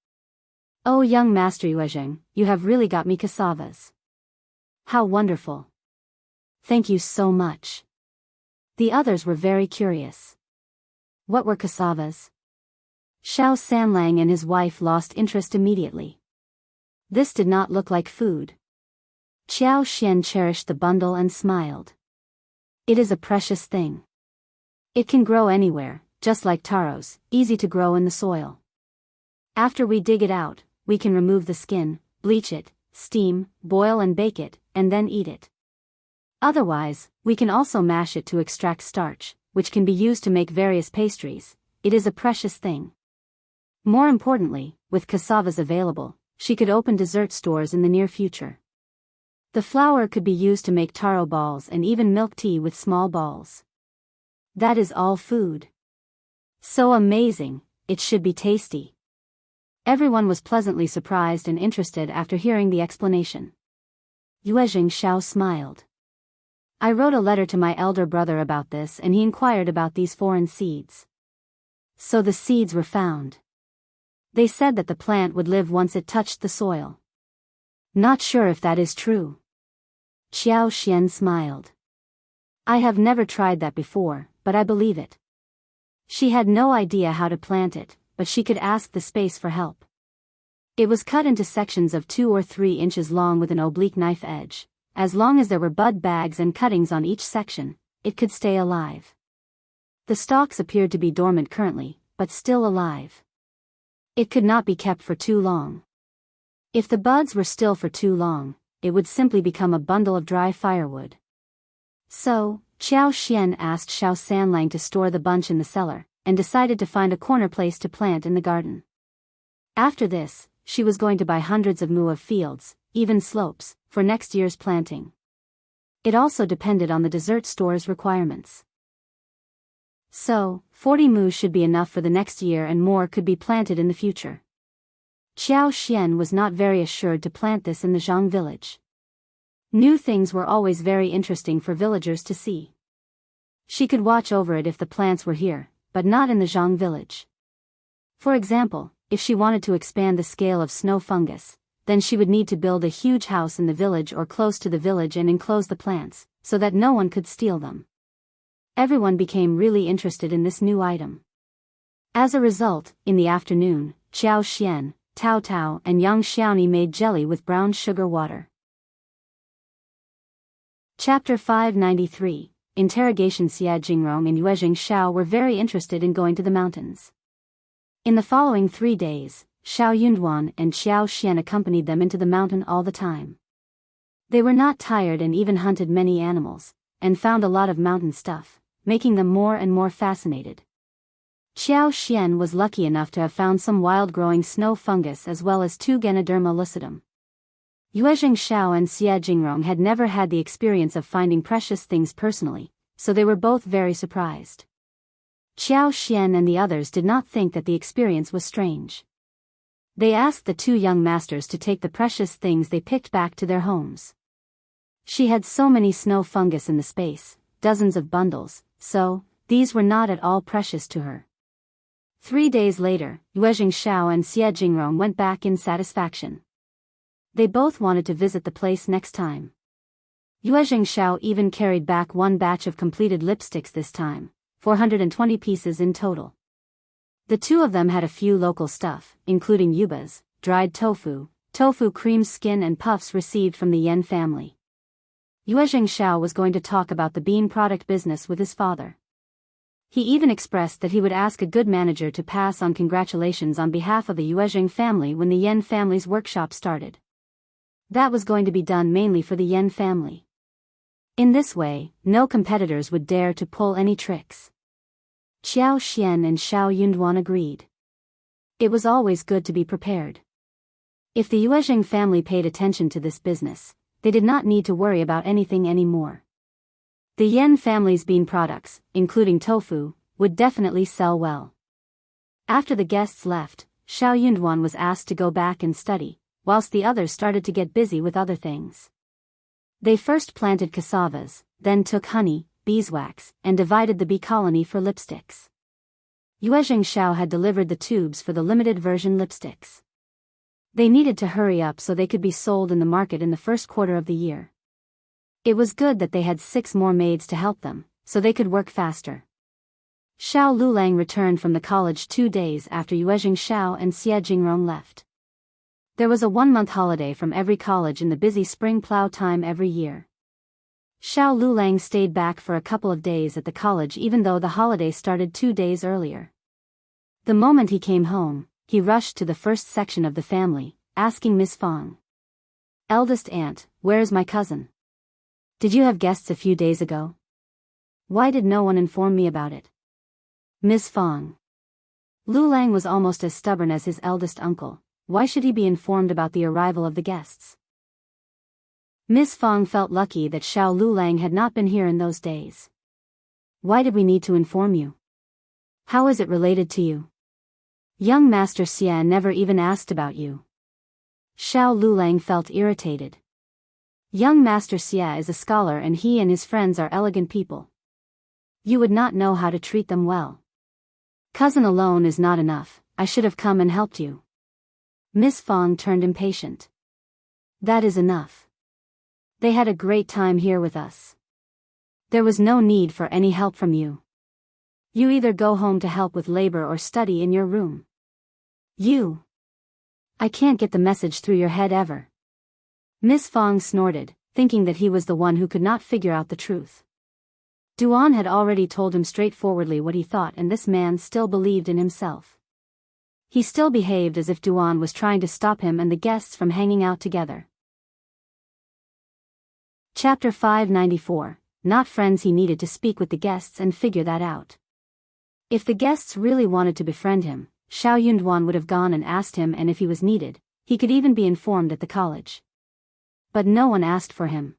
Oh, young Master Yuezheng, you have really got me cassavas. How wonderful. Thank you so much. The others were very curious. What were cassavas? Shao Sanlang and his wife lost interest immediately. This did not look like food. Qiao Xian cherished the bundle and smiled. It is a precious thing. It can grow anywhere, just like taros, easy to grow in the soil. After we dig it out, we can remove the skin, bleach it, steam, boil and bake it, and then eat it. Otherwise, we can also mash it to extract starch, which can be used to make various pastries. It is a precious thing. More importantly, with cassavas available, she could open dessert stores in the near future. The flour could be used to make taro balls and even milk tea with small balls. That is all food. So amazing, it should be tasty. Everyone was pleasantly surprised and interested after hearing the explanation. Yuezheng Shao smiled. I wrote a letter to my elder brother about this and he inquired about these foreign seeds. So the seeds were found. They said that the plant would live once it touched the soil. Not sure if that is true. Qiao Xian smiled. I have never tried that before, but I believe it. She had no idea how to plant it, but she could ask the space for help. It was cut into sections of 2 or 3 inches long with an oblique knife edge. As long as there were bud bags and cuttings on each section, it could stay alive. The stalks appeared to be dormant currently, but still alive. It could not be kept for too long. If the buds were still for too long, it would simply become a bundle of dry firewood. So, Qiao Xian asked Shao Sanlang to store the bunch in the cellar, and decided to find a corner place to plant in the garden. After this, she was going to buy hundreds of mu of fields, even slopes, for next year's planting. It also depended on the dessert store's requirements. So, 40 mu should be enough for the next year and more could be planted in the future. Qiao Xian was not very assured to plant this in the Zhang village. New things were always very interesting for villagers to see. She could watch over it if the plants were here, but not in the Zhang village. For example, if she wanted to expand the scale of snow fungus, then she would need to build a huge house in the village or close to the village and enclose the plants, so that no one could steal them. Everyone became really interested in this new item. As a result, in the afternoon, Qiao Xian, Tao Tao and Yang Xiaoni made jelly with brown sugar water. Chapter 593, Interrogation. Xia Jingrong and Yuezheng Shao were very interested in going to the mountains. In the following 3 days, Shao Yunduan and Qiao Xian accompanied them into the mountain all the time. They were not tired and even hunted many animals, and found a lot of mountain stuff, making them more and more fascinated. Qiao Xian was lucky enough to have found some wild-growing snow fungus as well as 2 Ganoderma lucidum. Yuezheng Shao and Xia Jingrong had never had the experience of finding precious things personally, so they were both very surprised. Qiao Xian and the others did not think that the experience was strange. They asked the 2 young masters to take the precious things they picked back to their homes. She had so many snow fungus in the space, dozens of bundles, so these were not at all precious to her. 3 days later, Yuezheng Shao and Xia Jingrong went back in satisfaction. They both wanted to visit the place next time. Yuezheng Shao even carried back 1 batch of completed lipsticks this time, 420 pieces in total. The 2 of them had a few local stuff, including yubas, dried tofu, tofu cream skin and puffs received from the Yen family. Yuezheng Shao was going to talk about the bean product business with his father. He even expressed that he would ask a good manager to pass on congratulations on behalf of the Yuezheng family when the Yen family's workshop started. That was going to be done mainly for the Yen family. In this way, no competitors would dare to pull any tricks. Qiao Xian and Shao Yunduan agreed. It was always good to be prepared. If the Yuezheng family paid attention to this business, they did not need to worry about anything anymore. The Yen family's bean products, including tofu, would definitely sell well. After the guests left, Shao Yunduan was asked to go back and study, whilst the others started to get busy with other things. They first planted cassavas, then took honey, beeswax, and divided the bee colony for lipsticks. Shao had delivered the tubes for the limited version lipsticks. They needed to hurry up so they could be sold in the market in the first quarter of the year. It was good that they had 6 more maids to help them, so they could work faster. Liulang returned from the college 2 days after Shao and Xie Jingrong left. There was a 1-month holiday from every college in the busy spring plow time every year. Liulang stayed back for a couple of days at the college even though the holiday started 2 days earlier. The moment he came home, he rushed to the first section of the family, asking Miss Fong. "Eldest aunt, where is my cousin? Did you have guests a few days ago? Why did no one inform me about it?" Miss Fong. Liulang was almost as stubborn as his eldest uncle. Why should he be informed about the arrival of the guests? Miss Fong felt lucky that Liulang had not been here in those days. "Why did we need to inform you? How is it related to you? Young Master Xie never even asked about you." Liulang felt irritated. Young Master Xie is a scholar and he and his friends are elegant people. You would not know how to treat them well. Cousin alone is not enough, I should have come and helped you. Miss Fong turned impatient. That is enough. They had a great time here with us. There was no need for any help from you. You either go home to help with labor or study in your room. I can't get the message through your head ever. Miss Fong snorted, thinking that he was the one who could not figure out the truth. Duan had already told him straightforwardly what he thought and this man still believed in himself. He still behaved as if Duan was trying to stop him and the guests from hanging out together. Chapter 594. Not friends. He needed to speak with the guests and figure that out. If the guests really wanted to befriend him, Shao Yunduan would have gone and asked him, and if he was needed, he could even be informed at the college. But no one asked for him.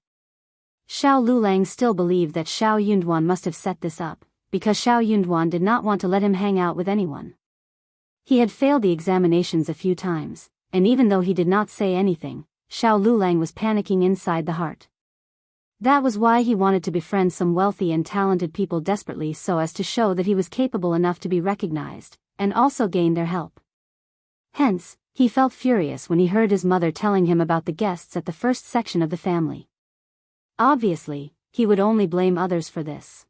Liulang still believed that Shao Yunduan must have set this up, because Shao Yunduan did not want to let him hang out with anyone. He had failed the examinations a few times, and even though he did not say anything, Liulang was panicking inside the heart. That was why he wanted to befriend some wealthy and talented people desperately so as to show that he was capable enough to be recognized, and also gain their help. Hence, he felt furious when he heard his mother telling him about the guests at the first section of the family. Obviously, he would only blame others for this.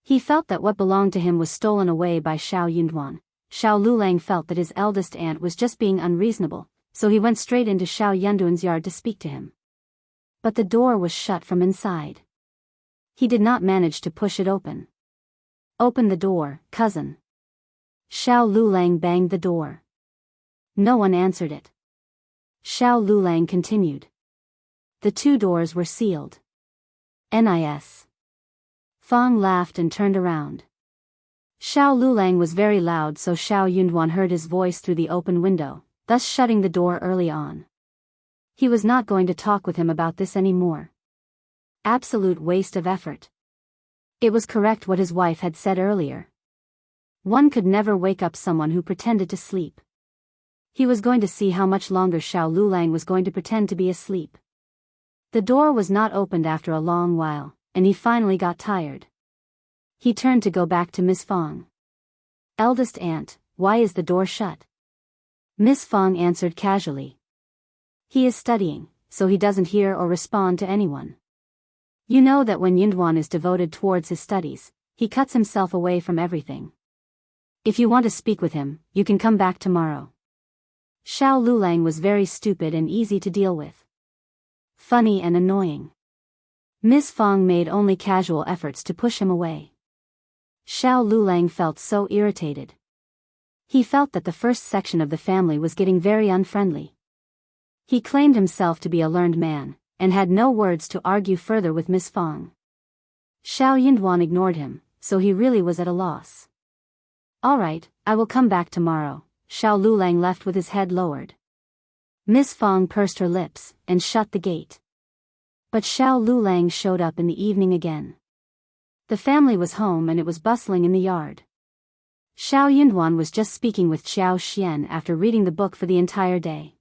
He felt that what belonged to him was stolen away by Shao Yunduan. Liulang felt that his eldest aunt was just being unreasonable, so he went straight into Shao Yunduan's yard to speak to him. But the door was shut from inside. He did not manage to push it open. "Open the door, cousin." Liulang banged the door. No one answered it. Liulang continued. The 2 doors were sealed. Nis. Fong laughed and turned around. Liulang was very loud, so Shao Yunduan heard his voice through the open window, thus shutting the door early on. He was not going to talk with him about this anymore. Absolute waste of effort. It was correct what his wife had said earlier. One could never wake up someone who pretended to sleep. He was going to see how much longer Liulang was going to pretend to be asleep. The door was not opened after a long while, and he finally got tired. He turned to go back to Miss Fong. "Eldest aunt, why is the door shut?" Miss Fong answered casually. "He is studying, so he doesn't hear or respond to anyone. You know that when Yunduan is devoted towards his studies, he cuts himself away from everything. If you want to speak with him, you can come back tomorrow." Liulang was very stupid and easy to deal with. Funny and annoying. Miss Fong made only casual efforts to push him away. Liulang felt so irritated. He felt that the first section of the family was getting very unfriendly. He claimed himself to be a learned man, and had no words to argue further with Miss Fong. Shao Yunduan ignored him, so he really was at a loss. "All right, I will come back tomorrow." Liulang left with his head lowered. Miss Fong pursed her lips, and shut the gate. But Liulang showed up in the evening again. The family was home and it was bustling in the yard. Shao Yunduan was just speaking with Qiao Xian after reading the book for the entire day.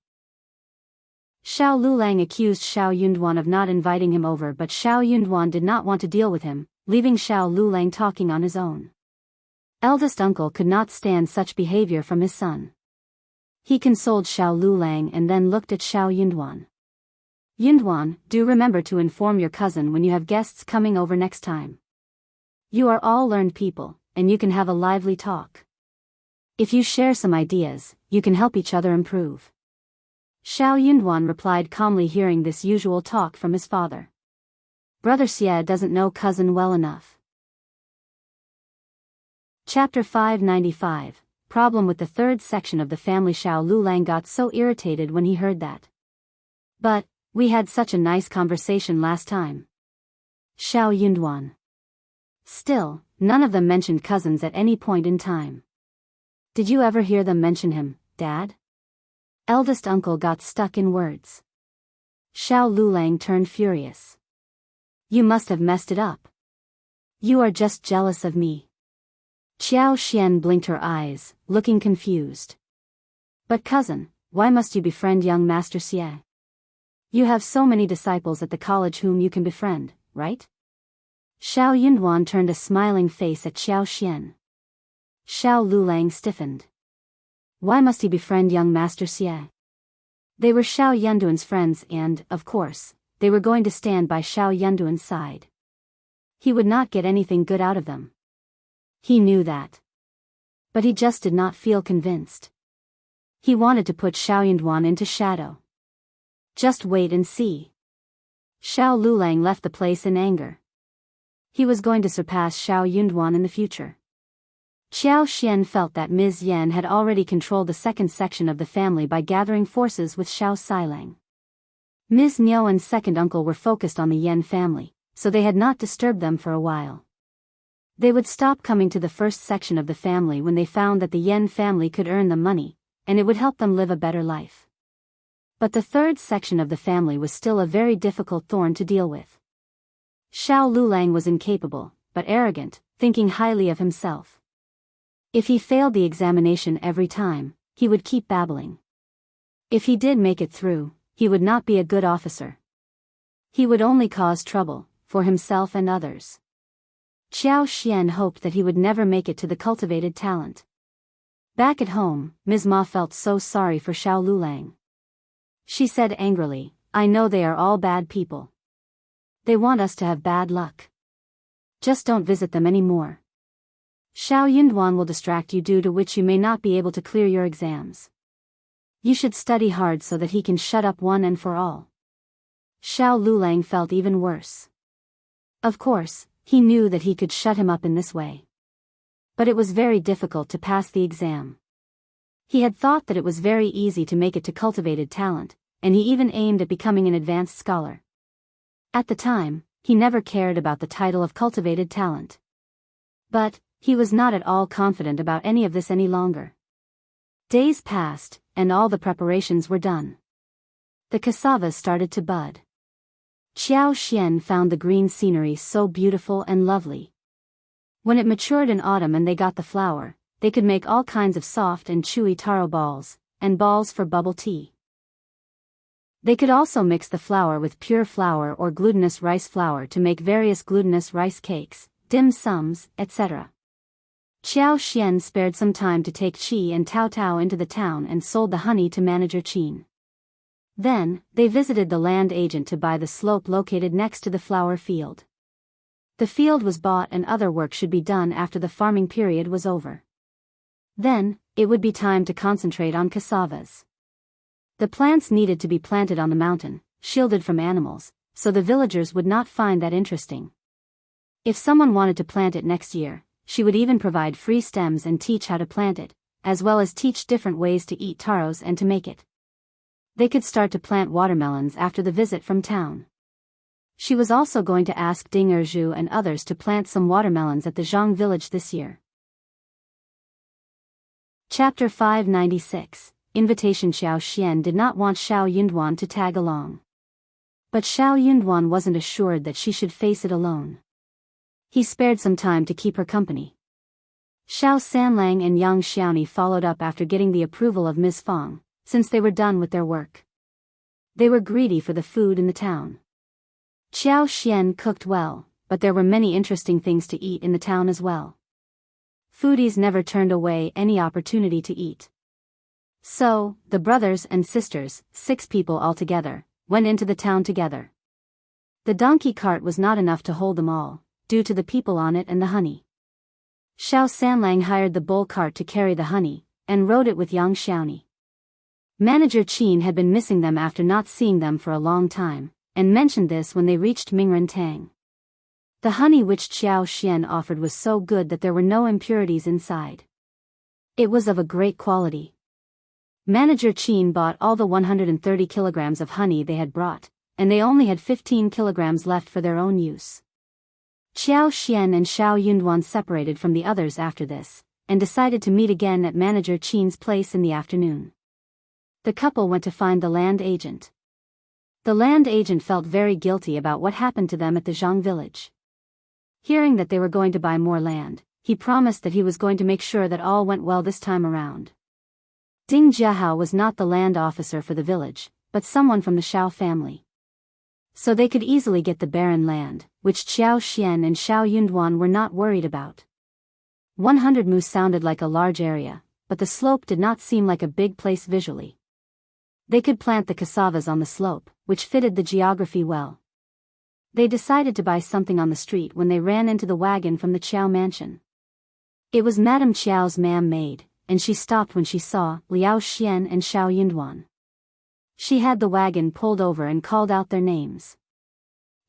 Xiao Liulang accused Xiao Yunduan of not inviting him over, but Xiao Yunduan did not want to deal with him, leaving Xiao Liulang talking on his own. Eldest uncle could not stand such behavior from his son. He consoled Xiao Liulang and then looked at Xiao Yunduan. Yunduan, do remember to inform your cousin when you have guests coming over next time. You are all learned people, and you can have a lively talk. If you share some ideas, you can help each other improve. Xiao Yunduan replied calmly, hearing this usual talk from his father. Brother Xie doesn't know cousin well enough. Chapter 595, Problem with the third section of the family. Xiao Liulang got so irritated when he heard that. But, we had such a nice conversation last time. Xiao Yunduan. Still, none of them mentioned cousins at any point in time. Did you ever hear them mention him, Dad? Eldest uncle got stuck in words. Xiao Liulang turned furious. You must have messed it up. You are just jealous of me. Qiao Xian blinked her eyes, looking confused. But cousin, why must you befriend young Master Xie? You have so many disciples at the college whom you can befriend, right? Xiao Yunduan turned a smiling face at Qiao Xian. Xiao Liulang stiffened. Why must he befriend young Master Xie? They were Xiao Yunduan's friends and, of course, they were going to stand by Xiao Yunduan's side. He would not get anything good out of them. He knew that. But he just did not feel convinced. He wanted to put Xiao Yunduan into shadow. Just wait and see. Xiao Liulang left the place in anger. He was going to surpass Xiao Yunduan in the future. Qiao Xian felt that Ms. Yan had already controlled the second section of the family by gathering forces with Xiao Silang. Ms. Niuan's second uncle were focused on the Yan family, so they had not disturbed them for a while. They would stop coming to the first section of the family when they found that the Yan family could earn them money, and it would help them live a better life. But the third section of the family was still a very difficult thorn to deal with. Xiao Liulang was incapable, but arrogant, thinking highly of himself. If he failed the examination every time, he would keep babbling. If he did make it through, he would not be a good officer. He would only cause trouble, for himself and others. Qiao Xian hoped that he would never make it to the cultivated talent. Back at home, Ms. Ma felt so sorry for Xiao Liulang. She said angrily, I know they are all bad people. They want us to have bad luck. Just don't visit them anymore. Xiao Yunduan will distract you, due to which you may not be able to clear your exams. You should study hard so that he can shut up one and for all. Xiao Liulang felt even worse. Of course, he knew that he could shut him up in this way. But it was very difficult to pass the exam. He had thought that it was very easy to make it to cultivated talent, and he even aimed at becoming an advanced scholar. At the time, he never cared about the title of cultivated talent. But, he was not at all confident about any of this any longer. Days passed, and all the preparations were done. The cassava started to bud. Qiao Xian found the green scenery so beautiful and lovely. When it matured in autumn and they got the flour, they could make all kinds of soft and chewy taro balls, and balls for bubble tea. They could also mix the flour with pure flour or glutinous rice flour to make various glutinous rice cakes, dim sums, etc. Qiao Xian spared some time to take Qi and Tao Tao into the town and sold the honey to manager Qin. Then, they visited the land agent to buy the slope located next to the flour field. The field was bought and other work should be done after the farming period was over. Then, it would be time to concentrate on cassavas. The plants needed to be planted on the mountain, shielded from animals, so the villagers would not find that interesting. If someone wanted to plant it next year, she would even provide free stems and teach how to plant it, as well as teach different ways to eat taros and to make it. They could start to plant watermelons after the visit from town. She was also going to ask Ding Erju and others to plant some watermelons at the Zhang village this year. Chapter 596, Invitation. Xiao Xian did not want Xiao Yunduan to tag along. But Xiao Yunduan wasn't assured that she should face it alone. He spared some time to keep her company. Xiao Sanlang and Yang Xiaoni followed up after getting the approval of Ms. Fang, since they were done with their work. They were greedy for the food in the town. Qiao Xian cooked well, but there were many interesting things to eat in the town as well. Foodies never turned away any opportunity to eat. So, the brothers and sisters, 6 people altogether, went into the town together. The donkey cart was not enough to hold them all, due to the people on it and the honey. Shao Sanlang hired the bull cart to carry the honey, and rode it with Yang Xiaoni. Manager Qin had been missing them after not seeing them for a long time, and mentioned this when they reached Mingren Tang. The honey which Qiao Xian offered was so good that there were no impurities inside. It was of a great quality. Manager Qin bought all the 130 kilograms of honey they had brought, and they only had 15 kilograms left for their own use. Qiao Xian and Shao Yunduan separated from the others after this, and decided to meet again at Manager Qin's place in the afternoon. The couple went to find the land agent. The land agent felt very guilty about what happened to them at the Zhang village. Hearing that they were going to buy more land, he promised that he was going to make sure that all went well this time around. Ding Jiahao was not the land officer for the village, but someone from the Shao family. So they could easily get the barren land, which Qiao Xian and Shao Yunduan were not worried about. 100 mu sounded like a large area, but the slope did not seem like a big place visually. They could plant the cassavas on the slope, which fitted the geography well. They decided to buy something on the street when they ran into the wagon from the Qiao mansion. It was Madame Qiao's maid, and she stopped when she saw Liao Xian and Shao Yunduan. She had the wagon pulled over and called out their names.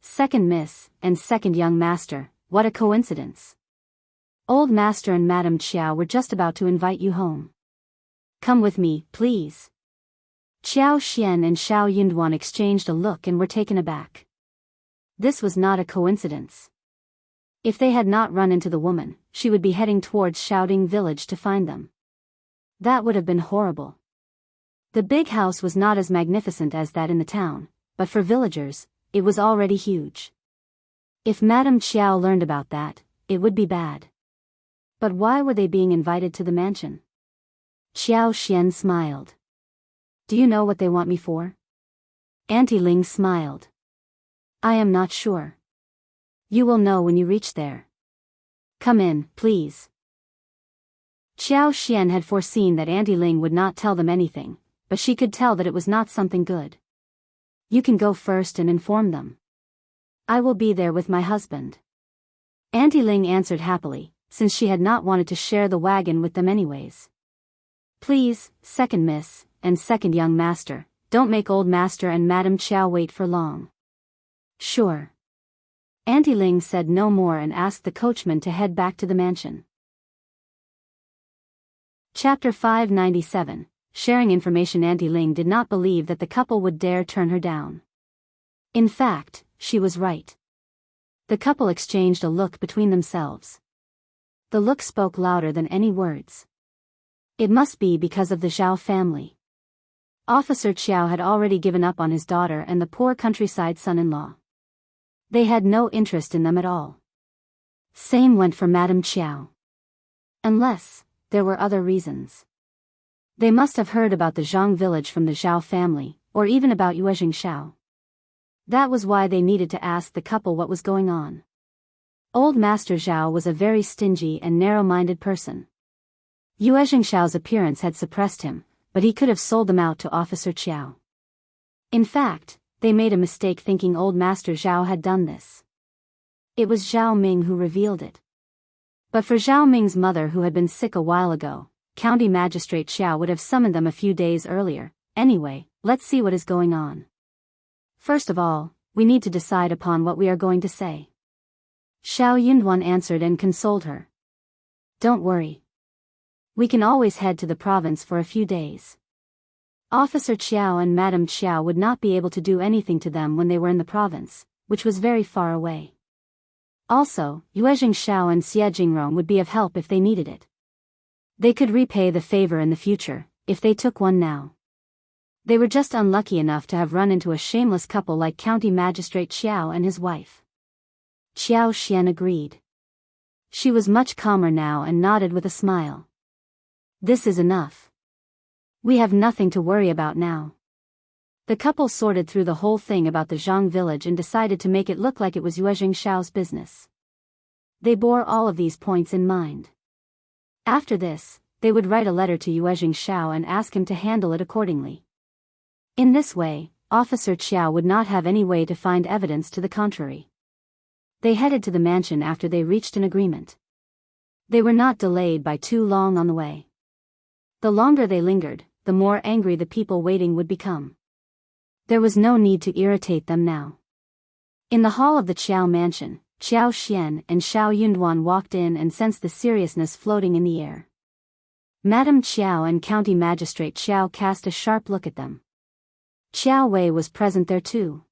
Second Miss, and Second Young Master, what a coincidence. Old Master and Madame Qiao were just about to invite you home. Come with me, please. Qiao Xian and Shao Yunduan exchanged a look and were taken aback. This was not a coincidence. If they had not run into the woman, she would be heading towards Shouting village to find them. That would have been horrible. The big house was not as magnificent as that in the town, but for villagers, it was already huge. If Madame Qiao learned about that, it would be bad. But why were they being invited to the mansion? Qiao Xian smiled. Do you know what they want me for? Auntie Ling smiled. I am not sure. You will know when you reach there. Come in, please. Qiao Xian had foreseen that Auntie Ling would not tell them anything, but she could tell that it was not something good. You can go first and inform them. I will be there with my husband. Auntie Ling answered happily, since she had not wanted to share the wagon with them anyways. Please, Second Miss, and Second Young Master, don't make Old Master and Madame Qiao wait for long. Sure. Auntie Ling said no more and asked the coachman to head back to the mansion. Chapter 597, Sharing information. Auntie Ling did not believe that the couple would dare turn her down. In fact, she was right. The couple exchanged a look between themselves. The look spoke louder than any words. It must be because of the Zhao family. Officer Qiao had already given up on his daughter and the poor countryside son-in-law. They had no interest in them at all. Same went for Madame Qiao. Unless there were other reasons. They must have heard about the Zhang village from the Zhao family, or even about Yuezhing Shao. That was why they needed to ask the couple what was going on. Old Master Zhao was a very stingy and narrow-minded person. Yuezhing Shao's appearance had suppressed him, but he could have sold them out to Officer Qiao. In fact, they made a mistake thinking Old Master Zhao had done this. It was Zhao Ming who revealed it. But for Zhao Ming's mother, who had been sick a while ago, County Magistrate Qiao would have summoned them a few days earlier. Anyway, let's see what is going on. First of all, we need to decide upon what we are going to say. Shao Yunduan answered and consoled her. Don't worry. We can always head to the province for a few days. Officer Qiao and Madame Qiao would not be able to do anything to them when they were in the province, which was very far away. Also, Yuezhing Shao and Xie Jingrong would be of help if they needed it. They could repay the favor in the future, if they took one now. They were just unlucky enough to have run into a shameless couple like County Magistrate Qiao and his wife. Qiao Xian agreed. She was much calmer now and nodded with a smile. This is enough. We have nothing to worry about now. The couple sorted through the whole thing about the Zhang village and decided to make it look like it was Yuezhing Shao's business. They bore all of these points in mind. After this, they would write a letter to Yuezhing Shao and ask him to handle it accordingly. In this way, Officer Qiao would not have any way to find evidence to the contrary. They headed to the mansion after they reached an agreement. They were not delayed by too long on the way. The longer they lingered, the more angry the people waiting would become. There was no need to irritate them now. In the hall of the Qiao mansion, Qiao Xian and Shao Yunduan walked in and sensed the seriousness floating in the air. Madame Qiao and County Magistrate Qiao cast a sharp look at them. Qiao Wei was present there too.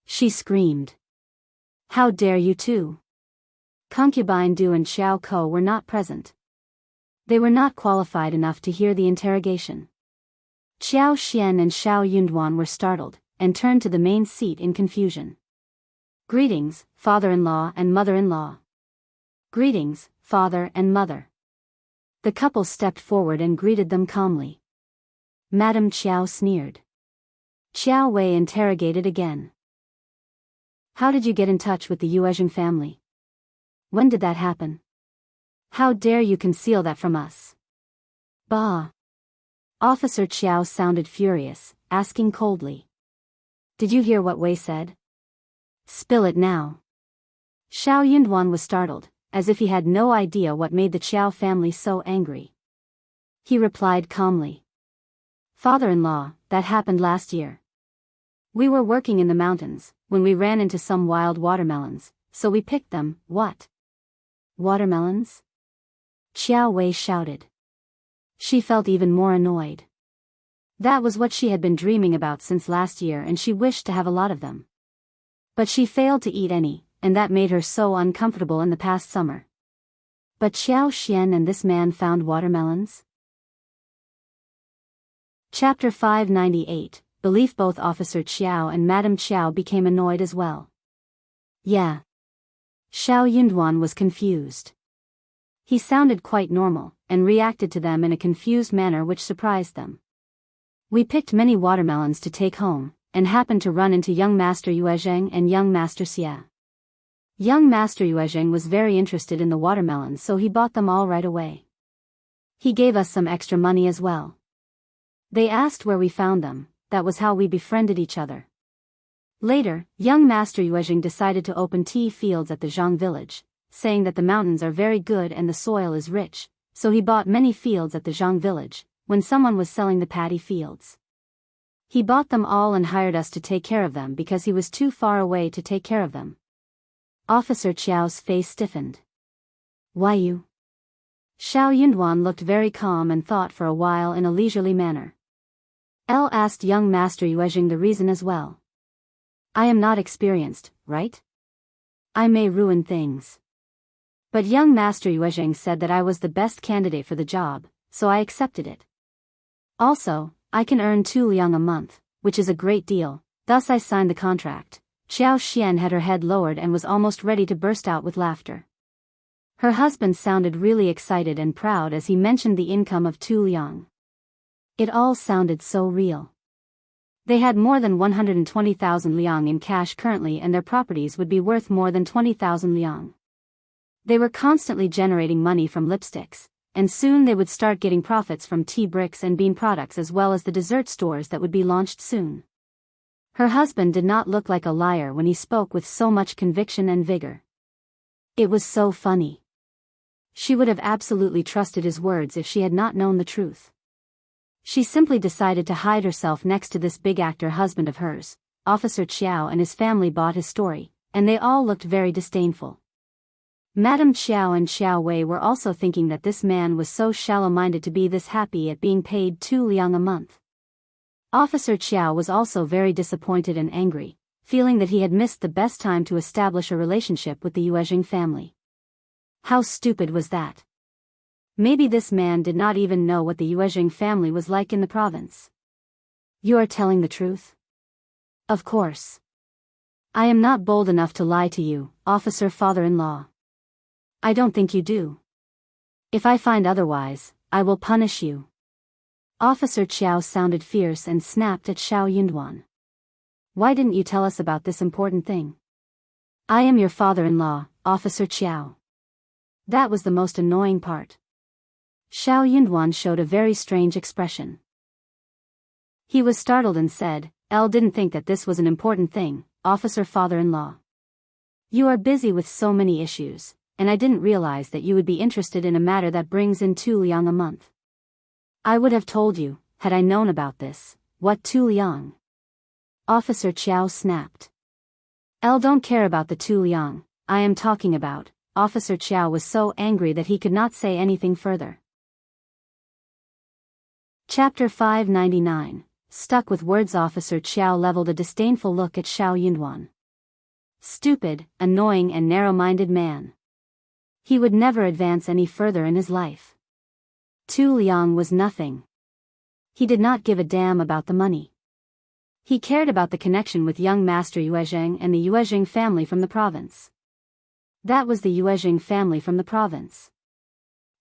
She screamed. "How dare you two?" Concubine Du and Xiao Ko were not present. They were not qualified enough to hear the interrogation. Qiao Xian and Shao Yunduan were startled, and turned to the main seat in confusion. "Greetings, father-in-law and mother-in-law." "Greetings, father and mother." The couple stepped forward and greeted them calmly. Madame Qiao sneered. Qiao Wei interrogated again. "How did you get in touch with the Yuezhing family? When did that happen? How dare you conceal that from us?" "Bah!" Officer Qiao sounded furious, asking coldly. "Did you hear what Wei said? Spill it now." Shao Yunduan was startled, as if he had no idea what made the Qiao family so angry. He replied calmly. "Father-in-law, that happened last year. We were working in the mountains, when we ran into some wild watermelons, so we picked them." "What? Watermelons?" Qiao Wei shouted. She felt even more annoyed. That was what she had been dreaming about since last year, and she wished to have a lot of them. But she failed to eat any, and that made her so uncomfortable in the past summer. But Qiao Xian and this man found watermelons? Chapter 598, Belief. Both Officer Qiao and Madame Qiao became annoyed as well. "Yeah." Shao Yunduan was confused. He sounded quite normal, and reacted to them in a confused manner which surprised them. "We picked many watermelons to take home, and happened to run into young Master Yuezheng and young Master Xie. Young Master Yuezheng was very interested in the watermelons, so he bought them all right away. He gave us some extra money as well. They asked where we found them. That was how we befriended each other. Later, young Master Yuezheng decided to open tea fields at the Zhang village, saying that the mountains are very good and the soil is rich, so he bought many fields at the Zhang village, when someone was selling the paddy fields. He bought them all and hired us to take care of them because he was too far away to take care of them." Officer Qiao's face stiffened. "Why you?" Shao Yunduan looked very calm and thought for a while in a leisurely manner. Elle asked young Master Yuezheng the reason as well. "I am not experienced, right? I may ruin things. But young Master Yuezheng said that I was the best candidate for the job, so I accepted it. Also, I can earn 2 liang a month, which is a great deal, thus I signed the contract." Qiao Xian had her head lowered and was almost ready to burst out with laughter. Her husband sounded really excited and proud as he mentioned the income of 2 liang. It all sounded so real. They had more than 120,000 liang in cash currently, and their properties would be worth more than 20,000 liang. They were constantly generating money from lipsticks, and soon they would start getting profits from tea bricks and bean products, as well as the dessert stores that would be launched soon. Her husband did not look like a liar when he spoke with so much conviction and vigor. It was so funny. She would have absolutely trusted his words if she had not known the truth. She simply decided to hide herself next to this big actor husband of hers. Officer Qiao and his family bought his story, and they all looked very disdainful. Madame Qiao and Qiao Wei were also thinking that this man was so shallow-minded to be this happy at being paid 2 liang a month. Officer Qiao was also very disappointed and angry, feeling that he had missed the best time to establish a relationship with the Yuezhing family. How stupid was that? Maybe this man did not even know what the Yuezhing family was like in the province. "You are telling the truth?" "Of course. I am not bold enough to lie to you, officer father-in-law. I don't think you do. If I find otherwise, I will punish you." Officer Qiao sounded fierce and snapped at Xiao Yunduan. Why didn't you tell us about this important thing? I am your father-in-law, Officer Qiao. That was the most annoying part. Xiao Yunduan showed a very strange expression. He was startled and said, didn't think that this was an important thing, Officer father-in-law. You are busy with so many issues, and I didn't realize that you would be interested in a matter that brings in 2 liang a month. I would have told you, had I known about this. What 2 liang? Officer Qiao snapped. Don't care about the 2 liang, I am talking about. Officer Qiao was so angry that he could not say anything further. Chapter 599. Stuck with words. Officer Qiao leveled a disdainful look at Xiao Yunduan. Stupid, annoying and narrow-minded man. He would never advance any further in his life. 2 liang was nothing. He did not give a damn about the money. He cared about the connection with young Master Yuezheng and the Yuezheng family from the province. That was the Yuezheng family from the province.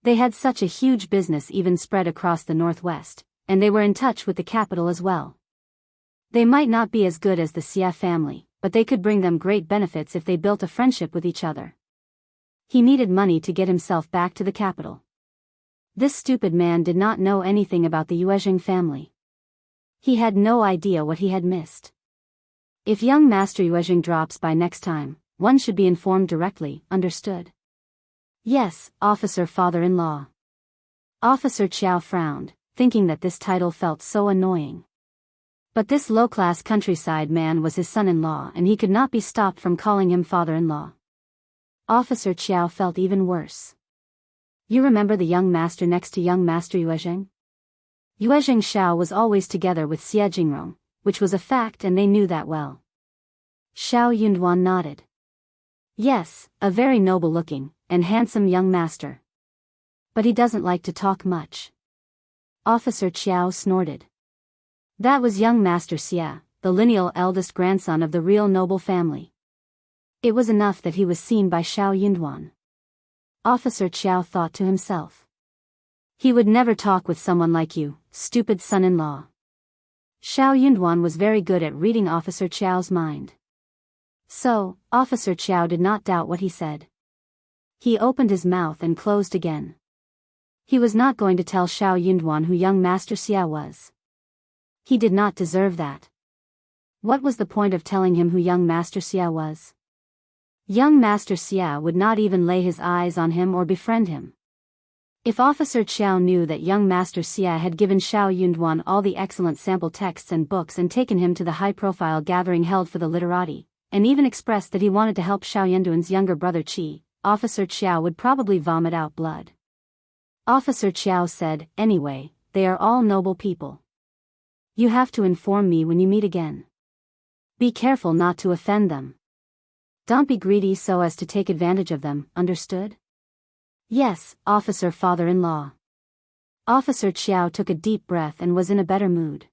They had such a huge business even spread across the northwest, and they were in touch with the capital as well. They might not be as good as the Xia family, but they could bring them great benefits if they built a friendship with each other. He needed money to get himself back to the capital. This stupid man did not know anything about the Yuezheng family. He had no idea what he had missed. If young Master Yuezheng drops by next time, one should be informed directly, understood? Yes, Officer father-in-law. Officer Qiao frowned, thinking that this title felt so annoying. But this low-class countryside man was his son-in-law and he could not be stopped from calling him father-in-law. Officer Qiao felt even worse. You remember the young master next to young Master Yuezheng? Yuezheng Shao was always together with Xie Jingrong, which was a fact and they knew that well. Xiao Yunduan nodded. Yes, a very noble-looking and handsome young master. But he doesn't like to talk much. Officer Qiao snorted. That was young Master Xie, the lineal eldest grandson of the real noble family. It was enough that he was seen by Xiao Yunduan. Officer Qiao thought to himself. He would never talk with someone like you, stupid son-in-law. Xiao Yunduan was very good at reading Officer Qiao's mind. So, Officer Qiao did not doubt what he said. He opened his mouth and closed again. He was not going to tell Xiao Yunduan who young Master Xie was. He did not deserve that. What was the point of telling him who young Master Xie was? Young Master Xie would not even lay his eyes on him or befriend him. If Officer Qiao knew that young Master Xie had given Xiao Yunduan all the excellent sample texts and books and taken him to the high-profile gathering held for the literati, and even expressed that he wanted to help Xiao Yunduan's younger brother Qi, Officer Qiao would probably vomit out blood. Officer Qiao said, anyway, they are all noble people. You have to inform me when you meet again. Be careful not to offend them. Don't be greedy so as to take advantage of them, understood? Yes, Officer father-in-law. Officer Qiao took a deep breath and was in a better mood.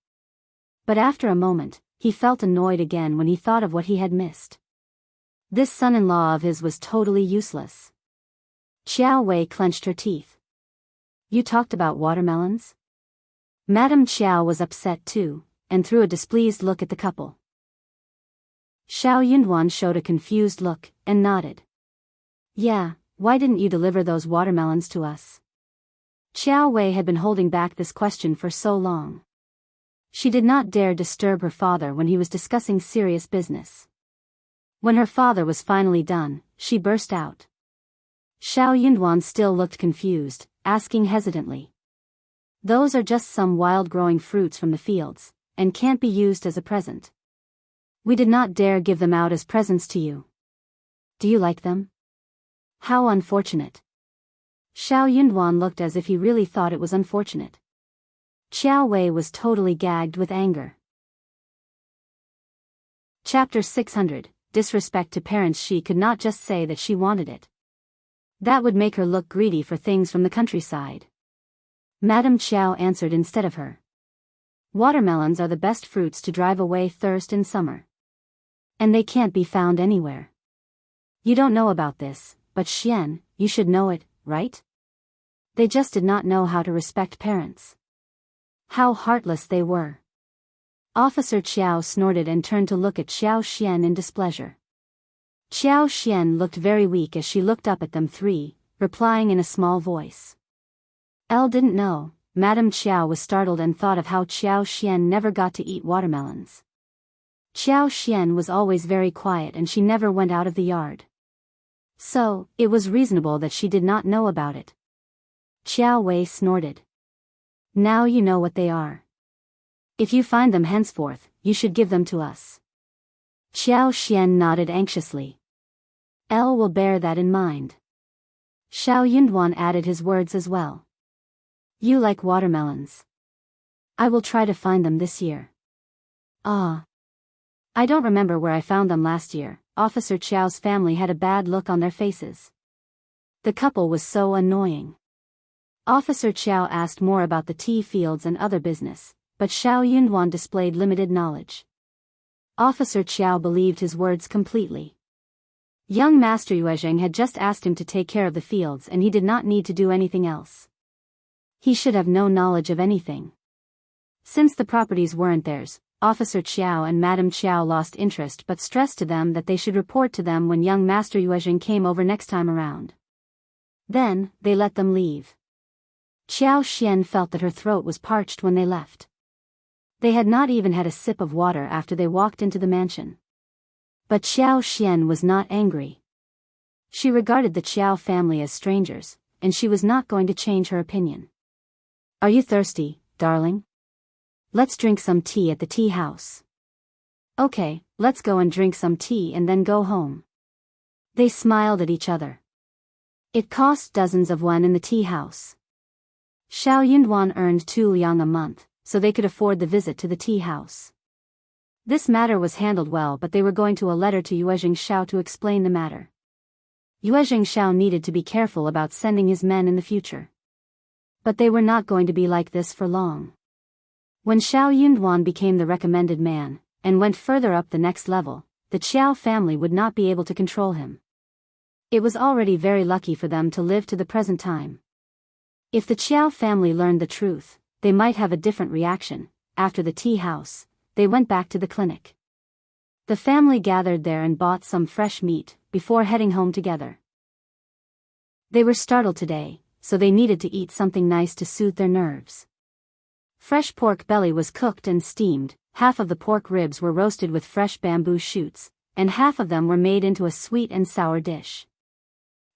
But after a moment, he felt annoyed again when he thought of what he had missed. This son-in-law of his was totally useless. Qiao Wei clenched her teeth. You talked about watermelons? Madame Qiao was upset too, and threw a displeased look at the couple. Xiao Yunduan showed a confused look, and nodded. Yeah, why didn't you deliver those watermelons to us? Qiao Wei had been holding back this question for so long. She did not dare disturb her father when he was discussing serious business. When her father was finally done, she burst out. Xiao Yunduan still looked confused, asking hesitantly. Those are just some wild-growing fruits from the fields, and can't be used as a present. We did not dare give them out as presents to you. Do you like them? How unfortunate. Xiao Yunduan looked as if he really thought it was unfortunate. Qiao Wei was totally gagged with anger. Chapter 600, Disrespect to Parents. She could not just say that she wanted it. That would make her look greedy for things from the countryside. Madame Qiao answered instead of her. Watermelons are the best fruits to drive away thirst in summer. And they can't be found anywhere. You don't know about this, but Xian, you should know it, right? They just did not know how to respect parents. How heartless they were. Officer Qiao snorted and turned to look at Xiao Xian in displeasure. Xiao Xian looked very weak as she looked up at them three, replying in a small voice. Elle didn't know. Madame Qiao was startled and thought of how Xiao Xian never got to eat watermelons. Xiao Xian was always very quiet and she never went out of the yard. So, it was reasonable that she did not know about it. Qiao Wei snorted. Now you know what they are. If you find them henceforth, you should give them to us. Xiao Xian nodded anxiously. Elle will bear that in mind. Shao Yunduan added his words as well. You like watermelons. I will try to find them this year. Ah. I don't remember where I found them last year. Officer Qiao's family had a bad look on their faces. The couple was so annoying. Officer Qiao asked more about the tea fields and other business, but Shao Yunduan displayed limited knowledge. Officer Qiao believed his words completely. Young Master Yuezheng had just asked him to take care of the fields and he did not need to do anything else. He should have no knowledge of anything. Since the properties weren't theirs, Officer Qiao and Madame Qiao lost interest but stressed to them that they should report to them when young Master Yuezheng came over next time around. Then, they let them leave. Xiao Xian felt that her throat was parched when they left. They had not even had a sip of water after they walked into the mansion. But Xiao Xian was not angry. She regarded the Qiao family as strangers, and she was not going to change her opinion. Are you thirsty, darling? Let's drink some tea at the tea house. Okay, let's go and drink some tea and then go home. They smiled at each other. It cost dozens of yuan in the tea house. Shao Yunduan earned 2 liang a month, so they could afford the visit to the tea house. This matter was handled well, but they were going to a letter to Yuezheng Shao to explain the matter. Yuezheng Shao needed to be careful about sending his men in the future. But they were not going to be like this for long. When Shao Yunduan became the recommended man, and went further up the next level, the Qiao family would not be able to control him. It was already very lucky for them to live to the present time. If the Qiao family learned the truth, they might have a different reaction. After the tea house, they went back to the clinic. The family gathered there and bought some fresh meat, before heading home together. They were startled today, so they needed to eat something nice to soothe their nerves. Fresh pork belly was cooked and steamed, half of the pork ribs were roasted with fresh bamboo shoots, and half of them were made into a sweet and sour dish.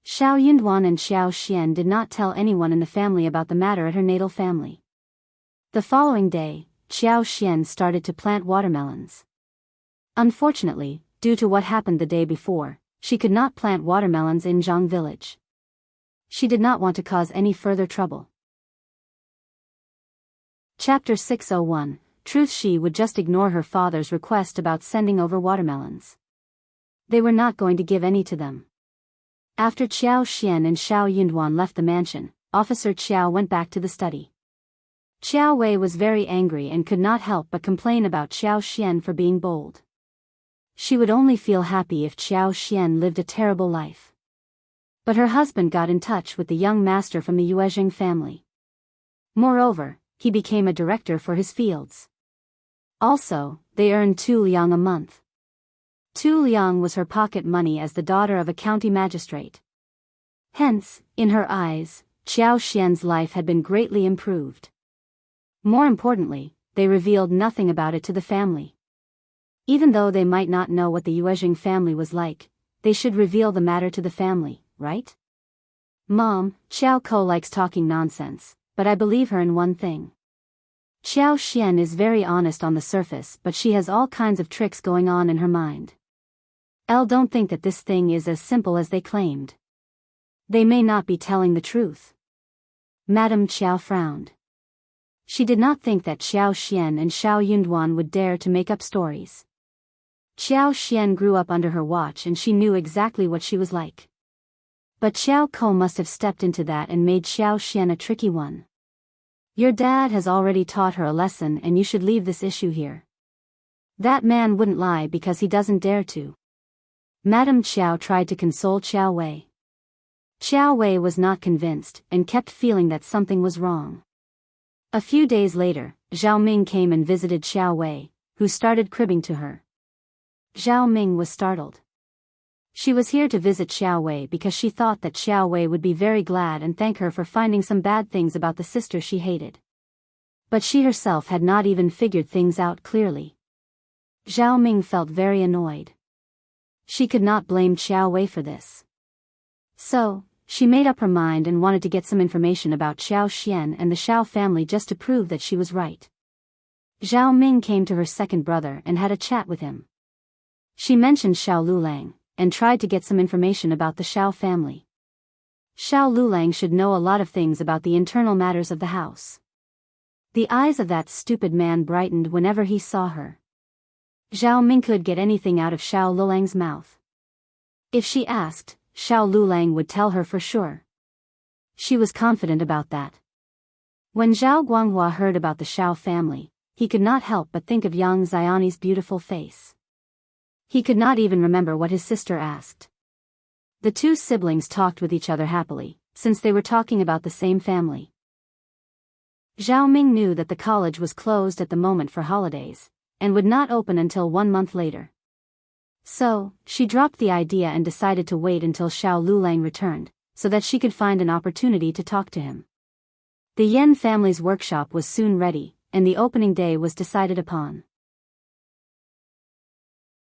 Shao Yunduan and Xiao Xian did not tell anyone in the family about the matter at her natal family. The following day, Xiao Xian started to plant watermelons. Unfortunately, due to what happened the day before, she could not plant watermelons in Zhang village. She did not want to cause any further trouble. Chapter 601, Truth. She would just ignore her father's request about sending over watermelons. They were not going to give any to them. After Xiao Xian and Shao Yunduan left the mansion, Officer Qiao went back to the study. Qiao Wei was very angry and could not help but complain about Xiao Xian for being bold. She would only feel happy if Xiao Xian lived a terrible life. But her husband got in touch with the young master from the Yuezheng family. Moreover, he became a director for his fields. Also, they earned 2 liang a month. 2 liang was her pocket money as the daughter of a county magistrate. Hence, in her eyes, Xiao Xian's life had been greatly improved. More importantly, they revealed nothing about it to the family. Even though they might not know what the Yuezheng family was like, they should reveal the matter to the family, right? Mom, Xiao Ko likes talking nonsense, but I believe her in one thing. Xiao Xian is very honest on the surface, but she has all kinds of tricks going on in her mind. Elle don't think that this thing is as simple as they claimed. They may not be telling the truth. Madame Qiao frowned. She did not think that Xiao Xian and Shao Yunduan would dare to make up stories. Xiao Xian grew up under her watch and she knew exactly what she was like. But Xiao Ko must have stepped into that and made Xiao Xian a tricky one. Your dad has already taught her a lesson and you should leave this issue here. That man wouldn't lie because he doesn't dare to. Madame Qiao tried to console Qiao Wei. Qiao Wei was not convinced and kept feeling that something was wrong. A few days later, Zhao Ming came and visited Xiao Wei, who started cribbing to her. Zhao Ming was startled. She was here to visit Xiao Wei because she thought that Xiao Wei would be very glad and thank her for finding some bad things about the sister she hated. But she herself had not even figured things out clearly. Zhao Ming felt very annoyed. She could not blame Xiao Wei for this. So, she made up her mind and wanted to get some information about Xiao Xian and the Shao family just to prove that she was right. Zhao Ming came to her second brother and had a chat with him. She mentioned Shao Liulang, and tried to get some information about the Shao family. Shao Liulang should know a lot of things about the internal matters of the house. The eyes of that stupid man brightened whenever he saw her. Zhao Ming could get anything out of Shao Liulang's mouth. If she asked, Shao Liulang would tell her for sure. She was confident about that. When Zhao Guanghua heard about the Shao family, he could not help but think of Yang Xiani's beautiful face. He could not even remember what his sister asked. The two siblings talked with each other happily, since they were talking about the same family. Zhao Ming knew that the college was closed at the moment for holidays, and would not open until 1 month later. So, she dropped the idea and decided to wait until Shao Liulang returned, so that she could find an opportunity to talk to him. The Yen family's workshop was soon ready, and the opening day was decided upon.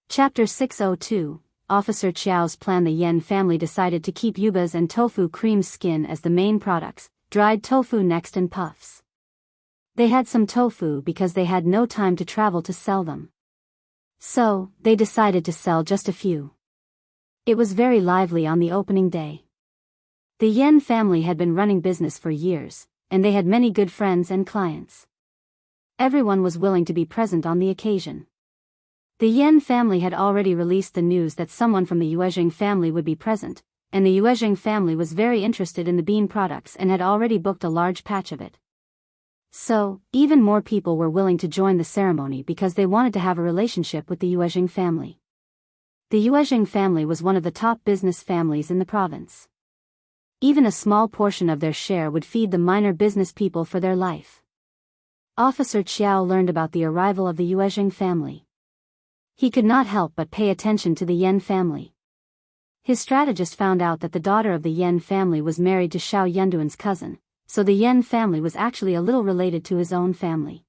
Chapter 602, Officer Qiao's plan. The Yen family decided to keep yubas and tofu cream skin as the main products, dried tofu next and puffs. They had some tofu because they had no time to travel to sell them. So, they decided to sell just a few. It was very lively on the opening day. The Yen family had been running business for years, and they had many good friends and clients. Everyone was willing to be present on the occasion. The Yen family had already released the news that someone from the Yuezheng family would be present, and the Yuezheng family was very interested in the bean products and had already booked a large patch of it. So, even more people were willing to join the ceremony because they wanted to have a relationship with the Yuezheng family. The Yuezheng family was one of the top business families in the province. Even a small portion of their share would feed the minor business people for their life. Officer Qiao learned about the arrival of the Yuezheng family. He could not help but pay attention to the Yen family. His strategist found out that the daughter of the Yen family was married to Shao Yunduan's cousin, so the Yen family was actually a little related to his own family.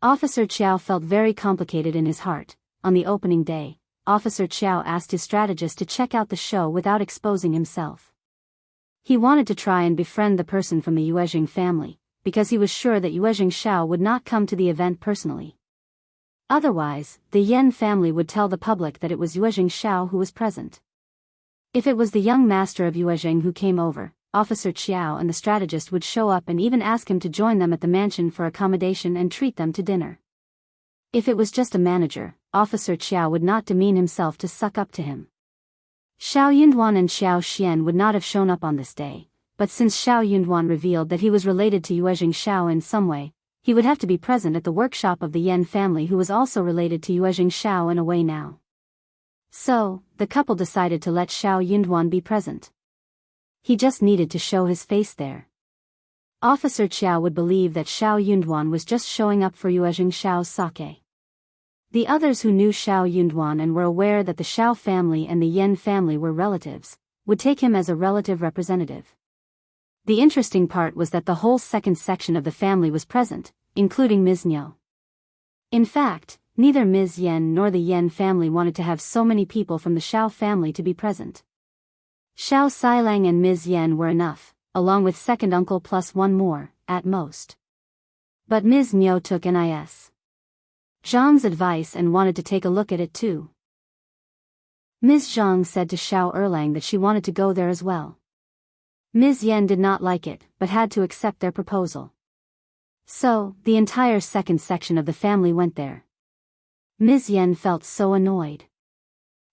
Officer Qiao felt very complicated in his heart. On the opening day, Officer Qiao asked his strategist to check out the show without exposing himself. He wanted to try and befriend the person from the Yuezheng family, because he was sure that Yuezheng Shao would not come to the event personally. Otherwise, the Yen family would tell the public that it was Yuezheng Shao who was present. If it was the young master of Yuezheng who came over, Officer Qiao and the strategist would show up and even ask him to join them at the mansion for accommodation and treat them to dinner. If it was just a manager, Officer Qiao would not demean himself to suck up to him. Shao Yunduan and Xiao Xian would not have shown up on this day, but since Shao Yunduan revealed that he was related to Yuezheng Shao in some way, he would have to be present at the workshop of the Yen family, who was also related to Yuezheng Shao in a way now. So, the couple decided to let Shao Yunduan be present. He just needed to show his face there. Officer Qiao would believe that Shao Yunduan was just showing up for Yuezheng Shao's sake. The others who knew Shao Yunduan and were aware that the Shao family and the Yen family were relatives, would take him as a relative representative. The interesting part was that the whole second section of the family was present, including Ms. Niu. In fact, neither Ms. Yen nor the Yen family wanted to have so many people from the Shao family to be present. Shao Xilang and Ms. Yen were enough, along with second uncle plus one more, at most. But Ms. Niu took Nis. Zhang's advice and wanted to take a look at it too. Ms. Zhang said to Shao Erlang that she wanted to go there as well. Ms. Yen did not like it, but had to accept their proposal. So, the entire second section of the family went there. Ms. Yen felt so annoyed.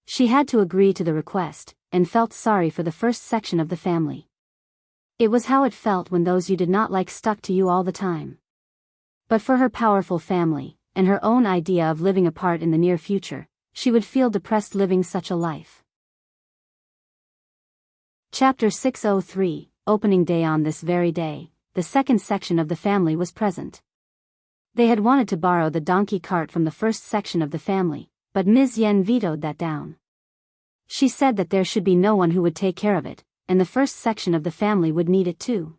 She had to agree to the request, and felt sorry for the first section of the family. It was how it felt when those you did not like stuck to you all the time. But for her powerful family, and her own idea of living apart in the near future, she would feel depressed living such a life. Chapter 603, Opening Day. On this very day, the the second section of the family was present. They had wanted to borrow the donkey cart from the first section of the family, but Ms. Yen vetoed that down. She said that there should be no one who would take care of it, and the first section of the family would need it too.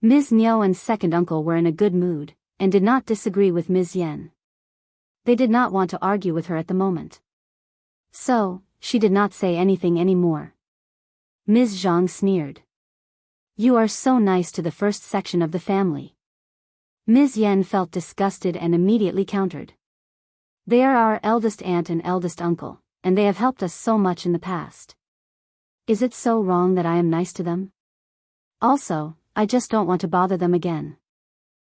Ms. Niu and second uncle were in a good mood, and did not disagree with Ms. Yen. They did not want to argue with her at the moment. So, she did not say anything anymore. Ms. Zhang sneered. "You are so nice to the first section of the family." Ms. Yen felt disgusted and immediately countered. "They are our eldest aunt and eldest uncle, and they have helped us so much in the past. Is it so wrong that I am nice to them? Also, I just don't want to bother them again.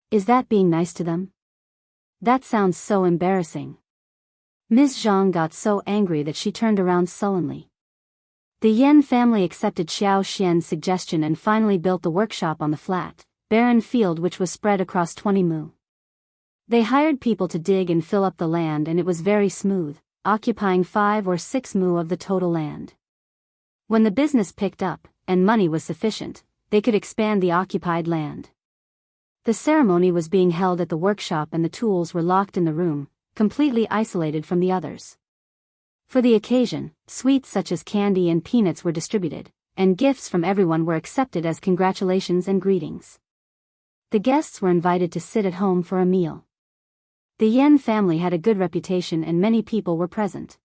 Is that being nice to them? That sounds so embarrassing." Ms. Zhang got so angry that she turned around sullenly. The Yen family accepted Xiao Xian's suggestion and finally built the workshop on the flat, barren field which was spread across 20 mu. They hired people to dig and fill up the land, and it was very smooth, occupying 5 or 6 mu of the total land. When the business picked up, and money was sufficient, they could expand the occupied land. The ceremony was being held at the workshop and the tools were locked in the room, completely isolated from the others. For the occasion, sweets such as candy and peanuts were distributed, and gifts from everyone were accepted as congratulations and greetings. The guests were invited to sit at home for a meal. The Yen family had a good reputation and many people were present.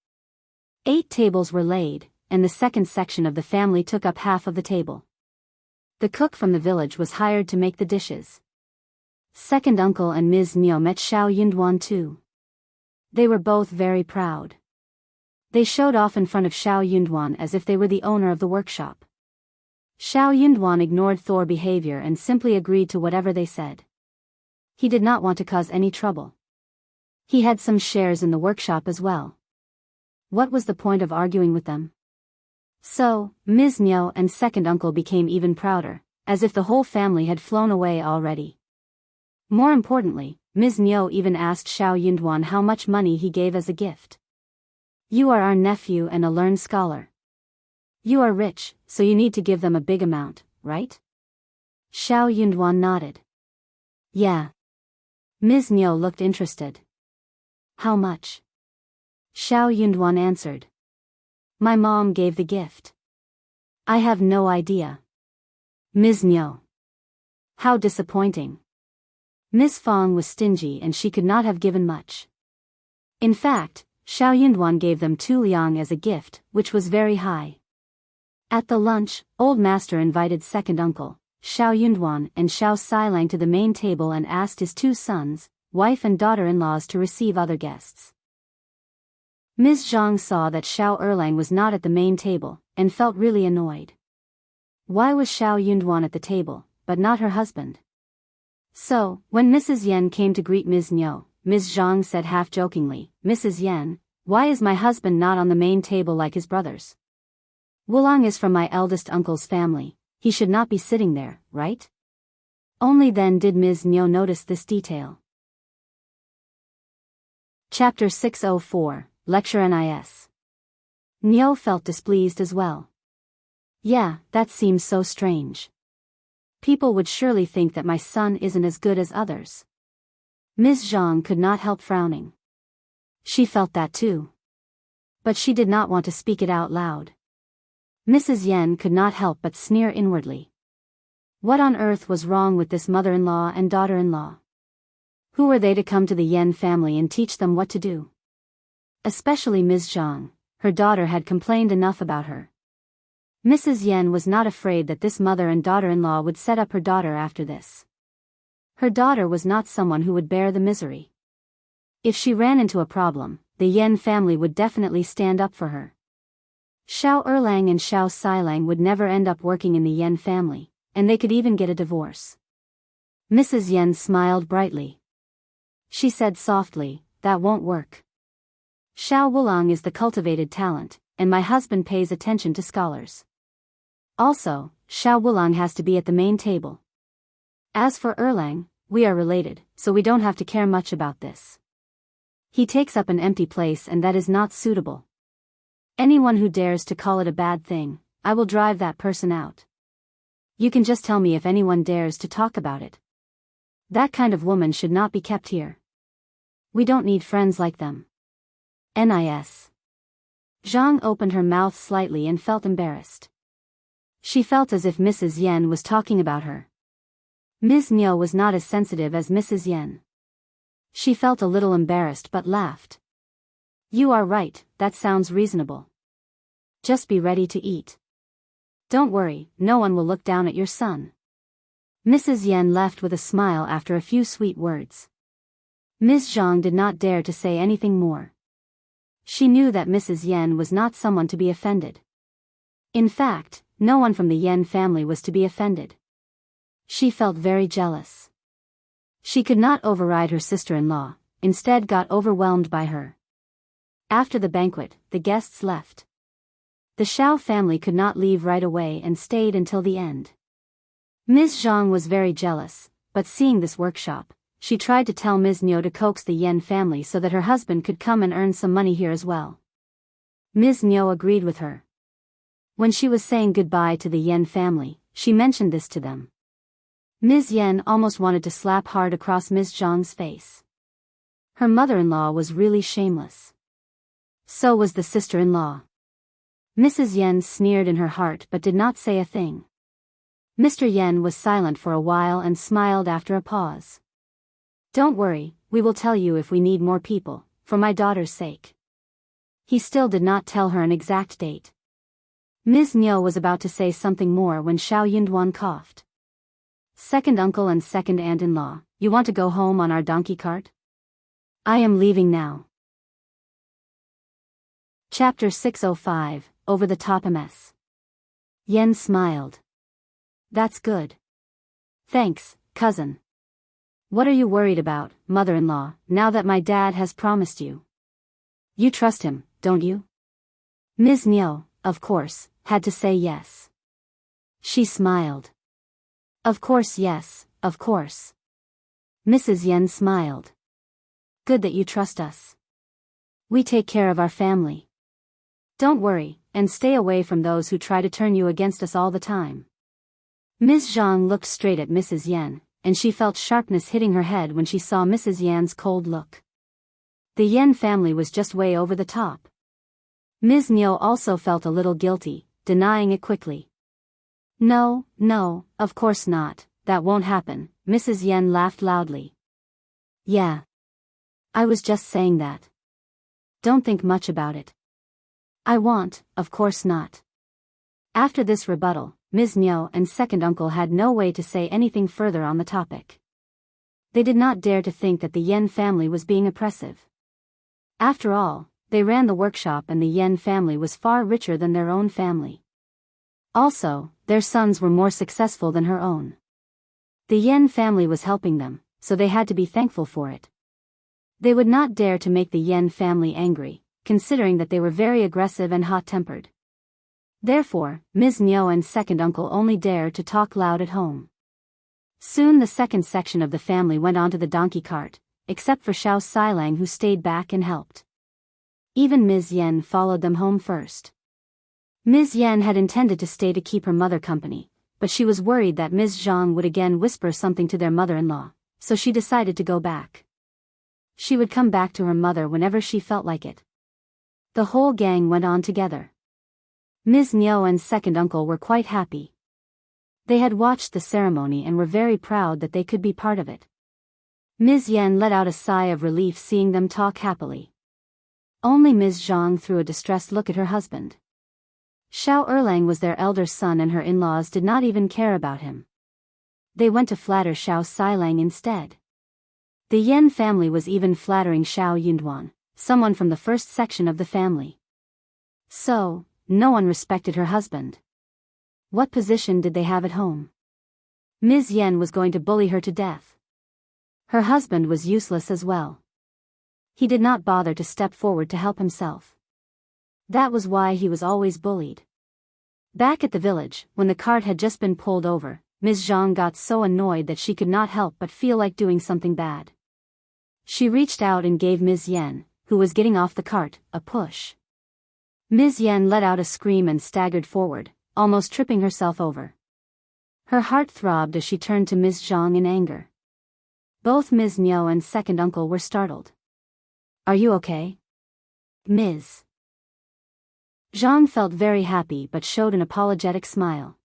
8 tables were laid, and the second section of the family took up half of the table. The cook from the village was hired to make the dishes. Second uncle and Ms. Niu met Shao Yunduan too. They were both very proud. They showed off in front of Shao Yunduan as if they were the owner of the workshop. Shao Yunduan ignored Thor's behavior and simply agreed to whatever they said. He did not want to cause any trouble. He had some shares in the workshop as well. What was the point of arguing with them? So, Ms. Niu and second uncle became even prouder, as if the whole family had flown away already. More importantly, Ms. Niu even asked Shao Yunduan how much money he gave as a gift. "You are our nephew and a learned scholar. You are rich, so you need to give them a big amount, right?" Shao Yunduan nodded. "Yeah." Ms. Niu looked interested. "How much?" Shao Yunduan answered. "My mom gave the gift. I have no idea." Ms. Niu. "How disappointing." Ms. Fong was stingy and she could not have given much. In fact, Shao Yunduan gave them 2 liang as a gift, which was very high. At the lunch, Old Master invited second uncle, Shao Yunduan and Shao Liulang to the main table and asked his 2 sons, wife and daughter-in-laws to receive other guests. Ms. Zhang saw that Shao Liulang was not at the main table, and felt really annoyed. Why was Shao Yunduan at the table, but not her husband? So, when Mrs. Yen came to greet Ms. Niu, Ms. Zhang said half-jokingly, "Mrs. Yen, why is my husband not on the main table like his brothers? Wulang is from my eldest uncle's family, he should not be sitting there, right?" Only then did Ms. Niu notice this detail. Chapter 604, Lecture NIS. Niu felt displeased as well. Yeah, that seems so strange. People would surely think that my son isn't as good as others. Ms. Zhang could not help frowning. She felt that too. But she did not want to speak it out loud. Mrs. Yen could not help but sneer inwardly. What on earth was wrong with this mother-in-law and daughter-in-law? Who were they to come to the Yen family and teach them what to do? Especially Ms. Zhang, her daughter had complained enough about her. Mrs. Yen was not afraid that this mother and daughter-in-law would set up her daughter after this. Her daughter was not someone who would bear the misery. If she ran into a problem, the Yen family would definitely stand up for her. Shao Liulang and Shao Liulang would never end up working in the Yen family, and they could even get a divorce. Mrs. Yen smiled brightly. She said softly, "That won't work. Shao Wulang is the cultivated talent, and my husband pays attention to scholars. Also, Shao Wulang has to be at the main table. As for Liulang, we are related, so we don't have to care much about this. He takes up an empty place and that is not suitable. Anyone who dares to call it a bad thing, I will drive that person out." You can just tell me if anyone dares to talk about it. That kind of woman should not be kept here. We don't need friends like them. Nis. Zhang opened her mouth slightly and felt embarrassed. She felt as if Mrs. Yen was talking about her. Ms. Niu was not as sensitive as Mrs. Yen. She felt a little embarrassed but laughed. You are right, that sounds reasonable. Just be ready to eat. Don't worry, no one will look down at your son. Mrs. Yen left with a smile after a few sweet words. Ms. Zhang did not dare to say anything more. She knew that Mrs. Yen was not someone to be offended. In fact, no one from the Yen family was to be offended. She felt very jealous. She could not override her sister-in-law, instead got overwhelmed by her. After the banquet, the guests left. The Shao family could not leave right away and stayed until the end. Ms. Zhang was very jealous, but seeing this workshop, she tried to tell Ms. Niu to coax the Yen family so that her husband could come and earn some money here as well. Ms. Niu agreed with her. When she was saying goodbye to the Yen family, she mentioned this to them. Ms. Yen almost wanted to slap hard across Ms. Zhang's face. Her mother-in-law was really shameless. So was the sister-in-law. Mrs. Yen sneered in her heart but did not say a thing. Mr. Yen was silent for a while and smiled after a pause. Don't worry, we will tell you if we need more people, for my daughter's sake. He still did not tell her an exact date. Ms. Niu was about to say something more when Shao Yunduan coughed. Second uncle and second aunt-in-law, you want to go home on our donkey cart? I am leaving now. Chapter 605, Over the Top MS. Yen smiled. That's good. Thanks, cousin. What are you worried about, mother-in-law, now that my dad has promised you? You trust him, don't you? Ms. Niu, of course, had to say yes. She smiled. Of course yes, of course. Mrs. Yen smiled. Good that you trust us. We take care of our family. Don't worry, and stay away from those who try to turn you against us all the time. Ms. Zhang looked straight at Mrs. Yen, and she felt sharpness hitting her head when she saw Mrs. Yan's cold look. The Yen family was just way over the top. Ms. Niu also felt a little guilty, denying it quickly. No, of course not, that won't happen, Mrs. Yen laughed loudly. Yeah. I was just saying that. Don't think much about it. I won't, of course not. After this rebuttal, Ms. Niu and second uncle had no way to say anything further on the topic. They did not dare to think that the Yen family was being oppressive. After all, they ran the workshop and the Yen family was far richer than their own family. Also, their sons were more successful than her own. The Yen family was helping them, so they had to be thankful for it. They would not dare to make the Yen family angry, considering that they were very aggressive and hot-tempered. Therefore, Ms. Niu and second uncle only dared to talk loud at home. Soon the second section of the family went onto the donkey cart, except for Shao Liulang who stayed back and helped. Even Ms. Yen followed them home first. Ms. Yen had intended to stay to keep her mother company, but she was worried that Ms. Zhang would again whisper something to their mother-in-law, so she decided to go back. She would come back to her mother whenever she felt like it. The whole gang went on together. Ms. Niu and second uncle were quite happy. They had watched the ceremony and were very proud that they could be part of it. Ms. Yen let out a sigh of relief seeing them talk happily. Only Ms. Zhang threw a distressed look at her husband. Shao Erlang was their elder son and her in-laws did not even care about him. They went to flatter Shao Liulang instead. The Yen family was even flattering Shao Yunduan, someone from the first section of the family. So, no one respected her husband. What position did they have at home? Ms. Yen was going to bully her to death. Her husband was useless as well. He did not bother to step forward to help himself. That was why he was always bullied. Back at the village, when the cart had just been pulled over, Ms. Zhang got so annoyed that she could not help but feel like doing something bad. She reached out and gave Ms. Yen, who was getting off the cart, a push. Ms. Yen let out a scream and staggered forward, almost tripping herself over. Her heart throbbed as she turned to Ms. Zhang in anger. Both Ms. Niu and second uncle were startled. Are you okay? Ms. Zhang felt very happy but showed an apologetic smile.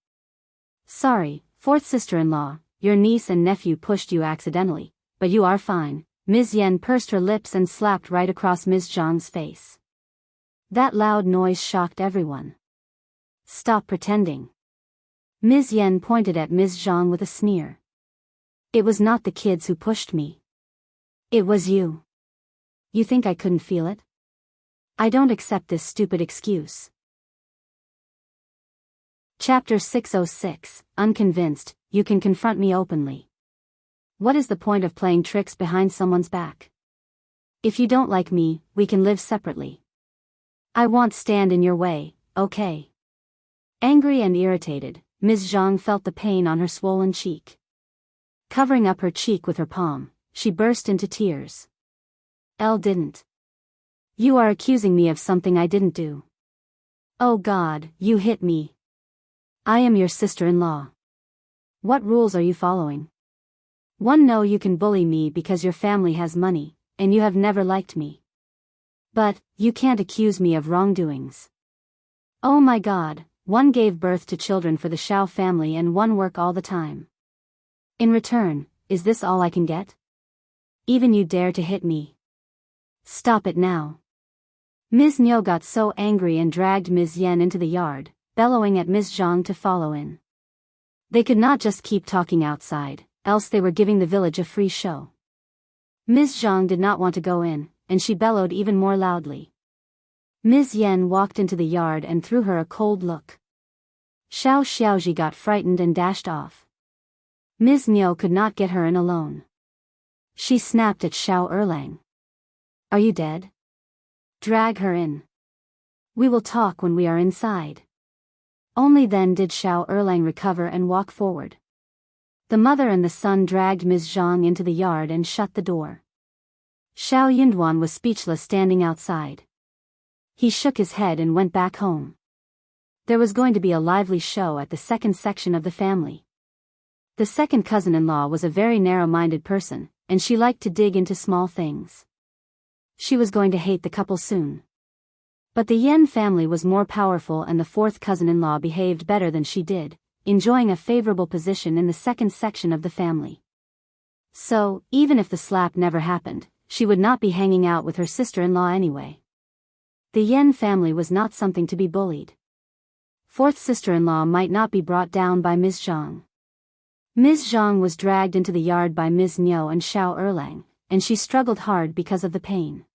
Sorry, fourth sister-in-law, your niece and nephew pushed you accidentally, but you are fine. Ms. Yen pursed her lips and slapped right across Ms. Zhang's face. That loud noise shocked everyone. Stop pretending. Ms. Yen pointed at Ms. Zhang with a sneer. It was not the kids who pushed me. It was you. You think I couldn't feel it? I don't accept this stupid excuse. Chapter 606, Unconvinced, you can confront me openly. What is the point of playing tricks behind someone's back? If you don't like me, we can live separately. I won't stand in your way, okay? Angry and irritated, Ms. Zhang felt the pain on her swollen cheek. Covering up her cheek with her palm, she burst into tears. Elle didn't. You are accusing me of something I didn't do. Oh God, you hit me. I am your sister-in-law. What rules are you following? One, no, you can bully me because your family has money, and you have never liked me. But, you can't accuse me of wrongdoings. Oh my God, one gave birth to children for the Shao family and one work all the time. In return, is this all I can get? Even you dare to hit me. Stop it now. Ms. Niu got so angry and dragged Ms. Yen into the yard, bellowing at Ms. Zhang to follow in. They could not just keep talking outside, else they were giving the village a free show. Ms. Zhang did not want to go in, and she bellowed even more loudly. Ms. Yen walked into the yard and threw her a cold look. Shao Xiaoji got frightened and dashed off. Ms. Niu could not get her in alone. She snapped at Shao Erlang. Are you dead? Drag her in. We will talk when we are inside. Only then did Shao Erlang recover and walk forward. The mother and the son dragged Ms. Zhang into the yard and shut the door. Shao Yunduan was speechless standing outside. He shook his head and went back home. There was going to be a lively show at the second section of the family. The second cousin-in-law was a very narrow-minded person, and she liked to dig into small things. She was going to hate the couple soon. But the Yen family was more powerful and the fourth cousin-in-law behaved better than she did, enjoying a favorable position in the second section of the family. So, even if the slap never happened, she would not be hanging out with her sister-in-law anyway. The Yen family was not something to be bullied. Fourth sister-in-law might not be brought down by Ms. Zhang. Ms. Zhang was dragged into the yard by Ms. Niu and Shao Erlang, and she struggled hard because of the pain.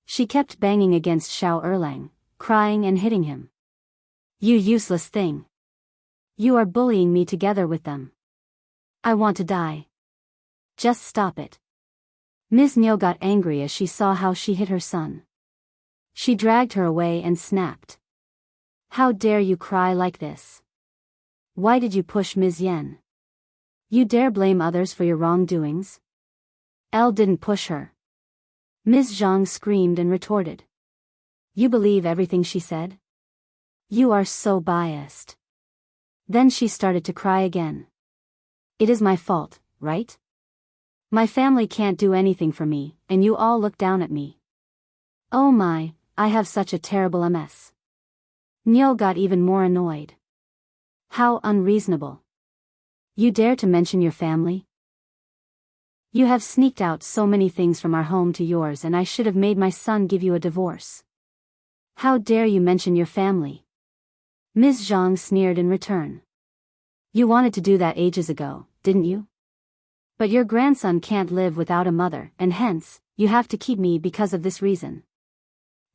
She kept banging against Shao Erlang, crying and hitting him. You useless thing. You are bullying me together with them. I want to die. Just stop it. Ms. Niu got angry as she saw how she hit her son. She dragged her away and snapped. How dare you cry like this? Why did you push Ms. Yen? You dare blame others for your wrongdoings? Elle didn't push her. Ms. Zhang screamed and retorted. You believe everything she said? You are so biased. Then she started to cry again. It is my fault, right? My family can't do anything for me, and you all look down at me. Oh my, I have such a terrible MS. Niu got even more annoyed. How unreasonable. You dare to mention your family? You have sneaked out so many things from our home to yours and I should have made my son give you a divorce. How dare you mention your family? Ms. Zhang sneered in return. You wanted to do that ages ago, didn't you? But your grandson can't live without a mother and hence, you have to keep me because of this reason.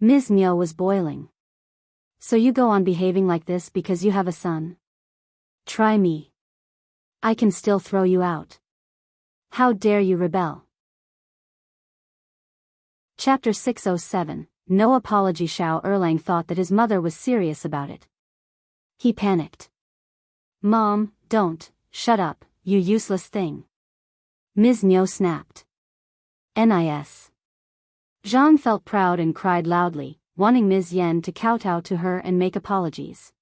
Ms. Niu was boiling. So you go on behaving like this because you have a son? Try me. I can still throw you out. How dare you rebel? Chapter 607, No Apology. Shao Erlang thought that his mother was serious about it. He panicked. Mom, don't, shut up, you useless thing. Ms. Niu snapped. NIS. Zhang felt proud and cried loudly, wanting Ms. Yen to kowtow to her and make apologies.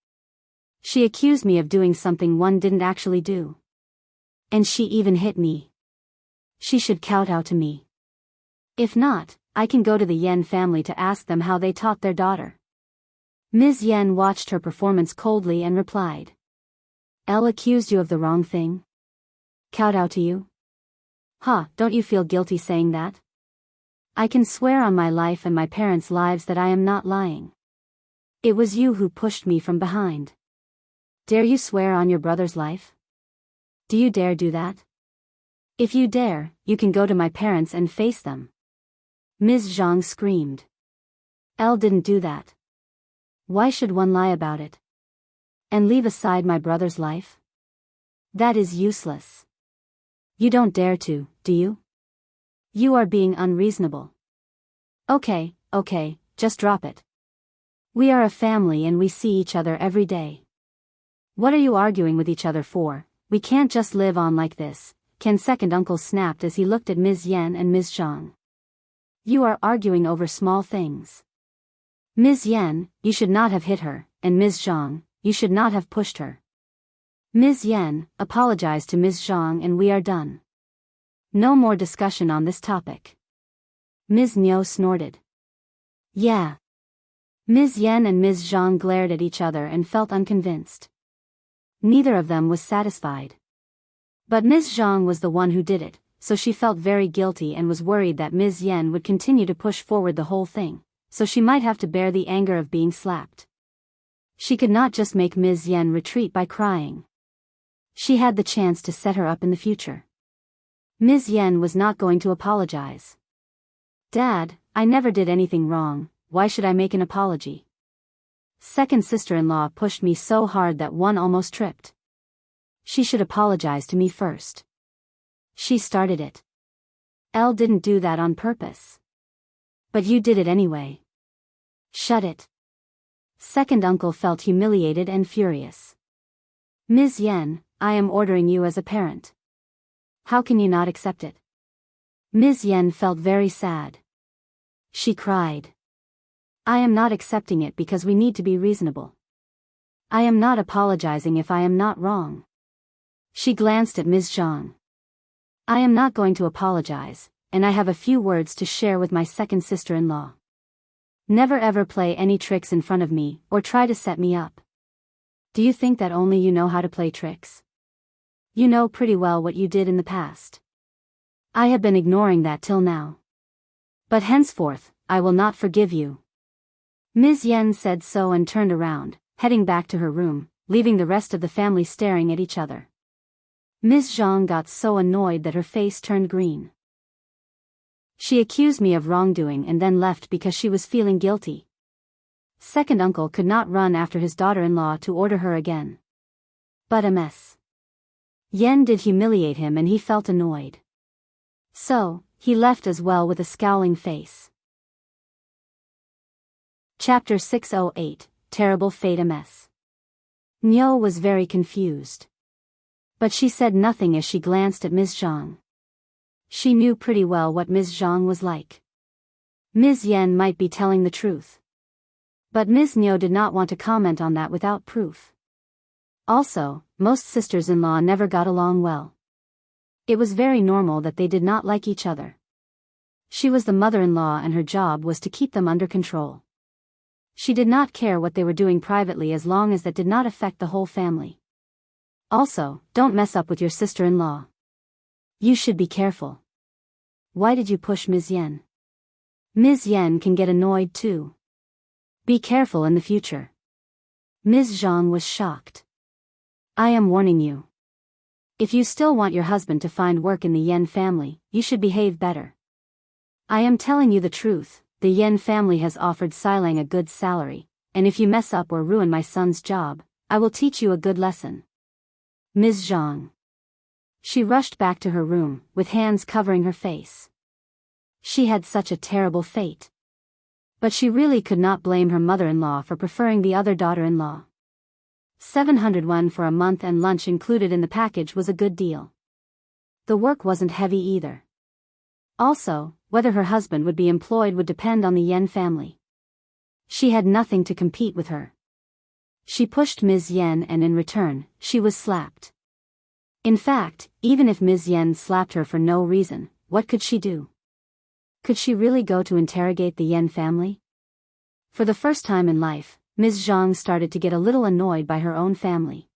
She accused me of doing something one didn't actually do. And she even hit me. She should kowtow to me. If not, I can go to the Yen family to ask them how they taught their daughter. Ms. Yen watched her performance coldly and replied. Elle accused you of the wrong thing? Kowtow to you? Don't you feel guilty saying that? I can swear on my life and my parents' lives that I am not lying. It was you who pushed me from behind. Dare you swear on your brother's life? Do you dare do that? If you dare, you can go to my parents and face them. Ms. Zhang screamed. Elle didn't do that. Why should one lie about it? And leave aside my brother's life? That is useless. You don't dare to, do you? You are being unreasonable. Okay, just drop it. We are a family and we see each other every day. What are you arguing with each other for? We can't just live on like this, Ken's second uncle snapped as he looked at Ms. Yen and Ms. Zhang. You are arguing over small things. Ms. Yen, you should not have hit her, and Ms. Zhang, you should not have pushed her. Ms. Yen, apologize to Ms. Zhang and we are done. No more discussion on this topic. Ms. Niu snorted. Yeah. Ms. Yen and Ms. Zhang glared at each other and felt unconvinced. Neither of them was satisfied. But Ms. Zhang was the one who did it, so she felt very guilty and was worried that Ms. Yen would continue to push forward the whole thing, so she might have to bear the anger of being slapped. She could not just make Ms. Yen retreat by crying. She had the chance to set her up in the future. Ms. Yen was not going to apologize. Dad, I never did anything wrong, why should I make an apology? Second sister-in-law pushed me so hard that one almost tripped. She should apologize to me first. She started it. Elle didn't do that on purpose. But you did it anyway. Shut it. Second uncle felt humiliated and furious. Ms. Yen, I am ordering you as a parent. How can you not accept it? Ms. Yen felt very sad. She cried. I am not accepting it because we need to be reasonable. I am not apologizing if I am not wrong. She glanced at Ms. Zhang. I am not going to apologize, and I have a few words to share with my second sister-in-law. Never ever play any tricks in front of me or try to set me up. Do you think that only you know how to play tricks? You know pretty well what you did in the past. I have been ignoring that till now. But henceforth, I will not forgive you. Ms. Yen said so and turned around, heading back to her room, leaving the rest of the family staring at each other. Ms. Zhang got so annoyed that her face turned green. She accused me of wrongdoing and then left because she was feeling guilty. Second uncle could not run after his daughter-in-law to order her again. But a mess. Yen did humiliate him and he felt annoyed. So, he left as well with a scowling face. Chapter 608, Terrible Fate. A mess. Niu was very confused. But she said nothing as she glanced at Ms. Zhang. She knew pretty well what Ms. Zhang was like. Ms. Yen might be telling the truth. But Ms. Niu did not want to comment on that without proof. Also, most sisters-in-law never got along well. It was very normal that they did not like each other. She was the mother-in-law and her job was to keep them under control. She did not care what they were doing privately as long as that did not affect the whole family. Also, don't mess up with your sister-in-law. You should be careful. Why did you push Ms. Yen? Ms. Yen can get annoyed too. Be careful in the future. Ms. Zhang was shocked. I am warning you. If you still want your husband to find work in the Yen family, you should behave better. I am telling you the truth, the Yen family has offered Liulang a good salary, and if you mess up or ruin my son's job, I will teach you a good lesson. Ms. Zhang. She rushed back to her room, with hands covering her face. She had such a terrible fate. But she really could not blame her mother-in-law for preferring the other daughter-in-law. 701 for a month and lunch included in the package was a good deal. The work wasn't heavy either. Also, whether her husband would be employed would depend on the Yen family. She had nothing to compete with her. She pushed Ms. Yen and in return, she was slapped. In fact, even if Ms. Yen slapped her for no reason, what could she do? Could she really go to interrogate the Yen family? For the first time in life, Ms. Zhang started to get a little annoyed by her own family.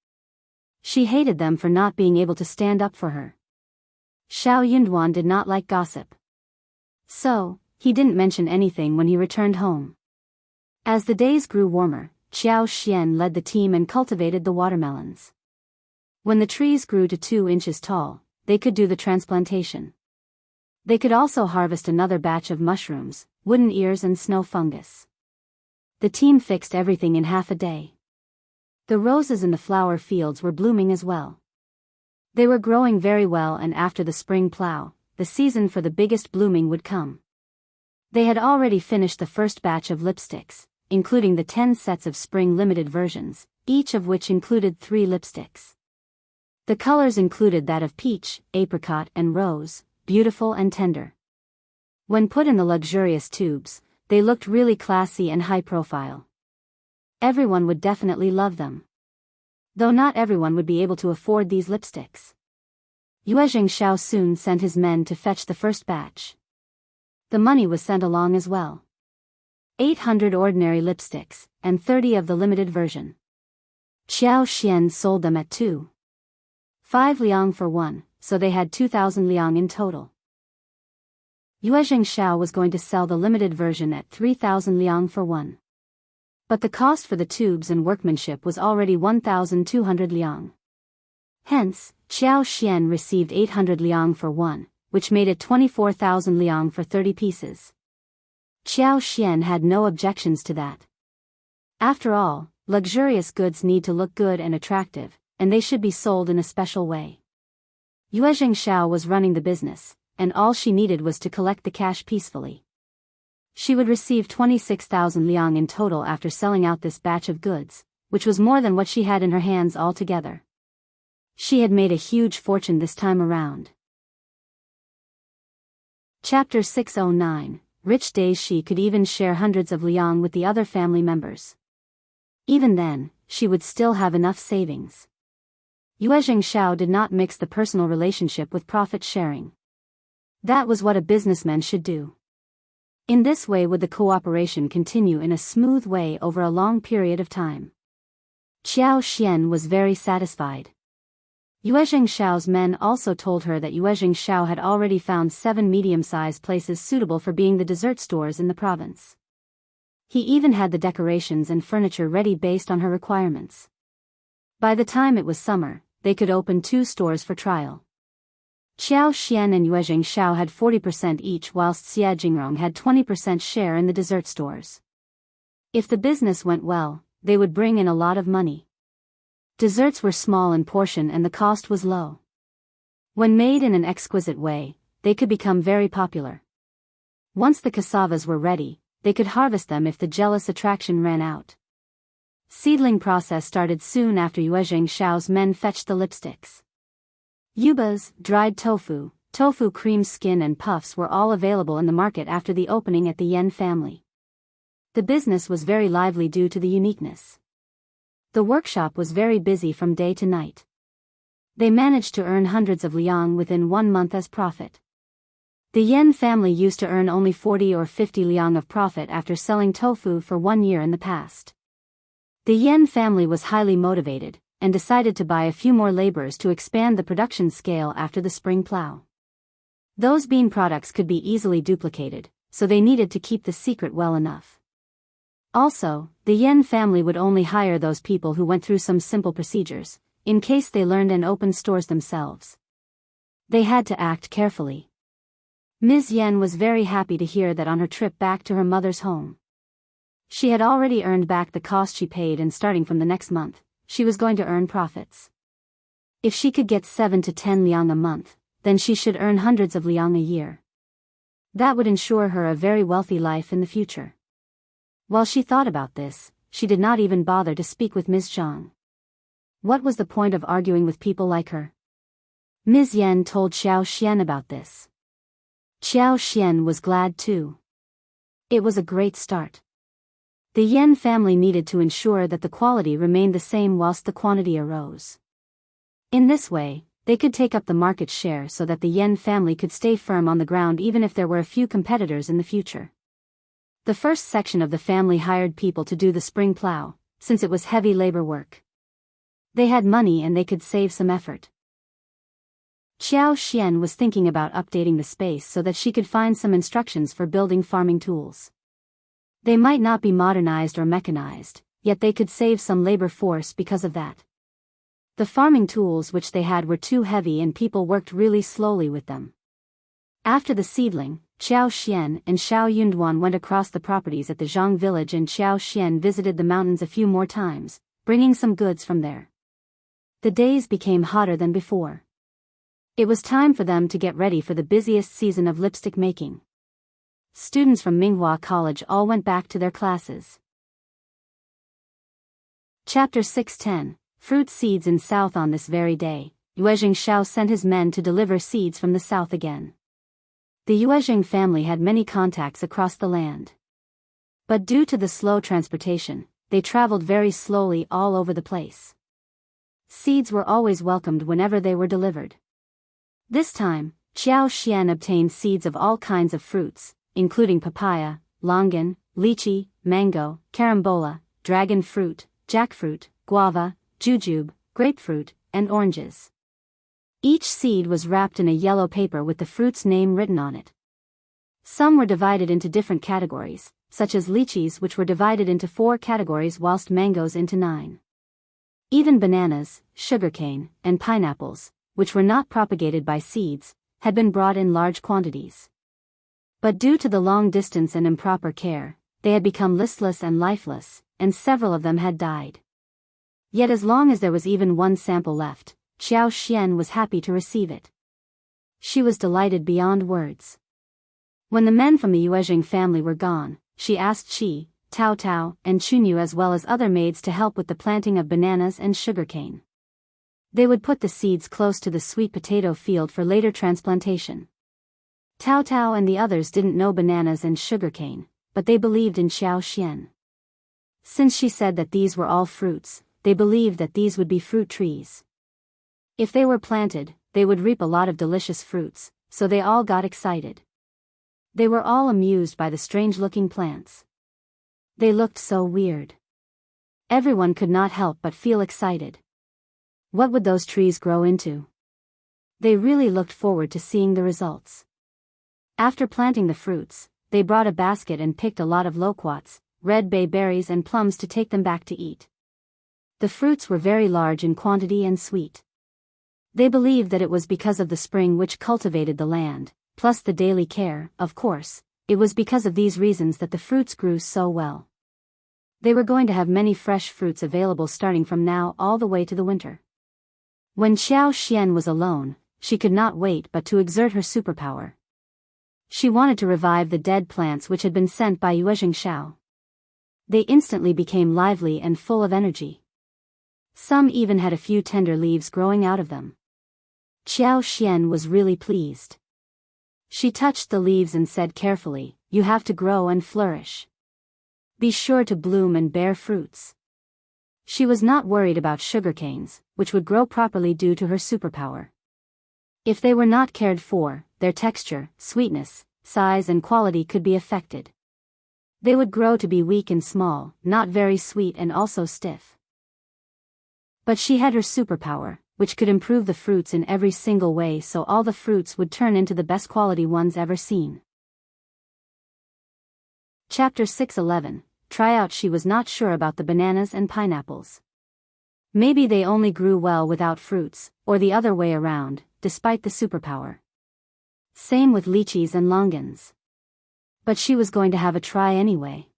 She hated them for not being able to stand up for her. Shao Yunduan did not like gossip. So, he didn't mention anything when he returned home. As the days grew warmer, Qiao Xian led the team and cultivated the watermelons. When the trees grew to 2 inches tall, they could do the transplantation. They could also harvest another batch of mushrooms, wooden ears and snow fungus. The team fixed everything in half a day. The roses in the flower fields were blooming as well. They were growing very well, and after the spring plow, the season for the biggest blooming would come. They had already finished the first batch of lipsticks, including the 10 sets of spring limited versions, each of which included 3 lipsticks. The colors included that of peach, apricot and rose, beautiful and tender. When put in the luxurious tubes, they looked really classy and high profile. Everyone would definitely love them. Though not everyone would be able to afford these lipsticks. Yuezheng Shao soon sent his men to fetch the first batch. The money was sent along as well. 800 ordinary lipsticks, and 30 of the limited version. Qiao Xian sold them at 2.5 liang for one, so they had 2,000 liang in total. Yuezheng Shao was going to sell the limited version at 3,000 liang for one. But the cost for the tubes and workmanship was already 1,200 liang. Hence, Qiao Xian received 800 liang for one, which made it 24,000 liang for 30 pieces. Qiao Xian had no objections to that. After all, luxurious goods need to look good and attractive, and they should be sold in a special way. Yuezheng Shao was running the business, and all she needed was to collect the cash peacefully. She would receive 26,000 liang in total after selling out this batch of goods, which was more than what she had in her hands altogether. She had made a huge fortune this time around. Chapter 609, Rich Days. She could even share hundreds of liang with the other family members. Even then, she would still have enough savings. Yuezheng Shao did not mix the personal relationship with profit sharing. That was what a businessman should do. In this way would the cooperation continue in a smooth way over a long period of time. Qiao Xian was very satisfied. Yuezheng Shao's men also told her that Yuezheng Shao had already found 7 medium-sized places suitable for being the dessert stores in the province. He even had the decorations and furniture ready based on her requirements. By the time it was summer, they could open 2 stores for trial. Qiao Xian and Yuezheng Shao had 40% each, whilst Xie Jingrong had 20% share in the dessert stores. If the business went well, they would bring in a lot of money. Desserts were small in portion and the cost was low. When made in an exquisite way, they could become very popular. Once the cassavas were ready, they could harvest them if the jealous attraction ran out. Seedling process started soon after Yuezheng Shao's men fetched the lipsticks. Yubas, dried tofu, tofu cream skin and puffs were all available in the market after the opening at the Yen family. The business was very lively due to the uniqueness. The workshop was very busy from day to night. They managed to earn hundreds of liang within 1 month as profit. The Yen family used to earn only 40 or 50 liang of profit after selling tofu for 1 year in the past. The Yen family was highly motivated, and decided to buy a few more laborers to expand the production scale after the spring plow. Those bean products could be easily duplicated, so they needed to keep the secret well enough. Also, the Yen family would only hire those people who went through some simple procedures, in case they learned and opened stores themselves. They had to act carefully. Ms. Yen was very happy to hear that on her trip back to her mother's home. She had already earned back the cost she paid, and starting from the next month, she was going to earn profits. If she could get 7 to 10 liang a month, then she should earn hundreds of liang a year. That would ensure her a very wealthy life in the future. While she thought about this, she did not even bother to speak with Ms. Zhang. What was the point of arguing with people like her? Ms. Yen told Qiao Xian about this. Qiao Xian was glad too. It was a great start. The Yen family needed to ensure that the quality remained the same whilst the quantity arose. In this way, they could take up the market share so that the Yen family could stay firm on the ground even if there were a few competitors in the future. The first section of the family hired people to do the spring plow, since it was heavy labor work. They had money and they could save some effort. Qiao Xian was thinking about updating the space so that she could find some instructions for building farming tools. They might not be modernized or mechanized, yet they could save some labor force because of that. The farming tools which they had were too heavy and people worked really slowly with them. After the seedling, Qiao Xian and Shao Yunduan went across the properties at the Zhang village and Qiao Xian visited the mountains a few more times, bringing some goods from there. The days became hotter than before. It was time for them to get ready for the busiest season of lipstick making. Students from Minghua College all went back to their classes. Chapter 610, Fruit Seeds in South. On this very day, Yuezhing Shao sent his men to deliver seeds from the south again. The Yuezhing family had many contacts across the land. But due to the slow transportation, they traveled very slowly all over the place. Seeds were always welcomed whenever they were delivered. This time, Qiao Xian obtained seeds of all kinds of fruits, including papaya, longan, lychee, mango, carambola, dragon fruit, jackfruit, guava, jujube, grapefruit, and oranges. Each seed was wrapped in a yellow paper with the fruit's name written on it. Some were divided into different categories, such as lychees, which were divided into 4 categories whilst mangoes into 9. Even bananas, sugarcane, and pineapples, which were not propagated by seeds, had been brought in large quantities. But due to the long distance and improper care, they had become listless and lifeless, and several of them had died. Yet as long as there was even one sample left, Qiao Xian was happy to receive it. She was delighted beyond words. When the men from the Yuezhing family were gone, she asked Qi, Tao Tao, and Chunyu as well as other maids to help with the planting of bananas and sugarcane. They would put the seeds close to the sweet potato field for later transplantation. Tao Tao and the others didn't know bananas and sugarcane, but they believed in Qiao Xian. Since she said that these were all fruits, they believed that these would be fruit trees. If they were planted, they would reap a lot of delicious fruits, so they all got excited. They were all amused by the strange-looking plants. They looked so weird. Everyone could not help but feel excited. What would those trees grow into? They really looked forward to seeing the results. After planting the fruits, they brought a basket and picked a lot of loquats, red bay berries and plums to take them back to eat. The fruits were very large in quantity and sweet. They believed that it was because of the spring which cultivated the land, plus the daily care. Of course, it was because of these reasons that the fruits grew so well. They were going to have many fresh fruits available starting from now all the way to the winter. When Qiao Xian was alone, she could not wait but to exert her superpower. She wanted to revive the dead plants which had been sent by Yuezhing Shao. They instantly became lively and full of energy. Some even had a few tender leaves growing out of them. Qiao Xian was really pleased. She touched the leaves and said carefully, "You have to grow and flourish. Be sure to bloom and bear fruits." She was not worried about sugarcanes, which would grow properly due to her superpower. If they were not cared for, their texture, sweetness, size and quality could be affected. They would grow to be weak and small, not very sweet and also stiff. But she had her superpower, which could improve the fruits in every single way, so all the fruits would turn into the best quality ones ever seen. Chapter 611, Tryout. She was not sure about the bananas and pineapples. Maybe they only grew well without fruits, or the other way around, despite the superpower. Same with lychees and longans. But she was going to have a try anyway.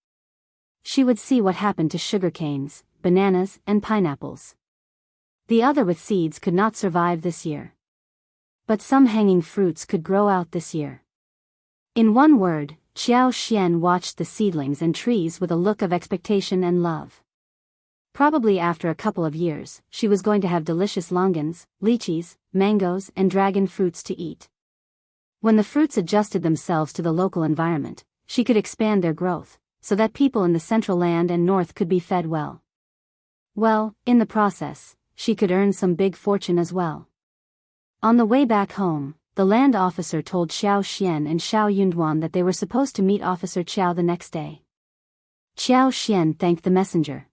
She would see what happened to sugarcanes, bananas, and pineapples. The other with seeds could not survive this year. But some hanging fruits could grow out this year. In one word, Qiao Xian watched the seedlings and trees with a look of expectation and love. Probably after a couple of years, she was going to have delicious longans, lychees, mangoes, and dragon fruits to eat. When the fruits adjusted themselves to the local environment, she could expand their growth, so that people in the central land and north could be fed well. Well, in the process, she could earn some big fortune as well. On the way back home, the land officer told Xiao Xian and Xiao Yunduan that they were supposed to meet Officer Qiao the next day. Xiao Xian thanked the messenger.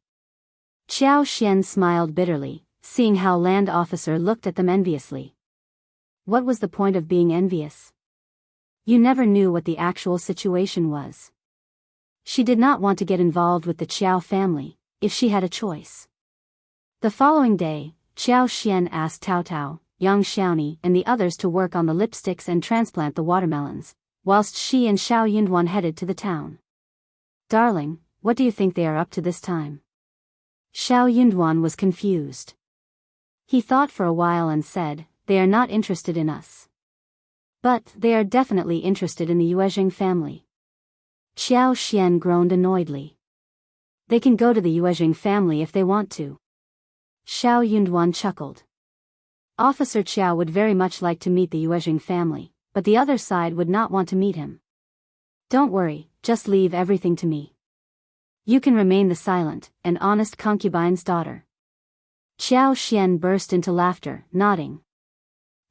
Xiao Xian smiled bitterly, seeing how land officer looked at them enviously. What was the point of being envious? You never knew what the actual situation was. She did not want to get involved with the Qiao family, if she had a choice. The following day, Xiao Xian asked Tao Tao, Yang Xiaoni and the others to work on the lipsticks and transplant the watermelons, whilst she and Xiao Yunduan headed to the town. Darling, what do you think they are up to this time? Xiao Yunduan was confused. He thought for a while and said, they are not interested in us. But they are definitely interested in the Yuezheng family. Xiao Xian groaned annoyedly. They can go to the Yuezheng family if they want to. Xiao Yunduan chuckled. Officer Qiao would very much like to meet the Yuezheng family, but the other side would not want to meet him. Don't worry, just leave everything to me. You can remain the silent and honest concubine's daughter. Xiao Xian burst into laughter, nodding.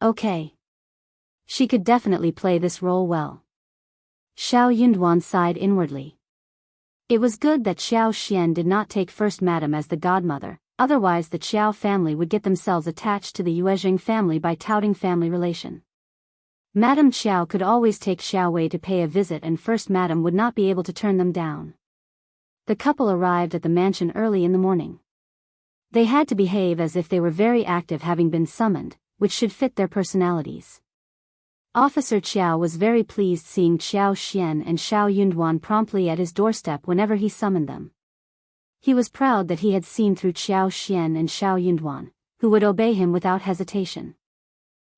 Okay. She could definitely play this role well. Xiao Yunduan sighed inwardly. It was good that Xiao Xian did not take First Madam as the godmother, otherwise the Qiao family would get themselves attached to the Yuezheng family by touting family relation. Madame Qiao could always take Xiao Wei to pay a visit and First Madam would not be able to turn them down. The couple arrived at the mansion early in the morning. They had to behave as if they were very active having been summoned, which should fit their personalities. Officer Qiao was very pleased seeing Xiao Xian and Xiao Yunduan promptly at his doorstep whenever he summoned them. He was proud that he had seen through Xiao Xian and Xiao Yunduan, who would obey him without hesitation.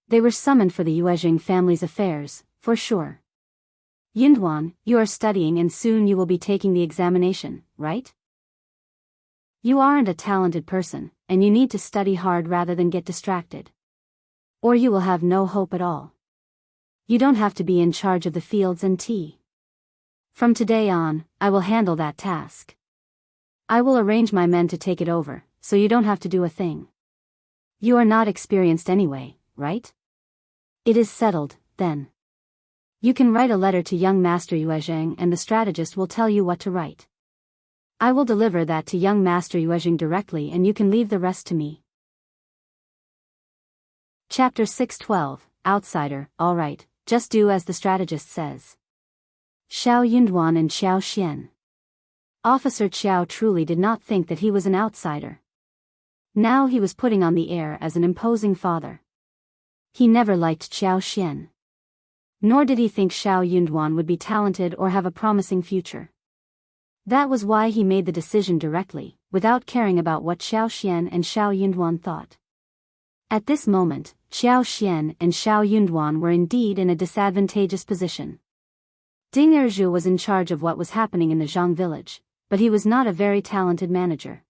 They were summoned for the Yuezheng family's affairs, for sure. Yunduan, you are studying and soon you will be taking the examination, right? You aren't a talented person, and you need to study hard rather than get distracted. Or you will have no hope at all. You don't have to be in charge of the fields and tea. From today on, I will handle that task. I will arrange my men to take it over, so you don't have to do a thing. You are not experienced anyway, right? It is settled, then. You can write a letter to young Master Yuezheng and the strategist will tell you what to write. I will deliver that to young Master Yuezheng directly and you can leave the rest to me. Chapter 612, Outsider, alright, just do as the strategist says. Xiao Yunduan and Xiao Xian. Officer Qiao truly did not think that he was an outsider. Now he was putting on the air as an imposing father. He never liked Xiao Xian. Nor did he think Xiao Yunduan would be talented or have a promising future. That was why he made the decision directly, without caring about what Xiao Xian and Xiao Yunduan thought. At this moment, Xiao Xian and Xiao Yunduan were indeed in a disadvantageous position. Ding Erzhu was in charge of what was happening in the Zhang village, but he was not a very talented manager.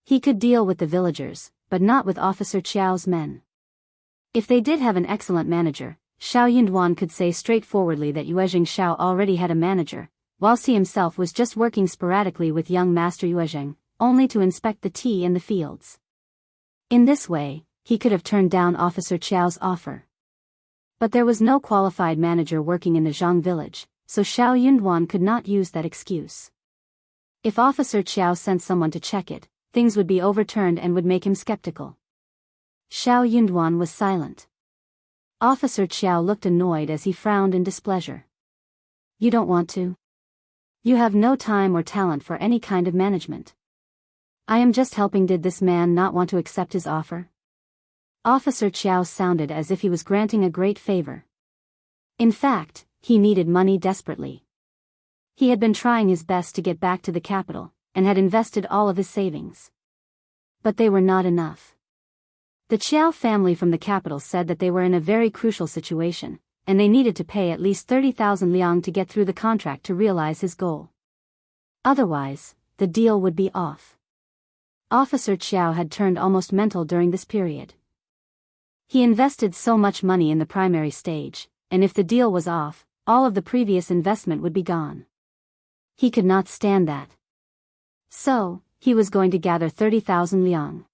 He could deal with the villagers, but not with Officer Qiao's men. If they did have an excellent manager, Xiao Yunduan could say straightforwardly that Yuezheng Shao already had a manager, whilst he himself was just working sporadically with young Master Yuezheng, only to inspect the tea in the fields. In this way, he could have turned down Officer Qiao's offer. But there was no qualified manager working in the Zhang village, so Xiao Yunduan could not use that excuse. If Officer Qiao sent someone to check it, things would be overturned and would make him skeptical. Xiao Yunduan was silent. Officer Qiao looked annoyed as he frowned in displeasure. You don't want to? You have no time or talent for any kind of management. I am just helping. Did this man not want to accept his offer? Officer Qiao sounded as if he was granting a great favor. In fact, he needed money desperately. He had been trying his best to get back to the capital, and had invested all of his savings. But they were not enough. The Qiao family from the capital said that they were in a very crucial situation, and they needed to pay at least 30,000 liang to get through the contract to realize his goal. Otherwise, the deal would be off. Officer Qiao had turned almost mental during this period. He invested so much money in the primary stage, and if the deal was off, all of the previous investment would be gone. He could not stand that. So, he was going to gather 30,000 liang.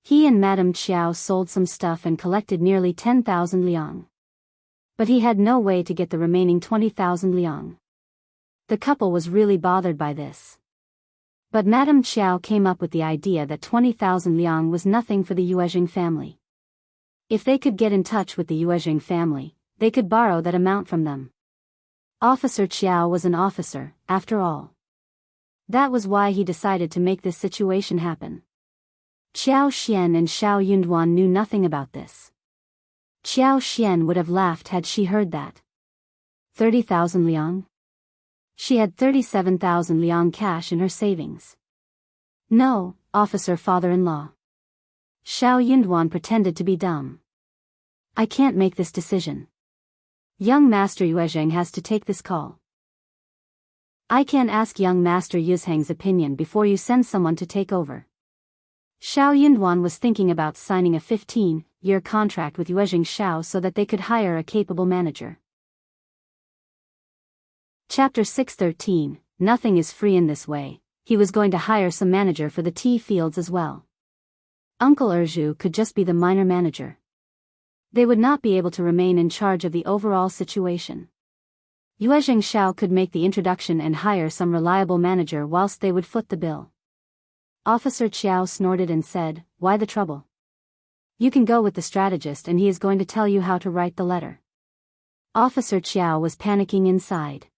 He and Madame Qiao sold some stuff and collected nearly 10,000 liang. But he had no way to get the remaining 20,000 liang. The couple was really bothered by this. But Madame Qiao came up with the idea that 20,000 liang was nothing for the Yuezheng family. If they could get in touch with the Yuezheng family, they could borrow that amount from them. Officer Qiao was an officer, after all. That was why he decided to make this situation happen. Qiao Xian and Shao Yunduan knew nothing about this. Qiao Xian would have laughed had she heard that. 30,000 liang? She had 37,000 liang cash in her savings. No, officer father-in-law. Shao Yunduan pretended to be dumb. I can't make this decision. Young Master Yuezheng has to take this call. I can't ask young Master Yuezheng's opinion before you send someone to take over. Shao Yunduan was thinking about signing a 15-year contract with Yuezheng Shao so that they could hire a capable manager. Chapter 613, Nothing is free in this way. He was going to hire some manager for the tea fields as well. Uncle Erzhu could just be the minor manager. They would not be able to remain in charge of the overall situation. Yuezheng Shao could make the introduction and hire some reliable manager whilst they would foot the bill. Officer Qiao snorted and said, "Why the trouble? You can go with the strategist and he is going to tell you how to write the letter." Officer Qiao was panicking inside.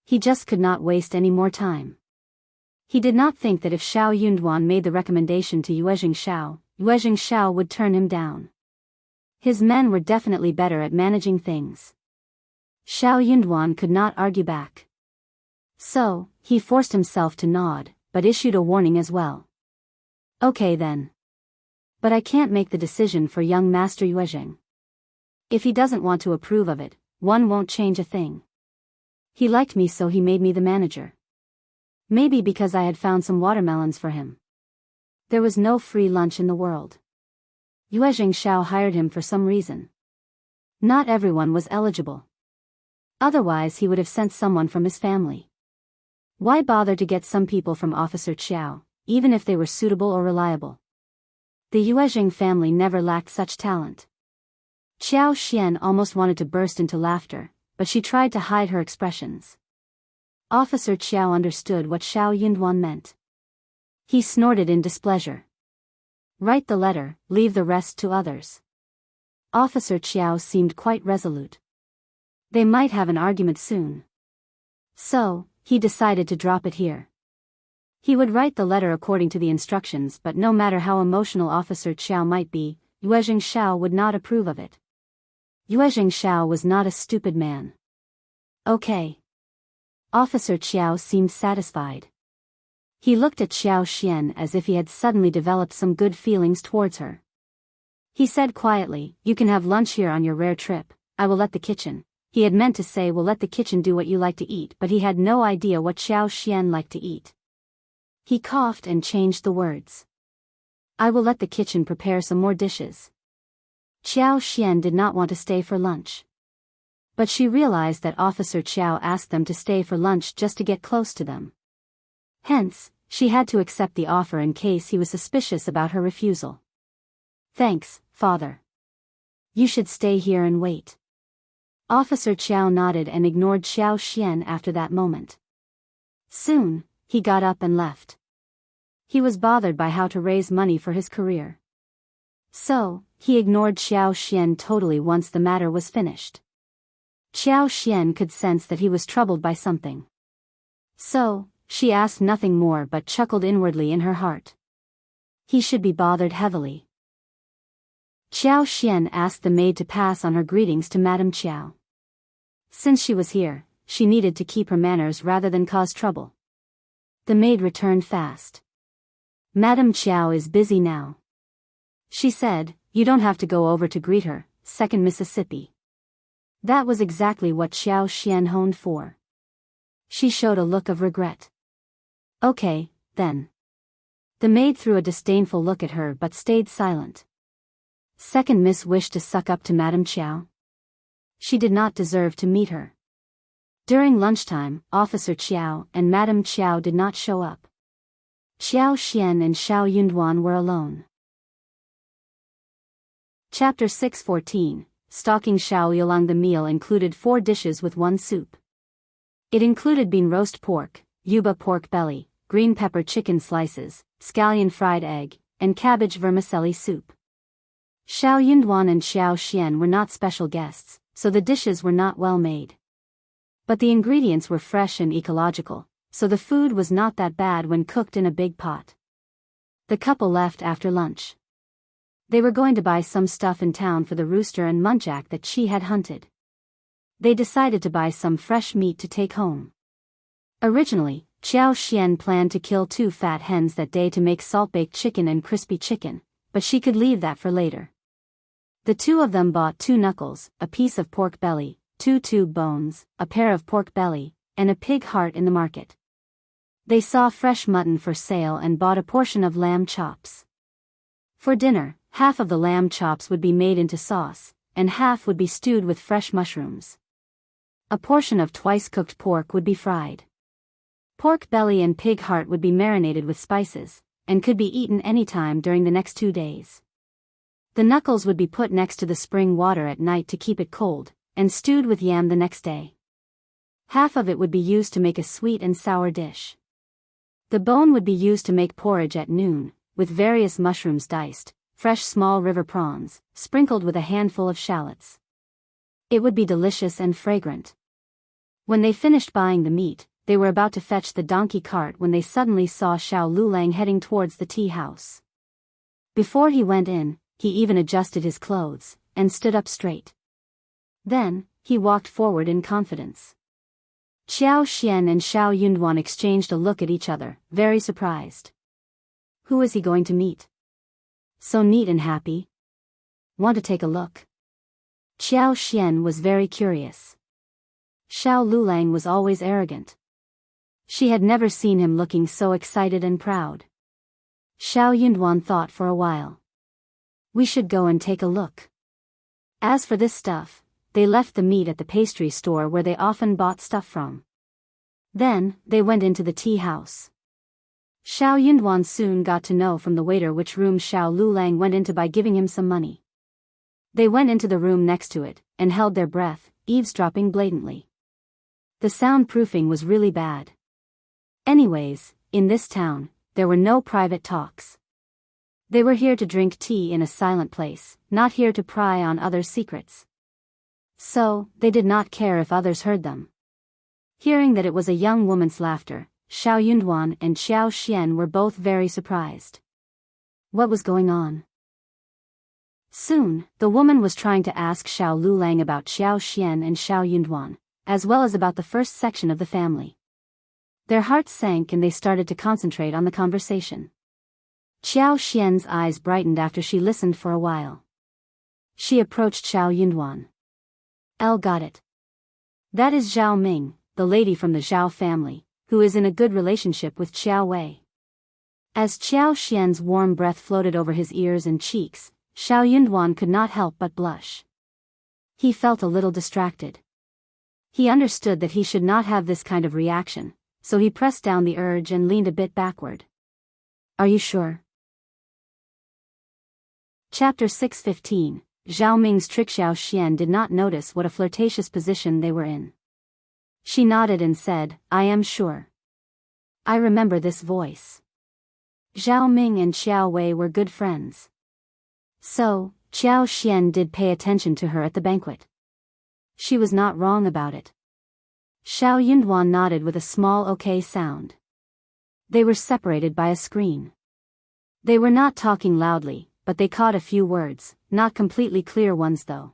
He just could not waste any more time. He did not think that if Shao Yunduan made the recommendation to Yuezheng Shao would turn him down. His men were definitely better at managing things. Shao Yunduan could not argue back. So, he forced himself to nod, but issued a warning as well. Okay then. But I can't make the decision for young Master Yuezheng. If he doesn't want to approve of it, one won't change a thing. He liked me so he made me the manager. Maybe because I had found some watermelons for him. There was no free lunch in the world. Yuezheng Shao hired him for some reason. Not everyone was eligible. Otherwise he would have sent someone from his family. Why bother to get some people from Officer Qiao, even if they were suitable or reliable? The Yuezheng family never lacked such talent. Qiao Xian almost wanted to burst into laughter, but she tried to hide her expressions. Officer Qiao understood what Shao Yunduan meant. He snorted in displeasure. Write the letter, leave the rest to others. Officer Qiao seemed quite resolute. They might have an argument soon. So, he decided to drop it here. He would write the letter according to the instructions, but no matter how emotional Officer Qiao might be, Yuezheng Shao would not approve of it. Yuezheng Shao was not a stupid man. Okay. Officer Qiao seemed satisfied. He looked at Qiao Xian as if he had suddenly developed some good feelings towards her. He said quietly, "You can have lunch here on your rare trip, I will let the kitchen." He had meant to say, "We'll let the kitchen do what you like to eat," but he had no idea what Qiao Xian liked to eat. He coughed and changed the words. "I will let the kitchen prepare some more dishes." Qiao Xian did not want to stay for lunch. But she realized that Officer Qiao asked them to stay for lunch just to get close to them. Hence, she had to accept the offer in case he was suspicious about her refusal. "Thanks, father. You should stay here and wait." Officer Qiao nodded and ignored Qiao Xian after that moment. Soon, he got up and left. He was bothered by how to raise money for his career. So, he ignored Qiao Xian totally once the matter was finished. Qiao Xian could sense that he was troubled by something. So, she asked nothing more but chuckled inwardly in her heart. He should be bothered heavily. Qiao Xian asked the maid to pass on her greetings to Madame Qiao. Since she was here, she needed to keep her manners rather than cause trouble. The maid returned fast. "Madame Qiao is busy now," she said. "You don't have to go over to greet her, 2nd Mississippi." That was exactly what Qiao Xian honed for. She showed a look of regret. "Okay, then." The maid threw a disdainful look at her but stayed silent. 2nd Miss wished to suck up to Madame Qiao. She did not deserve to meet her. During lunchtime, Officer Qiao and Madame Qiao did not show up. Xiao Xian and Xiao Yunduan were alone. Chapter 6:14, Stalking Shao Liulang. The meal included 4 dishes with 1 soup. It included bean roast pork, yuba pork belly, green pepper chicken slices, scallion fried egg, and cabbage vermicelli soup. Xiao Yunduan and Xiao Xian were not special guests, so the dishes were not well made. But the ingredients were fresh and ecological, so the food was not that bad when cooked in a big pot. The couple left after lunch. They were going to buy some stuff in town for the rooster and muntjac that she had hunted. They decided to buy some fresh meat to take home. Originally, Xiao Xian planned to kill 2 fat hens that day to make salt-baked chicken and crispy chicken, but she could leave that for later. The 2 of them bought 2 knuckles, a piece of pork belly, 2 tube bones, a pair of pork belly, and a pig heart in the market. They saw fresh mutton for sale and bought a portion of lamb chops. For dinner, half of the lamb chops would be made into sauce, and half would be stewed with fresh mushrooms. A portion of twice-cooked pork would be fried. Pork belly and pig heart would be marinated with spices, and could be eaten anytime during the next 2 days. The knuckles would be put next to the spring water at night to keep it cold, and stewed with yam the next day. Half of it would be used to make a sweet and sour dish. The bone would be used to make porridge at noon, with various mushrooms diced, fresh small river prawns, sprinkled with a handful of shallots. It would be delicious and fragrant. When they finished buying the meat, they were about to fetch the donkey cart when they suddenly saw Shao Liulang heading towards the tea house. Before he went in, he even adjusted his clothes, and stood up straight. Then, he walked forward in confidence. Xiao Xian and Xiao Yunduan exchanged a look at each other, very surprised. Who is he going to meet? So neat and happy. Want to take a look? Xiao Xian was very curious. Xiao Liulang was always arrogant. She had never seen him looking so excited and proud. Xiao Yunduan thought for a while. We should go and take a look. As for this stuff, they left the meat at the pastry store where they often bought stuff from. Then, they went into the tea house. Xiao Yunduan soon got to know from the waiter which room Xiao Liulang went into by giving him some money. They went into the room next to it, and held their breath, eavesdropping blatantly. The soundproofing was really bad. Anyways, in this town, there were no private talks. They were here to drink tea in a silent place, not here to pry on others' secrets. So, they did not care if others heard them. Hearing that it was a young woman's laughter, Xiao Yunduan and Xiao Xian were both very surprised. What was going on? Soon, the woman was trying to ask Xiao Liulang about Xiao Xian and Xiao Yunduan, as well as about the first section of the family. Their hearts sank and they started to concentrate on the conversation. Xiao Xian's eyes brightened after she listened for a while. She approached Xiao Yunduan. Got it. That is Zhao Ming, the lady from the Zhao family, who is in a good relationship with Qiao Wei. As Xiao Xian's warm breath floated over his ears and cheeks, Xiao Yunduan could not help but blush. He felt a little distracted. He understood that he should not have this kind of reaction, so he pressed down the urge and leaned a bit backward. Are you sure? Chapter 6:15, Zhao Ming's trick. Xiao Xian did not notice what a flirtatious position they were in. She nodded and said, I am sure. I remember this voice. Zhao Ming and Qiao Wei were good friends. So, Xiao Xian did pay attention to her at the banquet. She was not wrong about it. Xiao Yunduan nodded with a small okay sound. They were separated by a screen. They were not talking loudly, but they caught a few words, not completely clear ones though.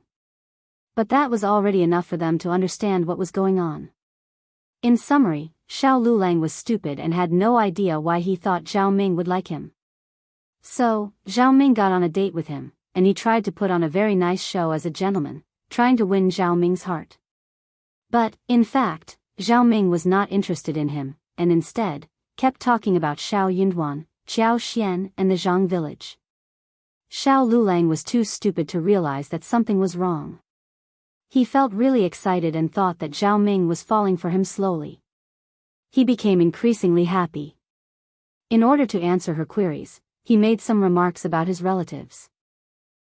But that was already enough for them to understand what was going on. In summary, Xiao Liulang was stupid and had no idea why he thought Zhao Ming would like him. So, Zhao Ming got on a date with him, and he tried to put on a very nice show as a gentleman, trying to win Zhao Ming's heart. But, in fact, Zhao Ming was not interested in him, and instead, kept talking about Xiao Yunduan, Xiao Xian and the Zhang village. Xiao Liulang was too stupid to realize that something was wrong. He felt really excited and thought that Zhao Ming was falling for him slowly. He became increasingly happy. In order to answer her queries, he made some remarks about his relatives.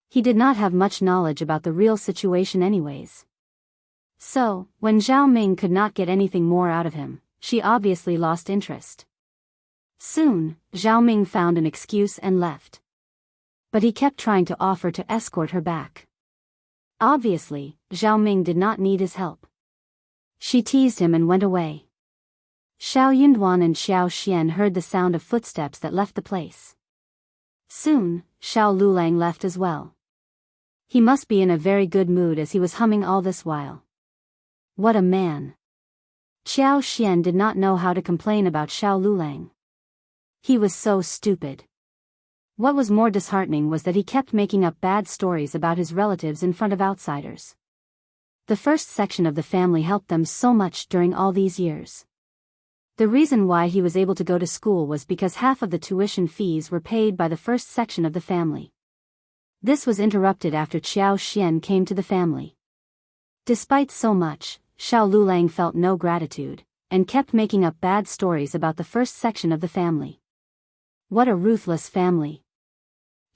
He did not have much knowledge about the real situation anyways. So, when Zhao Ming could not get anything more out of him, she obviously lost interest. Soon, Zhao Ming found an excuse and left. But he kept trying to offer to escort her back. Obviously, Zhao Ming did not need his help. She teased him and went away. Xiao Yunduan and Xiao Xian heard the sound of footsteps that left the place. Soon, Xiao Liulang left as well. He must be in a very good mood as he was humming all this while. What a man! Xiao Xian did not know how to complain about Xiao Liulang. He was so stupid. What was more disheartening was that he kept making up bad stories about his relatives in front of outsiders. The first section of the family helped them so much during all these years. The reason why he was able to go to school was because half of the tuition fees were paid by the first section of the family. This was interrupted after Qiao Xian came to the family. Despite so much, Xiao Liulang felt no gratitude, and kept making up bad stories about the first section of the family. What a ruthless family!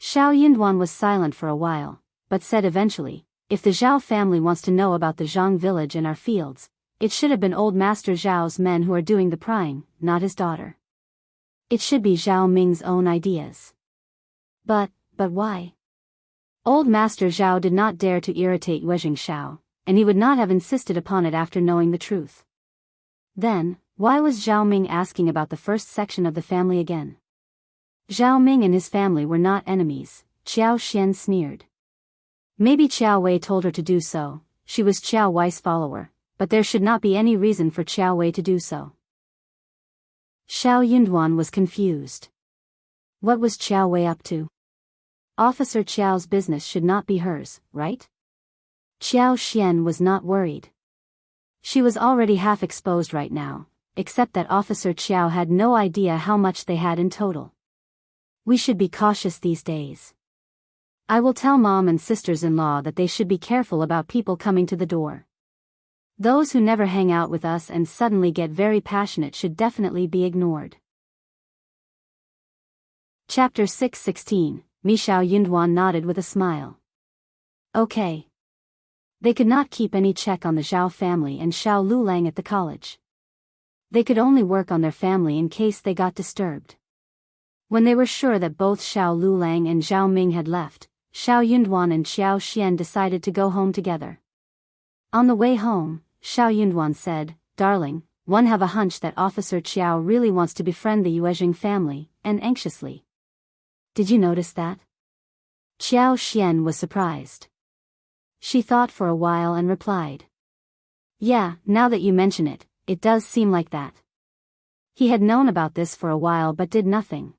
Xiao Yunduan was silent for a while, but said eventually, if the Zhao family wants to know about the Zhang village and our fields, it should have been old Master Zhao's men who are doing the prying, not his daughter. It should be Zhao Ming's own ideas. But why? Old Master Zhao did not dare to irritate Yuezhing Shao, and he would not have insisted upon it after knowing the truth. Then, why was Zhao Ming asking about the first section of the family again? Zhao Ming and his family were not enemies, Qiao Xian sneered. Maybe Qiao Wei told her to do so, she was Qiao Wei's follower, but there should not be any reason for Qiao Wei to do so. Xiao Yunduan was confused. What was Qiao Wei up to? Officer Qiao's business should not be hers, right? Qiao Xian was not worried. She was already half exposed right now, except that Officer Qiao had no idea how much they had in total. We should be cautious these days. I will tell mom and sisters-in-law that they should be careful about people coming to the door. Those who never hang out with us and suddenly get very passionate should definitely be ignored. Chapter 6:16, Xiao Yunduan nodded with a smile. Okay. They could not keep any check on the Zhao family and Xiao Liulang at the college. They could only work on their family in case they got disturbed. When they were sure that both Xiao Liulang and Zhao Ming had left, Xiao Yunduan and Xiao Xian decided to go home together. On the way home, Xiao Yunduan said, "Darling, one have a hunch that Officer Qiao really wants to befriend the Yuezhing family," and anxiously. Did you notice that? Qiao Xian was surprised. She thought for a while and replied. Yeah, now that you mention it, it does seem like that. He had known about this for a while but did nothing.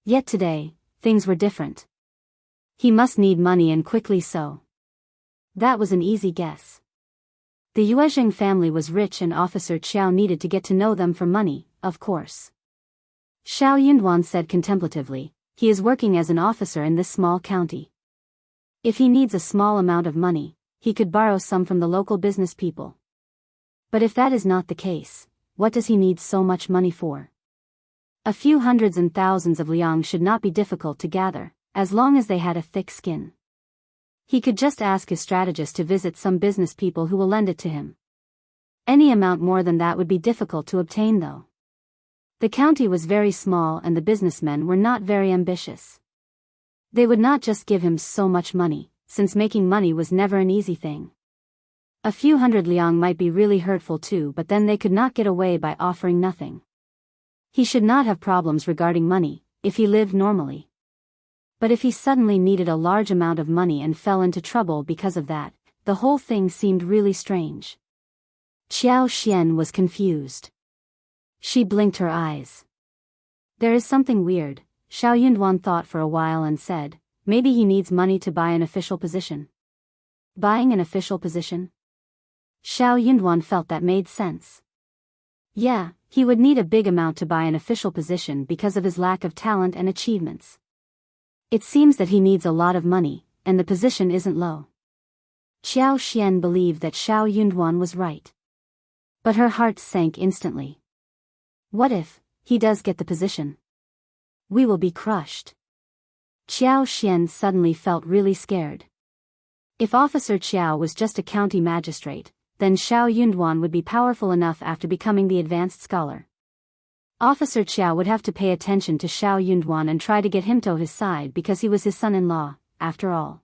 Yet today, things were different. He must need money and quickly so. That was an easy guess. The Yuezhing family was rich and Officer Qiao needed to get to know them for money, of course. Xiao Yunduan said contemplatively, he is working as an officer in this small county. If he needs a small amount of money, he could borrow some from the local business people. But if that is not the case, what does he need so much money for? A few hundreds and thousands of liang should not be difficult to gather, as long as they had a thick skin. He could just ask his strategist to visit some business people who will lend it to him. Any amount more than that would be difficult to obtain though. The county was very small and the businessmen were not very ambitious. They would not just give him so much money, since making money was never an easy thing. A few hundred liang might be really hurtful too, but then they could not get away by offering nothing. He should not have problems regarding money, if he lived normally. But if he suddenly needed a large amount of money and fell into trouble because of that, the whole thing seemed really strange. Qiao Xian was confused. She blinked her eyes. There is something weird, Xiao Yunduan thought for a while and said, maybe he needs money to buy an official position. Buying an official position? Xiao Yunduan felt that made sense. Yeah, he would need a big amount to buy an official position because of his lack of talent and achievements. It seems that he needs a lot of money, and the position isn't low. Qiao Xian believed that Xiao Yunduan was right. But her heart sank instantly. What if he does get the position? We will be crushed. Qiao Xian suddenly felt really scared. If Officer Qiao was just a county magistrate, then Xiao Yunduan would be powerful enough after becoming the advanced scholar. Officer Qiao would have to pay attention to Xiao Yunduan and try to get him to his side because he was his son-in-law, after all.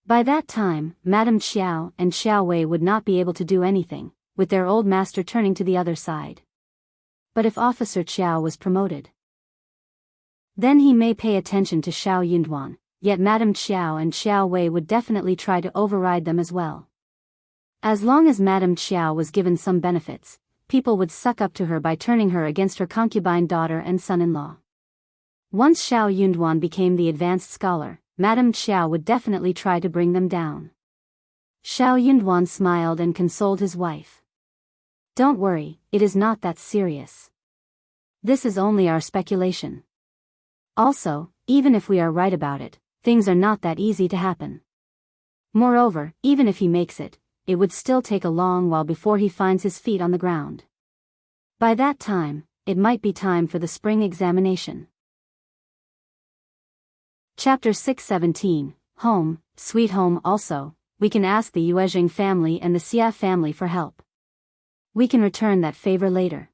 By that time, Madame Qiao and Xiao Wei would not be able to do anything, with their old master turning to the other side. But if Officer Qiao was promoted, then he may pay attention to Xiao Yunduan, yet Madame Qiao and Xiao Wei would definitely try to override them as well. As long as Madame Qiao was given some benefits, people would suck up to her by turning her against her concubine daughter and son-in-law. Once Xiao Yunduan became the advanced scholar, Madame Qiao would definitely try to bring them down. Xiao Yunduan smiled and consoled his wife. Don't worry, it is not that serious. This is only our speculation. Also, even if we are right about it, things are not that easy to happen. Moreover, even if he makes it, it would still take a long while before he finds his feet on the ground. By that time, it might be time for the spring examination. Chapter 617, Home, Sweet Home. Also, we can ask the Yuezheng family and the Xia family for help. We can return that favor later.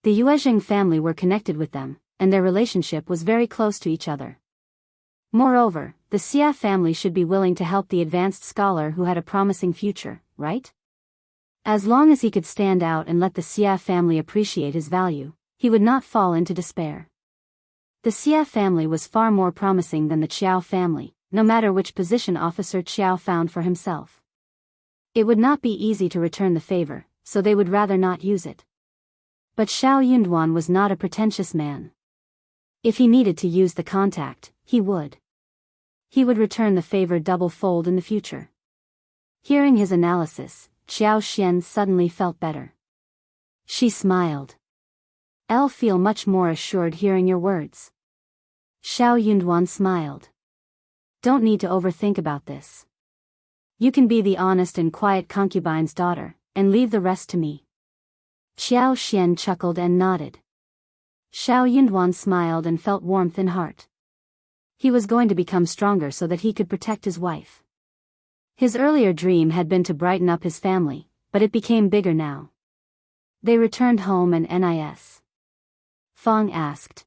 The Yuezheng family were connected with them, and their relationship was very close to each other. Moreover, the Xia family should be willing to help the advanced scholar who had a promising future, right? As long as he could stand out and let the Xia family appreciate his value, he would not fall into despair. The Xia family was far more promising than the Qiao family, no matter which position Officer Qiao found for himself. It would not be easy to return the favor, so they would rather not use it. But Xiao Yunduan was not a pretentious man. If he needed to use the contact, he would. He would return the favor double-fold in the future. Hearing his analysis, Qiao Xian suddenly felt better. She smiled. I'll feel much more assured hearing your words. Xiao Yunduan smiled. Don't need to overthink about this. You can be the honest and quiet concubine's daughter, and leave the rest to me. Qiao Xian chuckled and nodded. Xiao Yunduan smiled and felt warmth in heart. He was going to become stronger so that he could protect his wife. His earlier dream had been to brighten up his family, but it became bigger now. They returned home and Nis. Fong asked.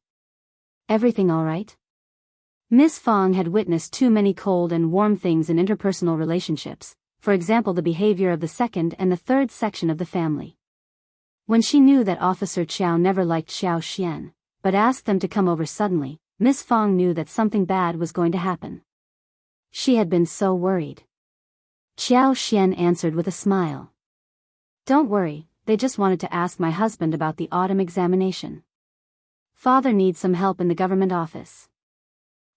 Everything all right? Miss Fong had witnessed too many cold and warm things in interpersonal relationships, for example the behavior of the second and the third section of the family. When she knew that Officer Qiao never liked Xiao Xian, but asked them to come over suddenly, Miss Fong knew that something bad was going to happen. She had been so worried. Xiao Xian answered with a smile. Don't worry, they just wanted to ask my husband about the autumn examination. Father needs some help in the government office.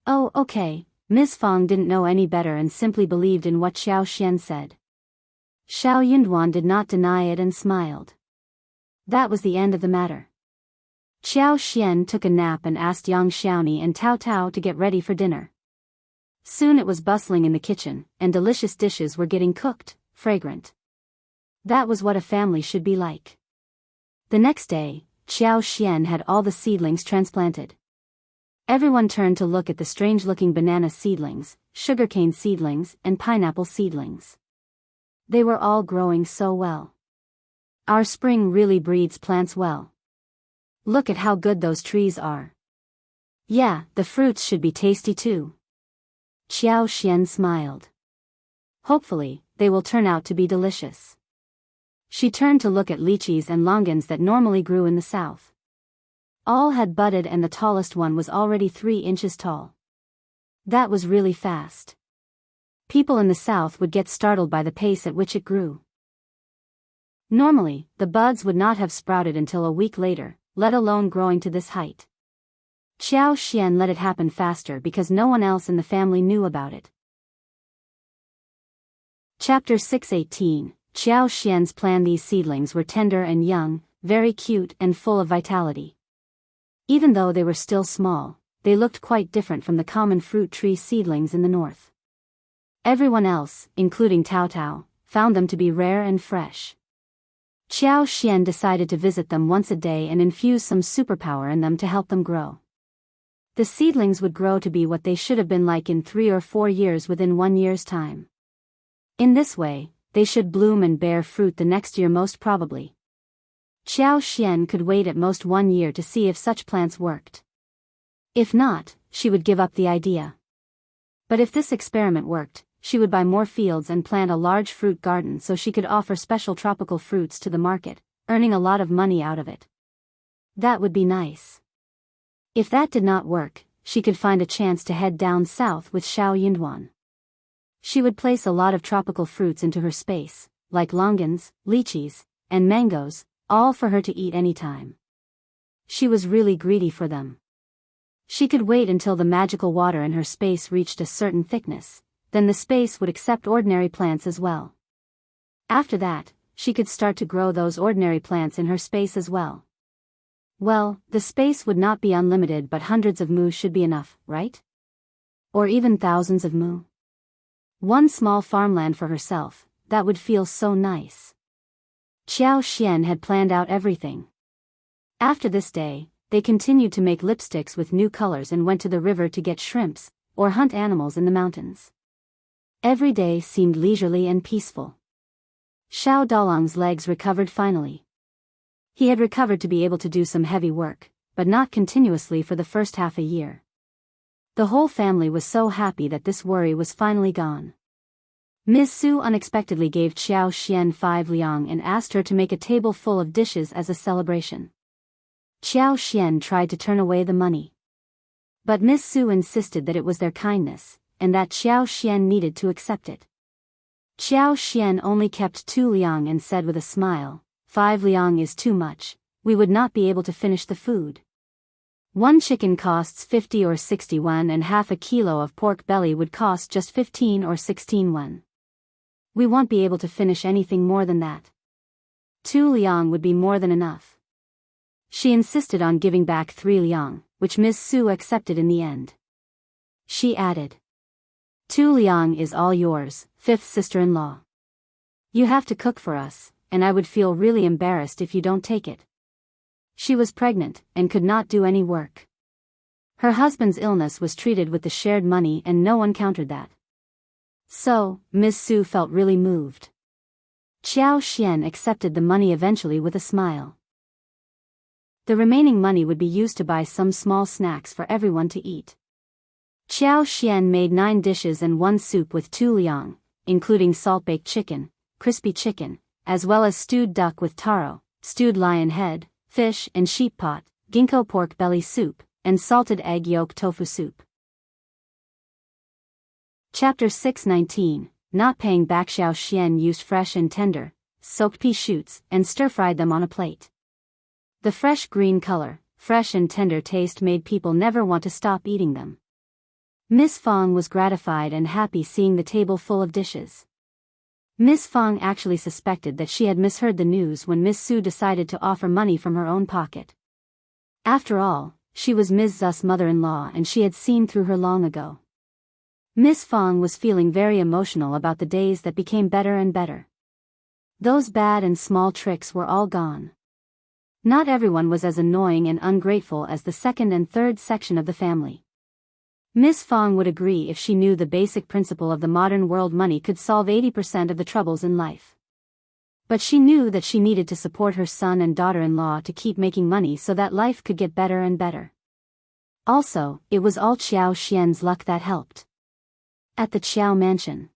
Oh, okay. Miss Fong didn't know any better and simply believed in what Xiao Xian said. Xiao Yunduan did not deny it and smiled. That was the end of the matter. Xiao Xian took a nap and asked Yang Xiaoni and Tao Tao to get ready for dinner. Soon it was bustling in the kitchen, and delicious dishes were getting cooked, fragrant. That was what a family should be like. The next day, Xiao Xian had all the seedlings transplanted. Everyone turned to look at the strange-looking banana seedlings, sugarcane seedlings, and pineapple seedlings. They were all growing so well. Our spring really breeds plants well. Look at how good those trees are. Yeah, the fruits should be tasty too. Xiao Xian smiled. Hopefully, they will turn out to be delicious. She turned to look at lychees and longans that normally grew in the south. All had budded and the tallest one was already 3 inches tall. That was really fast. People in the south would get startled by the pace at which it grew. Normally, the buds would not have sprouted until a week later, let alone growing to this height. Xiao Xian let it happen faster because no one else in the family knew about it. Chapter 618, Xiao Xian's plan. These seedlings were tender and young, very cute and full of vitality. Even though they were still small, they looked quite different from the common fruit tree seedlings in the north. Everyone else, including Tao Tao, found them to be rare and fresh. Qiao Xian decided to visit them once a day and infuse some superpower in them to help them grow. The seedlings would grow to be what they should have been like in 3 or 4 years within 1 year's time. In this way, they should bloom and bear fruit the next year most probably. Qiao Xian could wait at most 1 year to see if such plants worked. If not, she would give up the idea. But if this experiment worked, she would buy more fields and plant a large fruit garden so she could offer special tropical fruits to the market, earning a lot of money out of it. That would be nice. If that did not work, she could find a chance to head down south with Shao Yunduan. She would place a lot of tropical fruits into her space, like longans, lychees, and mangoes, all for her to eat anytime. She was really greedy for them. She could wait until the magical water in her space reached a certain thickness, then the space would accept ordinary plants as well. After that, she could start to grow those ordinary plants in her space as well. Well, the space would not be unlimited, but hundreds of mu should be enough, right? Or even thousands of mu. One small farmland for herself, that would feel so nice. Qiao Xian had planned out everything. After this day, they continued to make lipsticks with new colors and went to the river to get shrimps, or hunt animals in the mountains. Every day seemed leisurely and peaceful. Shao Dalong's legs recovered finally. He had recovered to be able to do some heavy work, but not continuously for the first half a year. The whole family was so happy that this worry was finally gone. Ms. Su unexpectedly gave Qiao Xian 5 liang and asked her to make a table full of dishes as a celebration. Qiao Xian tried to turn away the money. But Ms. Su insisted that it was their kindness, and that Qiao Xian needed to accept it. Qiao Xian only kept 2 liang and said with a smile, 5 liang is too much, we would not be able to finish the food. 1 chicken costs 50 or 60 yuan and half a kilo of pork belly would cost just 15 or 16 yuan. We won't be able to finish anything more than that. 2 liang would be more than enough. She insisted on giving back 3 liang, which Ms. Su accepted in the end. She added, 2 liang is all yours, 5th sister-in-law. You have to cook for us, and I would feel really embarrassed if you don't take it. She was pregnant, and could not do any work. Her husband's illness was treated with the shared money and no one countered that. So, Ms. Su felt really moved. Qiao Xian accepted the money eventually with a smile. The remaining money would be used to buy some small snacks for everyone to eat. Qiao Xian made 9 dishes and 1 soup with 2 liang, including salt-baked chicken, crispy chicken, as well as stewed duck with taro, stewed lion head, fish and sheep pot, ginkgo pork belly soup, and salted egg yolk tofu soup. Chapter 619, Not Paying Back. Qiao Xian used fresh and tender, soaked pea shoots, and stir-fried them on a plate. The fresh green color, fresh and tender taste made people never want to stop eating them. Miss Fong was gratified and happy seeing the table full of dishes. Miss Fong actually suspected that she had misheard the news when Miss Su decided to offer money from her own pocket. After all, she was Ms. Zu's mother-in-law and she had seen through her long ago. Miss Fong was feeling very emotional about the days that became better and better. Those bad and small tricks were all gone. Not everyone was as annoying and ungrateful as the second and third section of the family. Miss Fong would agree if she knew the basic principle of the modern world: money could solve 80% of the troubles in life. But she knew that she needed to support her son and daughter-in-law to keep making money so that life could get better and better. Also, it was all Qiao Xian's luck that helped. At the Qiao mansion.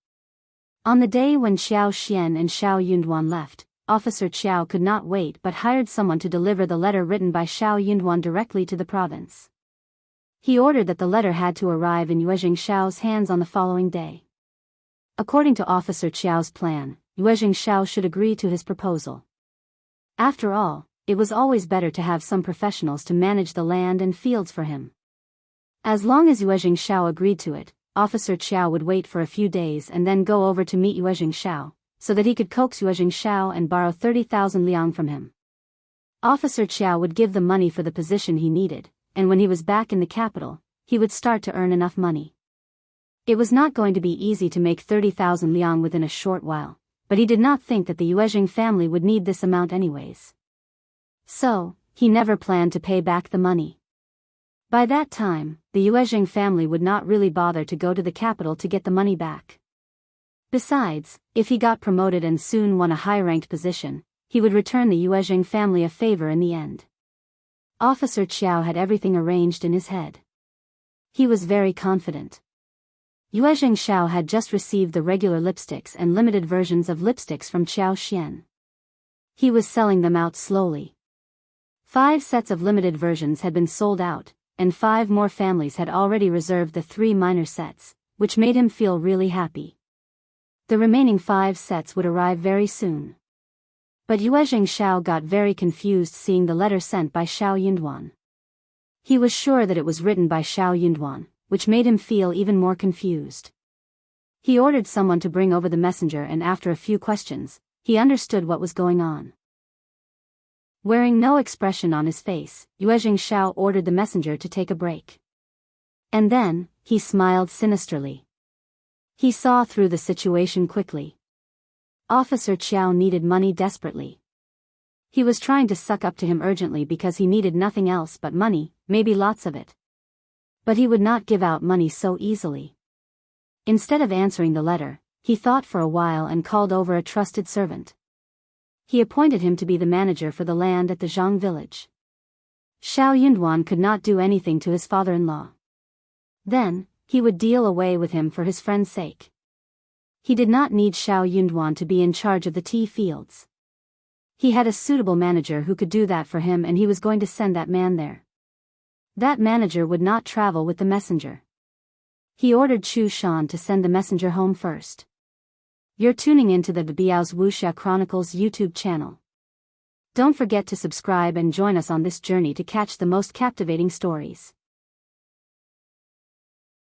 On the day when Qiao Xian and Shao Yunduan left, Officer Qiao could not wait but hired someone to deliver the letter written by Shao Yunduan directly to the province. He ordered that the letter had to arrive in Yuezhing Shao's hands on the following day. According to Officer Qiao's plan, Yuezhing Shao should agree to his proposal. After all, it was always better to have some professionals to manage the land and fields for him. As long as Yuezhing Shao agreed to it, Officer Qiao would wait for a few days and then go over to meet Yuezhing Shao, so that he could coax Yuezhing Shao and borrow 30,000 liang from him. Officer Qiao would give the money for the position he needed, and when he was back in the capital, he would start to earn enough money. It was not going to be easy to make 30,000 liang within a short while, but he did not think that the Yuezhing family would need this amount anyways. So, he never planned to pay back the money. By that time, the Yuezhing family would not really bother to go to the capital to get the money back. Besides, if he got promoted and soon won a high-ranked position, he would return the Yuezhing family a favor in the end. Officer Qiao had everything arranged in his head. He was very confident. Yuezhing Shao had just received the regular lipsticks and limited versions of lipsticks from Qiao Xian. He was selling them out slowly. 5 sets of limited versions had been sold out, and 5 more families had already reserved the 3 minor sets, which made him feel really happy. The remaining 5 sets would arrive very soon. But Yuezhing Shao got very confused seeing the letter sent by Shao Yunduan. He was sure that it was written by Shao Yunduan, which made him feel even more confused. He ordered someone to bring over the messenger, and after a few questions, he understood what was going on. Wearing no expression on his face, Yuezhing Shao ordered the messenger to take a break. And then, he smiled sinisterly. He saw through the situation quickly. Officer Qiao needed money desperately. He was trying to suck up to him urgently because he needed nothing else but money, maybe lots of it. But he would not give out money so easily. Instead of answering the letter, he thought for a while and called over a trusted servant. He appointed him to be the manager for the land at the Zhang village. Shao Yunduan could not do anything to his father-in-law. Then, he would deal away with him for his friend's sake. He did not need Shao Yunduan to be in charge of the tea fields. He had a suitable manager who could do that for him, and he was going to send that man there. That manager would not travel with the messenger. He ordered Xuan to send the messenger home first. You're tuning into the Biyao's Wuxia Chronicles YouTube channel. Don't forget to subscribe and join us on this journey to catch the most captivating stories.